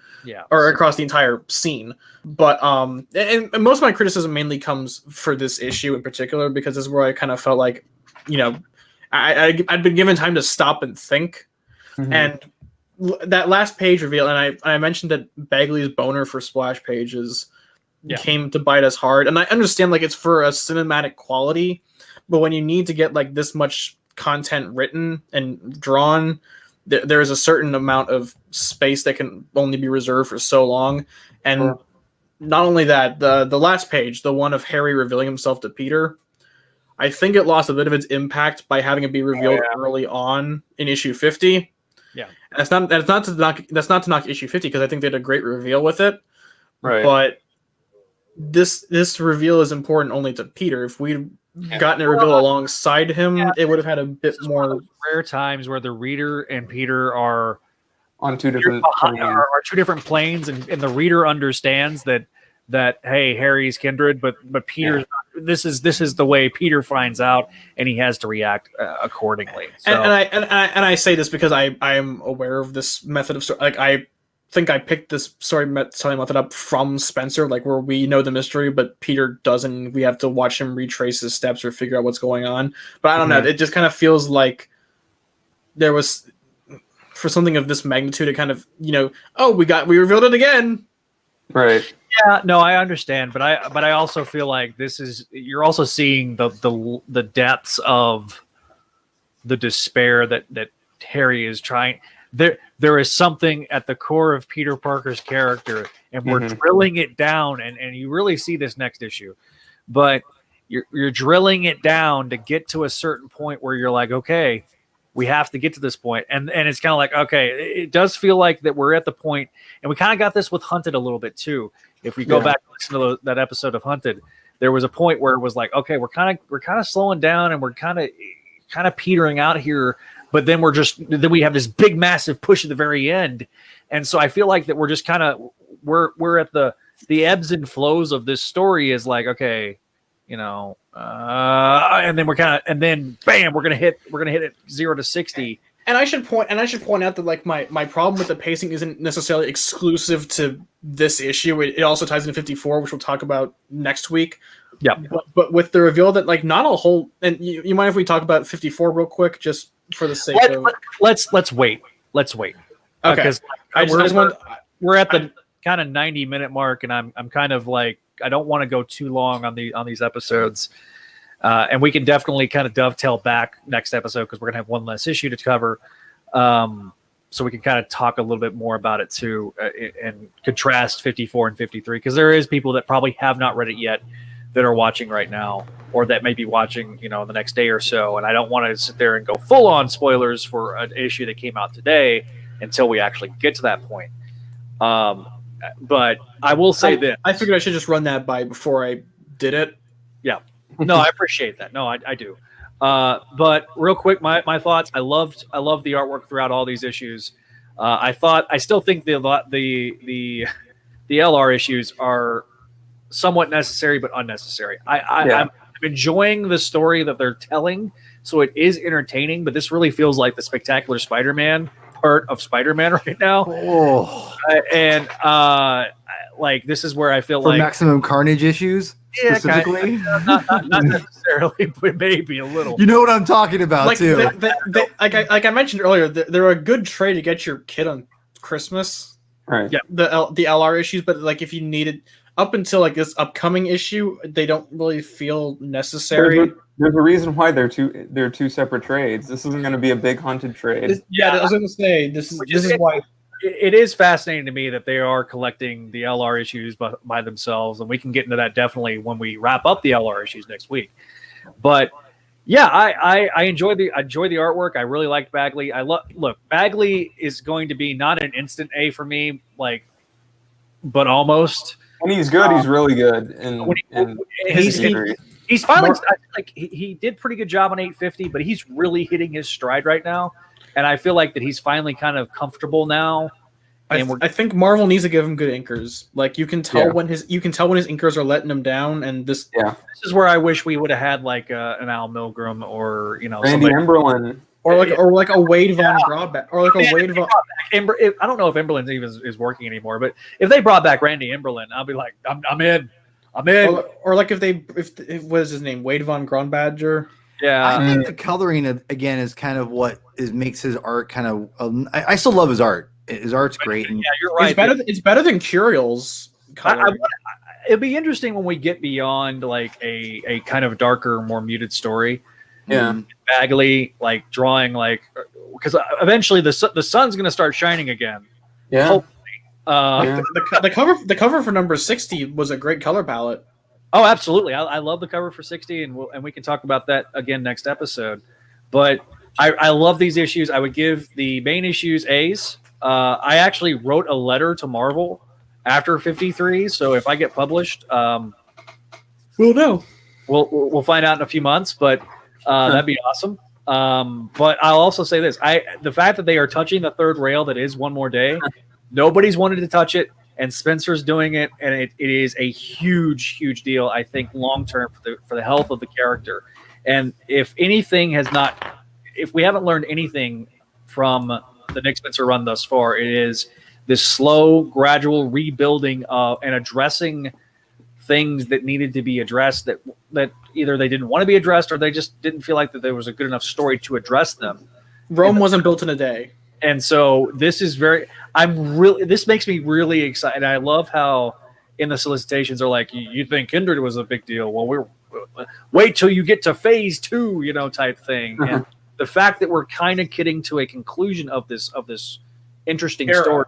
[SPEAKER 2] or across the entire scene. But and most of my criticism mainly comes for this issue in particular because this is where I kind of felt like, you know, I'd been given time to stop and think, and that last page reveal, and I mentioned that Bagley's boner for splash pages came to bite us hard, and I understand like it's for a cinematic quality, but when you need to get like this much content written and drawn, there is a certain amount of space that can only be reserved for so long. And not only that, the last page, the one of Harry revealing himself to Peter, I think it lost a bit of its impact by having it be revealed early on in issue 50. Yeah, and that's not to knock issue 50 because I think they did a great reveal with it. Right, but this reveal is important only to Peter. If we'd gotten a reveal alongside him, it would have had a bit more
[SPEAKER 1] rare times where the reader and Peter are
[SPEAKER 4] on two different
[SPEAKER 1] planes, and the reader understands that hey, Harry's kindred, but Peter's this is the way Peter finds out, and he has to react accordingly. So.
[SPEAKER 2] And I say this because I am aware of this method of story. Like I think I picked this storytelling method up from Spencer, like where we know the mystery, but Peter doesn't. We have to watch him retrace his steps or figure out what's going on. But I don't know. It just kind of feels like there was, for something of this magnitude, it kind of, you know, we revealed it again.
[SPEAKER 4] Right.
[SPEAKER 1] Yeah, no, I understand, but I also feel like you're also seeing the depths of the despair that Harry is trying. There is something at the core of Peter Parker's character, and we're drilling it down, and you really see this next issue, but you're drilling it down to get to a certain point where you're like, okay, we have to get to this point, and it's kind of like, okay, it does feel like that we're at the point, and we kind of got this with Hunted a little bit too. If we go back and listen to that episode of Hunted, there was a point where it was like, okay, we're kind of slowing down, and we're kind of petering out here. But then we have this big, massive push at the very end, and so I feel like that we're just kind of we're at the ebbs and flows of this story is like, okay, you know, and then bam, we're gonna hit it 0 to 60.
[SPEAKER 2] And I should point out that like my problem with the pacing isn't necessarily exclusive to this issue. It also ties into 54, which we'll talk about next week.
[SPEAKER 1] Yeah.
[SPEAKER 2] But with the reveal that like not a whole, and you mind if we talk about 54 real quick, just for the sake of
[SPEAKER 1] let's wait. Okay. Because we're at the kind of 90-minute mark, and I'm kind of like, I don't want to go too long on these episodes. And we can definitely kind of dovetail back next episode because we're going to have one less issue to cover. So we can kind of talk a little bit more about it too, and contrast 54 and 53, because there is people that probably have not read it yet that are watching right now, or that may be watching, you know, the next day or so. And I don't want to sit there and go full on spoilers for an issue that came out today until we actually get to that point. But I will say this.
[SPEAKER 2] I figured I should just run that by before I did it.
[SPEAKER 1] Yeah. No, I appreciate that. No, I do. But real quick, my thoughts. I loved the artwork throughout all these issues. I still think the LR issues are somewhat necessary but unnecessary. I'm enjoying the story that they're telling, so it is entertaining. But this really feels like the Spectacular Spider-Man part of Spider-Man right now. And like this is where I feel like
[SPEAKER 3] Maximum Carnage issues.
[SPEAKER 1] Yeah,
[SPEAKER 3] specifically,
[SPEAKER 1] not necessarily, but maybe a little.
[SPEAKER 3] You know what I'm talking about,
[SPEAKER 2] like,
[SPEAKER 3] too.
[SPEAKER 2] Like I mentioned earlier, they're a good trade to get your kid on Christmas.
[SPEAKER 4] Right.
[SPEAKER 2] Yeah. The LR issues, but like if you needed up until like this upcoming issue, they don't really feel necessary.
[SPEAKER 4] There's a reason why they're two separate trades. This isn't going to be a big Hunted trade.
[SPEAKER 2] I was going to say this is why.
[SPEAKER 1] it is fascinating to me that they are collecting the LR issues by themselves, and we can get into that definitely when we wrap up the LR issues next week. But yeah, I enjoy the artwork. I really liked Bagley. Look, Bagley is going to be not an instant A for me, but almost.
[SPEAKER 4] When he's good, he's really good.
[SPEAKER 1] He's finally he did pretty good job on 850, but he's really hitting his stride right now, and I feel like that he's finally kind of comfortable now.
[SPEAKER 2] I think Marvel needs to give him good inkers. Like you can tell when his inkers are letting him down, and this
[SPEAKER 1] is where I wish we would have had like an Al Milgram or
[SPEAKER 4] Randy Emberlin.
[SPEAKER 2] Or like a Wade Von Drawback, or like a Wade Von.
[SPEAKER 1] I don't know if Emberlin even is working anymore, but if they brought back Randy Emberlin, I'll be like, I'm in.
[SPEAKER 2] Or like if what is his name, Wade Von Gronbadger.
[SPEAKER 1] Yeah,
[SPEAKER 3] I think the coloring again is kind of what makes his art kind of. I still love his art. His art's great. And
[SPEAKER 1] you're right.
[SPEAKER 2] It's better than Curiel's coloring.
[SPEAKER 1] It'd be interesting when we get beyond like a kind of darker, more muted story.
[SPEAKER 4] Yeah,
[SPEAKER 1] Bagley like drawing because eventually the sun's going to start shining again.
[SPEAKER 4] Yeah.
[SPEAKER 1] Hopefully.
[SPEAKER 2] The cover for number 60 was a great color palette.
[SPEAKER 1] Oh, absolutely! I love the cover for 60, and we can talk about that again next episode. But I love these issues. I would give the main issues A's. I actually wrote a letter to Marvel after 53, so if I get published,
[SPEAKER 2] we'll know.
[SPEAKER 1] We'll find out in a few months, but that'd be awesome. But I'll also say this: the fact that they are touching the third rail, that is One More Day. Nobody's wanted to touch it, and Spencer's doing it, and it is a huge, huge deal. I think long term for the health of the character. And if anything if we haven't learned anything from the Nick Spencer run thus far, it is this slow, gradual rebuilding and addressing things that needed to be addressed that either they didn't want to be addressed or they just didn't feel like that there was a good enough story to address them.
[SPEAKER 2] Rome wasn't built in a day.
[SPEAKER 1] And so this makes me really excited. I love how in the solicitations are like, you think Kindred was a big deal. Well, wait till you get to phase 2, type thing. And the fact that we're kind of getting to a conclusion of this interesting story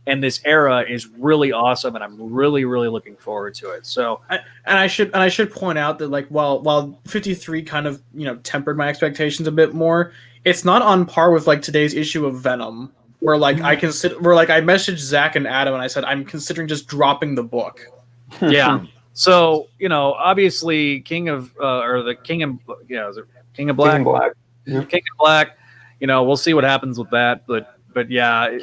[SPEAKER 1] and this era is really awesome, and I'm really, really looking forward to it. So,
[SPEAKER 2] I should point out that while 53 kind of tempered my expectations a bit more, it's not on par with today's issue of Venom, where I messaged Zach and Adam and I said I'm considering just dropping the book.
[SPEAKER 1] Yeah. So obviously King of Black. King of Black. Yeah. King of Black. We'll see what happens with that, but yeah.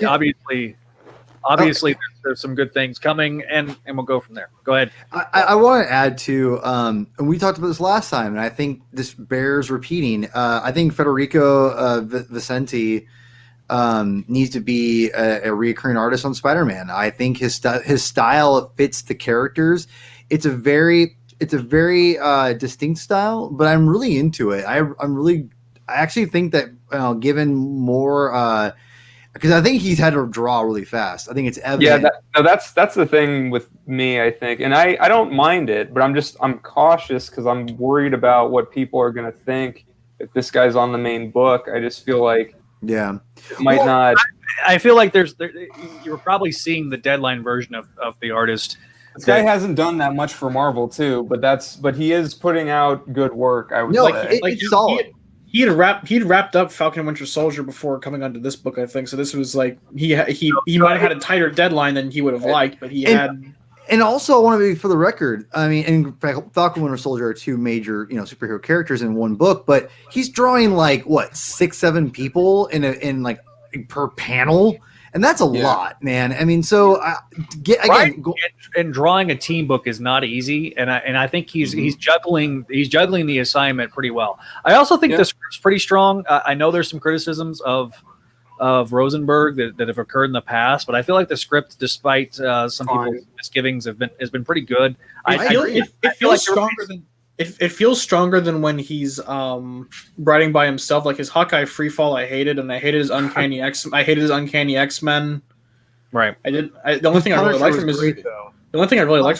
[SPEAKER 1] Obviously, there's some good things coming, and we'll go from there. Go ahead.
[SPEAKER 3] I want to add to, and we talked about this last time, and I think this bears repeating. I think Federico Vicenti needs to be a recurring artist on Spider-Man. I think his style fits the characters. It's a very distinct style, but I'm really into it. I actually think that given more. Because I think he's had to draw really fast. I think it's evident.
[SPEAKER 4] Yeah, that's the thing with me, I think. And I don't mind it, but I'm cautious because I'm worried about what people are going to think if this guy's on the main book. I just feel like it might not.
[SPEAKER 1] I feel like you're probably seeing the deadline version of the artist.
[SPEAKER 4] This guy hasn't done that much for Marvel too, but he is putting out good work. I would say.
[SPEAKER 3] It's solid.
[SPEAKER 2] He'd wrapped up Falcon and Winter Soldier before coming onto this book, I think. So this was he might have had a tighter deadline than he would have liked, but he had.
[SPEAKER 3] And also, I want to be for the record. I mean, in fact, Falcon and Winter Soldier are two major superhero characters in one book, but he's drawing 6-7 people in per panel. And that's a lot, man. I mean, so
[SPEAKER 1] and drawing a team book is not easy, and I think he's juggling the assignment pretty well. I also think the script's pretty strong. I know there's some criticisms of Rosenberg that have occurred in the past, but I feel like the script, despite some people's misgivings, has been pretty good.
[SPEAKER 2] It feels stronger than when he's writing by himself, like his Hawkeye Freefall. I hated, and I hated his Uncanny X-Men. Right. The only thing I really liked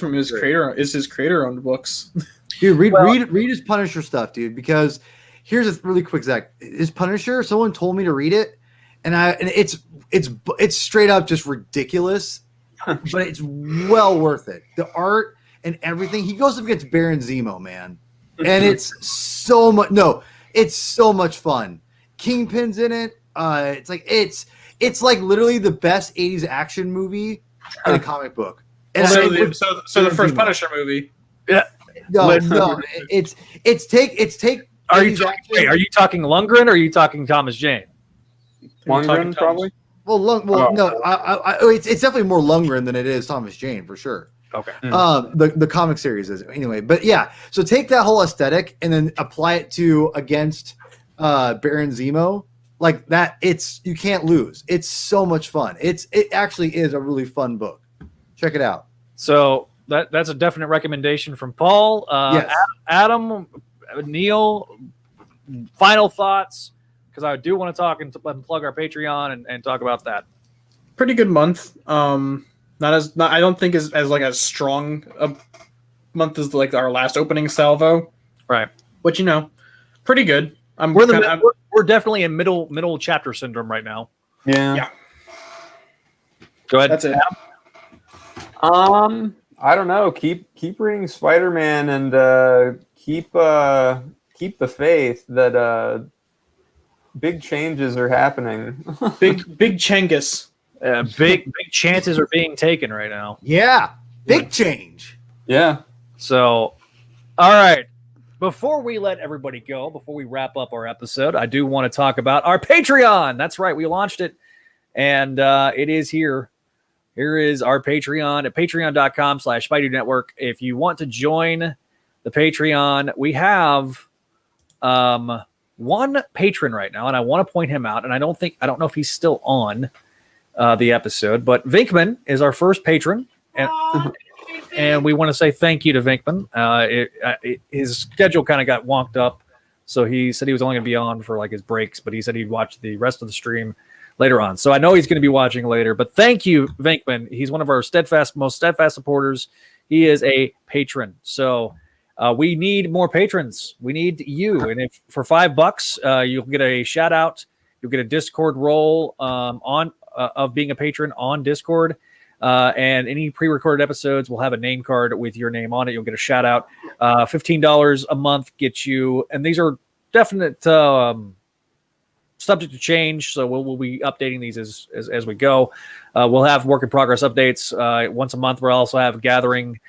[SPEAKER 2] from his creator-owned books.
[SPEAKER 3] Dude, read his Punisher stuff, dude. Because here's a really quick Zach. His Punisher. Someone told me to read it, and it's straight up just ridiculous, but it's well worth it. The art and everything. He goes up against Baron Zemo, man, and it's so much. No, it's so much fun. Kingpin's in it. It's like literally the best '80s action movie in a comic book. And
[SPEAKER 2] So the first Punisher movie.
[SPEAKER 1] Yeah.
[SPEAKER 3] No, it's take.
[SPEAKER 1] Are you
[SPEAKER 3] 80s
[SPEAKER 1] talking,
[SPEAKER 3] action-
[SPEAKER 1] wait, are you talking Lundgren or are you talking Thomas Jane?
[SPEAKER 4] Lundgren, probably.
[SPEAKER 3] Well, no, it's definitely more Lundgren than it is Thomas Jane for sure.
[SPEAKER 1] Okay.
[SPEAKER 3] The comic series is anyway, but yeah. So take that whole aesthetic and then apply it to against Baron Zemo. Like that, you can't lose. It's so much fun. It actually is a really fun book. Check it out.
[SPEAKER 1] So that's a definite recommendation from Paul.
[SPEAKER 3] Yes.
[SPEAKER 1] Adam, Neil, final thoughts, because I do want to talk and plug our Patreon and talk about that.
[SPEAKER 2] Pretty good month. I don't think as like as strong a month as like our last opening salvo.
[SPEAKER 1] Right.
[SPEAKER 2] But pretty good.
[SPEAKER 1] We're definitely in middle chapter syndrome right now.
[SPEAKER 4] Yeah.
[SPEAKER 1] Go ahead.
[SPEAKER 2] That's it.
[SPEAKER 4] I don't know. Keep reading Spider-Man and keep the faith that big changes are happening.
[SPEAKER 2] Big Chengus.
[SPEAKER 1] Big chances are being taken right now.
[SPEAKER 3] Yeah, big change.
[SPEAKER 4] Yeah.
[SPEAKER 1] So, all right. Before we let everybody go, before we wrap up our episode, I do want to talk about our Patreon. That's right. We launched it, and it is here. Here is our Patreon at patreon.com/Spideydude Network. If you want to join the Patreon, we have one patron right now, and I want to point him out, and I don't know if he's still on the episode, but Vinkman is our first patron, and we want to say thank you to Vinkman. His schedule kind of got wonked up, so he said he was only going to be on for like his breaks, but he said he'd watch the rest of the stream later on. So I know he's going to be watching later, but thank you, Vinkman. He's one of our most steadfast supporters. He is a patron. So we need more patrons. We need you. And if for $5, you'll get a shout out. You'll get a Discord role of being a patron on Discord. And any pre-recorded episodes will have a name card with your name on it. You'll get a shout out. $15 a month gets you, and these are definite subject to change. So we'll be updating these as we go. We'll have work in progress updates once a month. We'll also have a gathering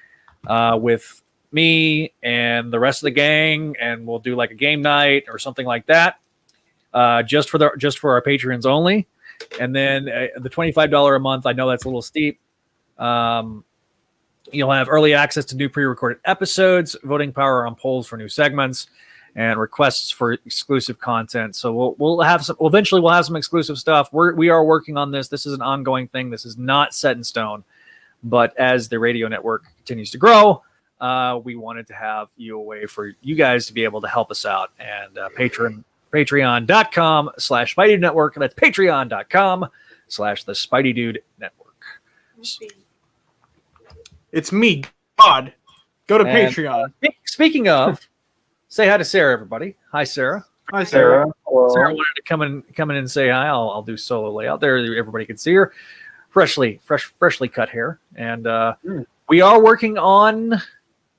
[SPEAKER 1] with me and the rest of the gang, and we'll do like a game night or something like that, just for our patrons only. And then the $25 a month, I know that's a little steep. You'll have early access to new pre-recorded episodes, voting power on polls for new segments, and requests for exclusive content. So we'll eventually have some exclusive stuff. We are working on this. This is an ongoing thing. This is not set in stone. But as the radio network continues to grow, we wanted to have you a way for you guys to be able to help us out. And patreon.com/Spideydude Network. That's patreon.com/the Spideydude Network.
[SPEAKER 2] It's me, God. Go to
[SPEAKER 1] And,
[SPEAKER 2] Patreon.
[SPEAKER 1] Speaking of, say hi to Sarah, everybody. Hi, Sarah.
[SPEAKER 2] Hi, Sarah.
[SPEAKER 1] Sarah wanted to come in and say hi. I'll do solo layout there. Everybody can see her. Freshly cut hair. And we are working on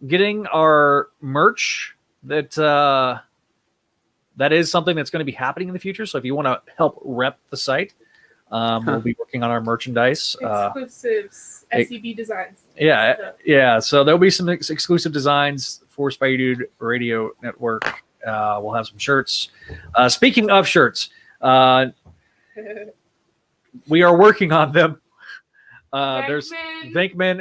[SPEAKER 1] getting our merch. That is something that's going to be happening in the future. So if you want to help rep the site, we'll be working on our merchandise.
[SPEAKER 5] Exclusives, SEB designs.
[SPEAKER 1] Yeah. So there'll be some exclusive designs for Spidey Dude Radio Network. We'll have some shirts. Speaking of shirts, we are working on them. There's Vinkman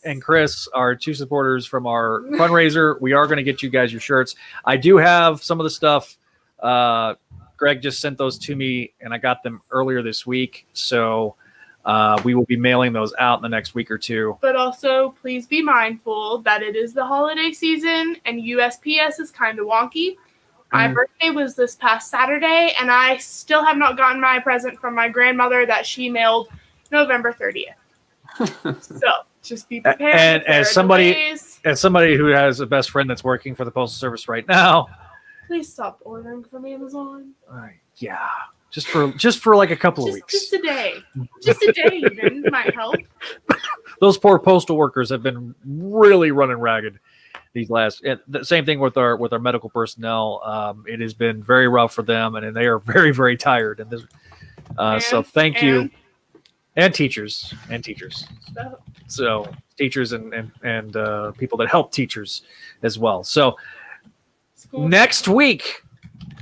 [SPEAKER 1] and Chris, our two supporters from our fundraiser. We are going to get you guys your shirts. I do have some of the stuff. Greg just sent those to me, and I got them earlier this week. So we will be mailing those out in the next week or two.
[SPEAKER 5] But also, please be mindful that it is the holiday season, and USPS is kind of wonky. My birthday was this past Saturday, and I still have not gotten my present from my grandmother that she mailed November 30th. So just be prepared.
[SPEAKER 1] And as somebody who has a best friend that's working for the Postal Service right now,
[SPEAKER 5] please stop ordering from Amazon.
[SPEAKER 1] yeah, just for like a couple of weeks.
[SPEAKER 5] Just a day. Just a day even might help.
[SPEAKER 1] Those poor postal workers have been really running ragged these last. The same thing with our medical personnel. It has been very rough for them, and they are very, very tired. And this, so thank you, and teachers. So teachers and people that help teachers as well. So next week,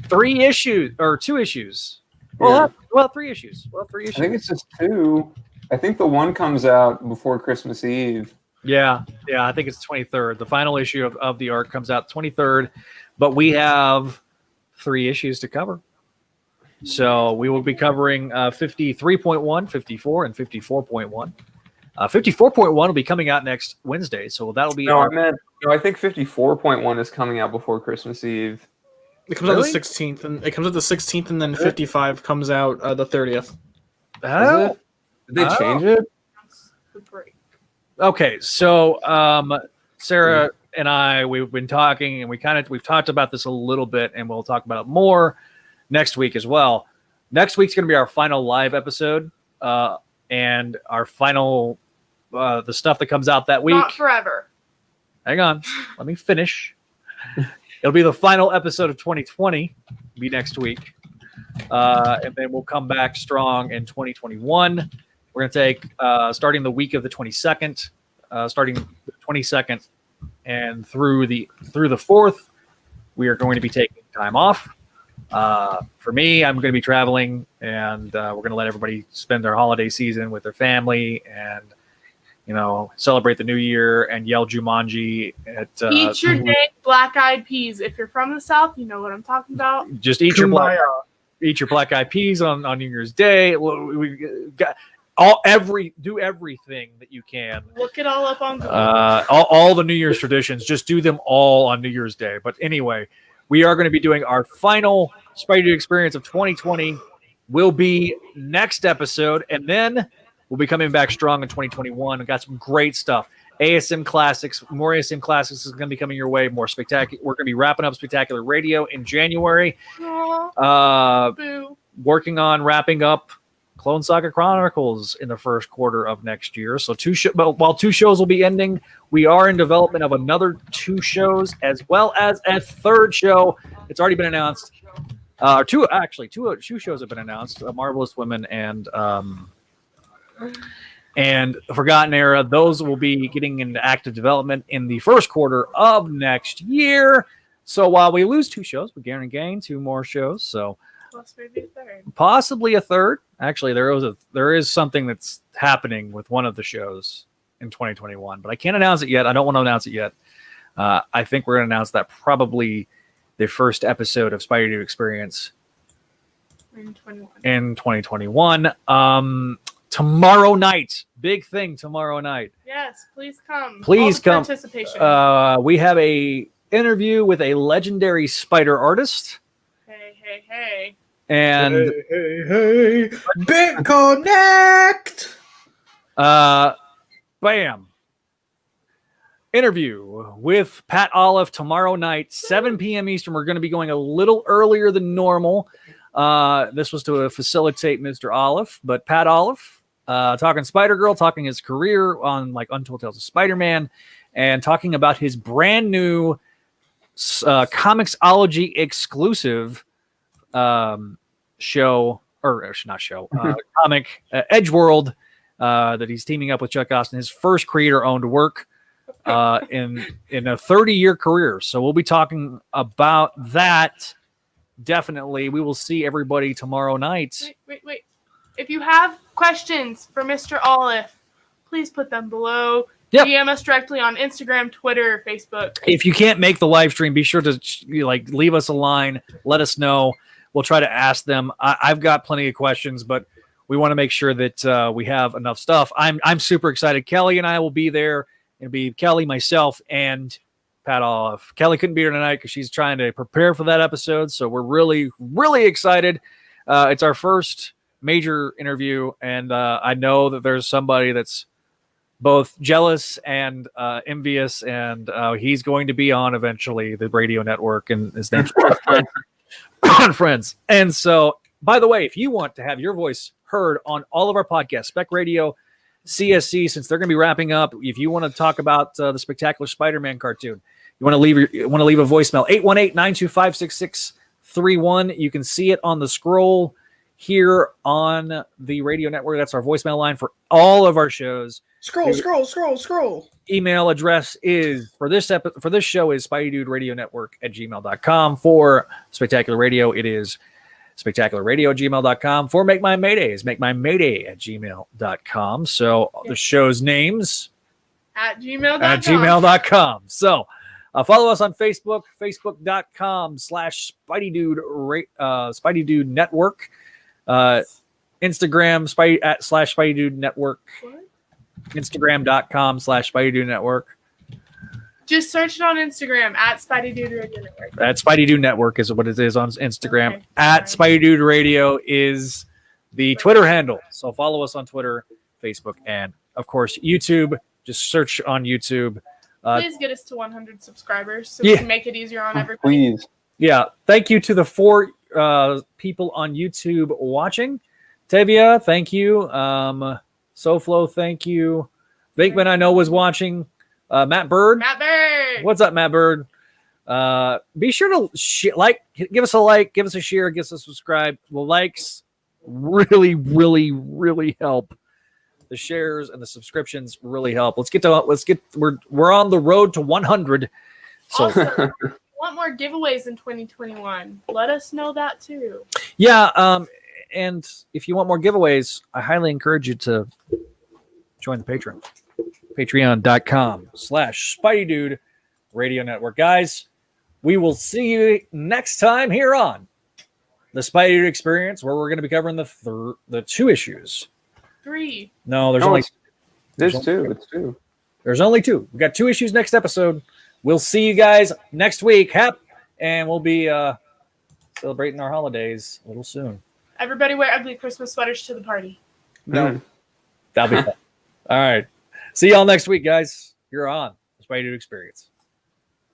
[SPEAKER 1] 3 issues or 2 issues.
[SPEAKER 4] Yeah.
[SPEAKER 1] Well, 3 issues. Well, 3 issues.
[SPEAKER 4] I think it's just 2. I think the one comes out before Christmas Eve.
[SPEAKER 1] Yeah, I think it's 23rd. The final issue of the arc comes out 23rd, but we have 3 issues to cover. So we will be covering 53.1, 54, and 54.1. 54.1 will be coming out next Wednesday, so that'll be.
[SPEAKER 4] No, I think 54.1 is coming out before Christmas Eve.
[SPEAKER 2] It comes out the 16th, and it comes out the 16th, and then 55 comes out the 30th.
[SPEAKER 1] Oh,
[SPEAKER 4] did they change it?
[SPEAKER 1] Okay, so Sarah and I, we've been talking, and we've talked about this a little bit, and we'll talk about it more next week as well. Next week's going to be our final live episode, and our final the stuff that comes out that week.
[SPEAKER 5] Not forever.
[SPEAKER 1] Hang on, let me finish. It'll be the final episode of 2020. Be next week, and then we'll come back strong in 2021. We're going to take starting the week of the 22nd, and through the 4th, we are going to be taking time off. For me, I'm going to be traveling, and we're going to let everybody spend their holiday season with their family and, celebrate the new year and yell Jumanji at.
[SPEAKER 5] Eat your dang black-eyed peas. If you're from the South, you know what I'm talking about.
[SPEAKER 1] Just eat your black-eyed peas on New Year's Day. We got. Do everything that you can.
[SPEAKER 5] Look it all up on Google.
[SPEAKER 1] All the New Year's traditions, just do them all on New Year's Day. But anyway, we are going to be doing our final Spideydude Experience of 2020. Will be next episode, and then we'll be coming back strong in 2021. We've got some great stuff. ASM Classics, more ASM Classics is going to be coming your way. More spectacular. We're going to be wrapping up Spectacular Radio in January.
[SPEAKER 5] Boo.
[SPEAKER 1] Working on wrapping up Clone Saga Chronicles in the first quarter of next year. So while 2 shows will be ending, we are in development of another 2 shows as well as a 3rd show. It's already been announced. 2 shows have been announced: Marvelous Women and The Forgotten Era. Those will be getting into active development in the first quarter of next year. So while we lose 2 shows, we guarantee gain 2 more shows. So.
[SPEAKER 5] Plus maybe a 3rd.
[SPEAKER 1] Possibly a 3rd. Actually, there is something that's happening with one of the shows in 2021, but I can't announce it yet. I don't want to announce it yet. I think we're going to announce that probably the first episode of Spideydude Experience in 2021. Tomorrow night, big thing tomorrow night.
[SPEAKER 5] Yes, please come.
[SPEAKER 1] Please come.
[SPEAKER 5] Participation.
[SPEAKER 1] We have a interview with a legendary spider artist.
[SPEAKER 5] Hey.
[SPEAKER 1] And
[SPEAKER 2] hey, Bit Connect.
[SPEAKER 1] Bam. Interview with Pat Olive tomorrow night, 7 p.m. Eastern. We're going to be going a little earlier than normal. This was to facilitate Mr. Olive, but Pat Olive, talking Spider-Girl, talking his career on Untold Tales of Spider-Man, and talking about his brand new Comixology exclusive comic Edgeworld that he's teaming up with Chuck Austin, his first creator-owned work in a 30-year career. So we'll be talking about that. Definitely, we will see everybody tomorrow night.
[SPEAKER 5] Wait. If you have questions for Mr. Olive, please put them below. Yep. DM us directly on Instagram, Twitter, Facebook.
[SPEAKER 1] If you can't make the live stream, be sure to leave us a line. Let us know. We'll try to ask them. I've got plenty of questions, but we want to make sure that we have enough stuff. I'm super excited. Kelly and I will be there. It'll be Kelly, myself, and Pat Olive. Kelly couldn't be here tonight because she's trying to prepare for that episode, so we're really, really excited. It's our first major interview, and I know that there's somebody that's both jealous and envious, and he's going to be on eventually the radio network, and his name's Friends. And so by the way, if you want to have your voice heard on all of our podcasts, Spec Radio, CSC, since they're going to be wrapping up, if you want to talk about the Spectacular Spider-Man cartoon, you want to leave a voicemail, 818-925-6631. You can see it on the scroll here on the radio network. That's our voicemail line for all of our shows.
[SPEAKER 2] Scroll.
[SPEAKER 1] Email address is for this show is SpideyDudeRadioNetwork@gmail.com. For Spectacular Radio, it is spectacularradio@gmail.com. For Make My Mayday is makeMyMayday@gmail.com. So the show's names
[SPEAKER 5] At gmail.com.
[SPEAKER 1] at gmail.com. So follow us on Facebook, facebook.com/SpideyDude Network. Instagram, @/SpideyDude Network. Instagram.com/SpideyDude Network.
[SPEAKER 5] Just search it on Instagram at Spideydude Radio Network.
[SPEAKER 1] At Spideydude Network is what it is on Instagram.
[SPEAKER 5] Okay.
[SPEAKER 1] At Spideydude Radio is the Twitter handle. So follow us on Twitter, Facebook, and of course YouTube. Just search on YouTube.
[SPEAKER 5] Please get us to 100 subscribers so we can make it easier on everybody.
[SPEAKER 4] Please.
[SPEAKER 1] Yeah. Thank you to the 4 people on YouTube watching. Tevia, thank you. SoFlo, thank you. Vinkman, I know, was watching. Matt Bird. What's up, Matt Bird? Be sure to give us a like, give us a share, give us a subscribe. The likes really, really, really help. The shares and the subscriptions really help. We're on the road to 100. So
[SPEAKER 5] Also, if you want more giveaways in 2021, let us know that too.
[SPEAKER 1] yeah, and if you want more giveaways, I highly encourage you to join the Patreon. Patreon.com/Spideydude Radio Network. Guys, we will see you next time here on the Spideydude Experience, where we're going to be covering the 2 issues.
[SPEAKER 5] 3.
[SPEAKER 1] No, there's only
[SPEAKER 4] 2. It's 2.
[SPEAKER 1] There's only 2. We've got 2 issues next episode. We'll see you guys next week. And we'll be celebrating our holidays a little soon.
[SPEAKER 5] Everybody wear ugly Christmas sweaters to the party.
[SPEAKER 2] No.
[SPEAKER 1] That'll be fun. All right. See y'all next week, guys. You're on the Spideydude Experience.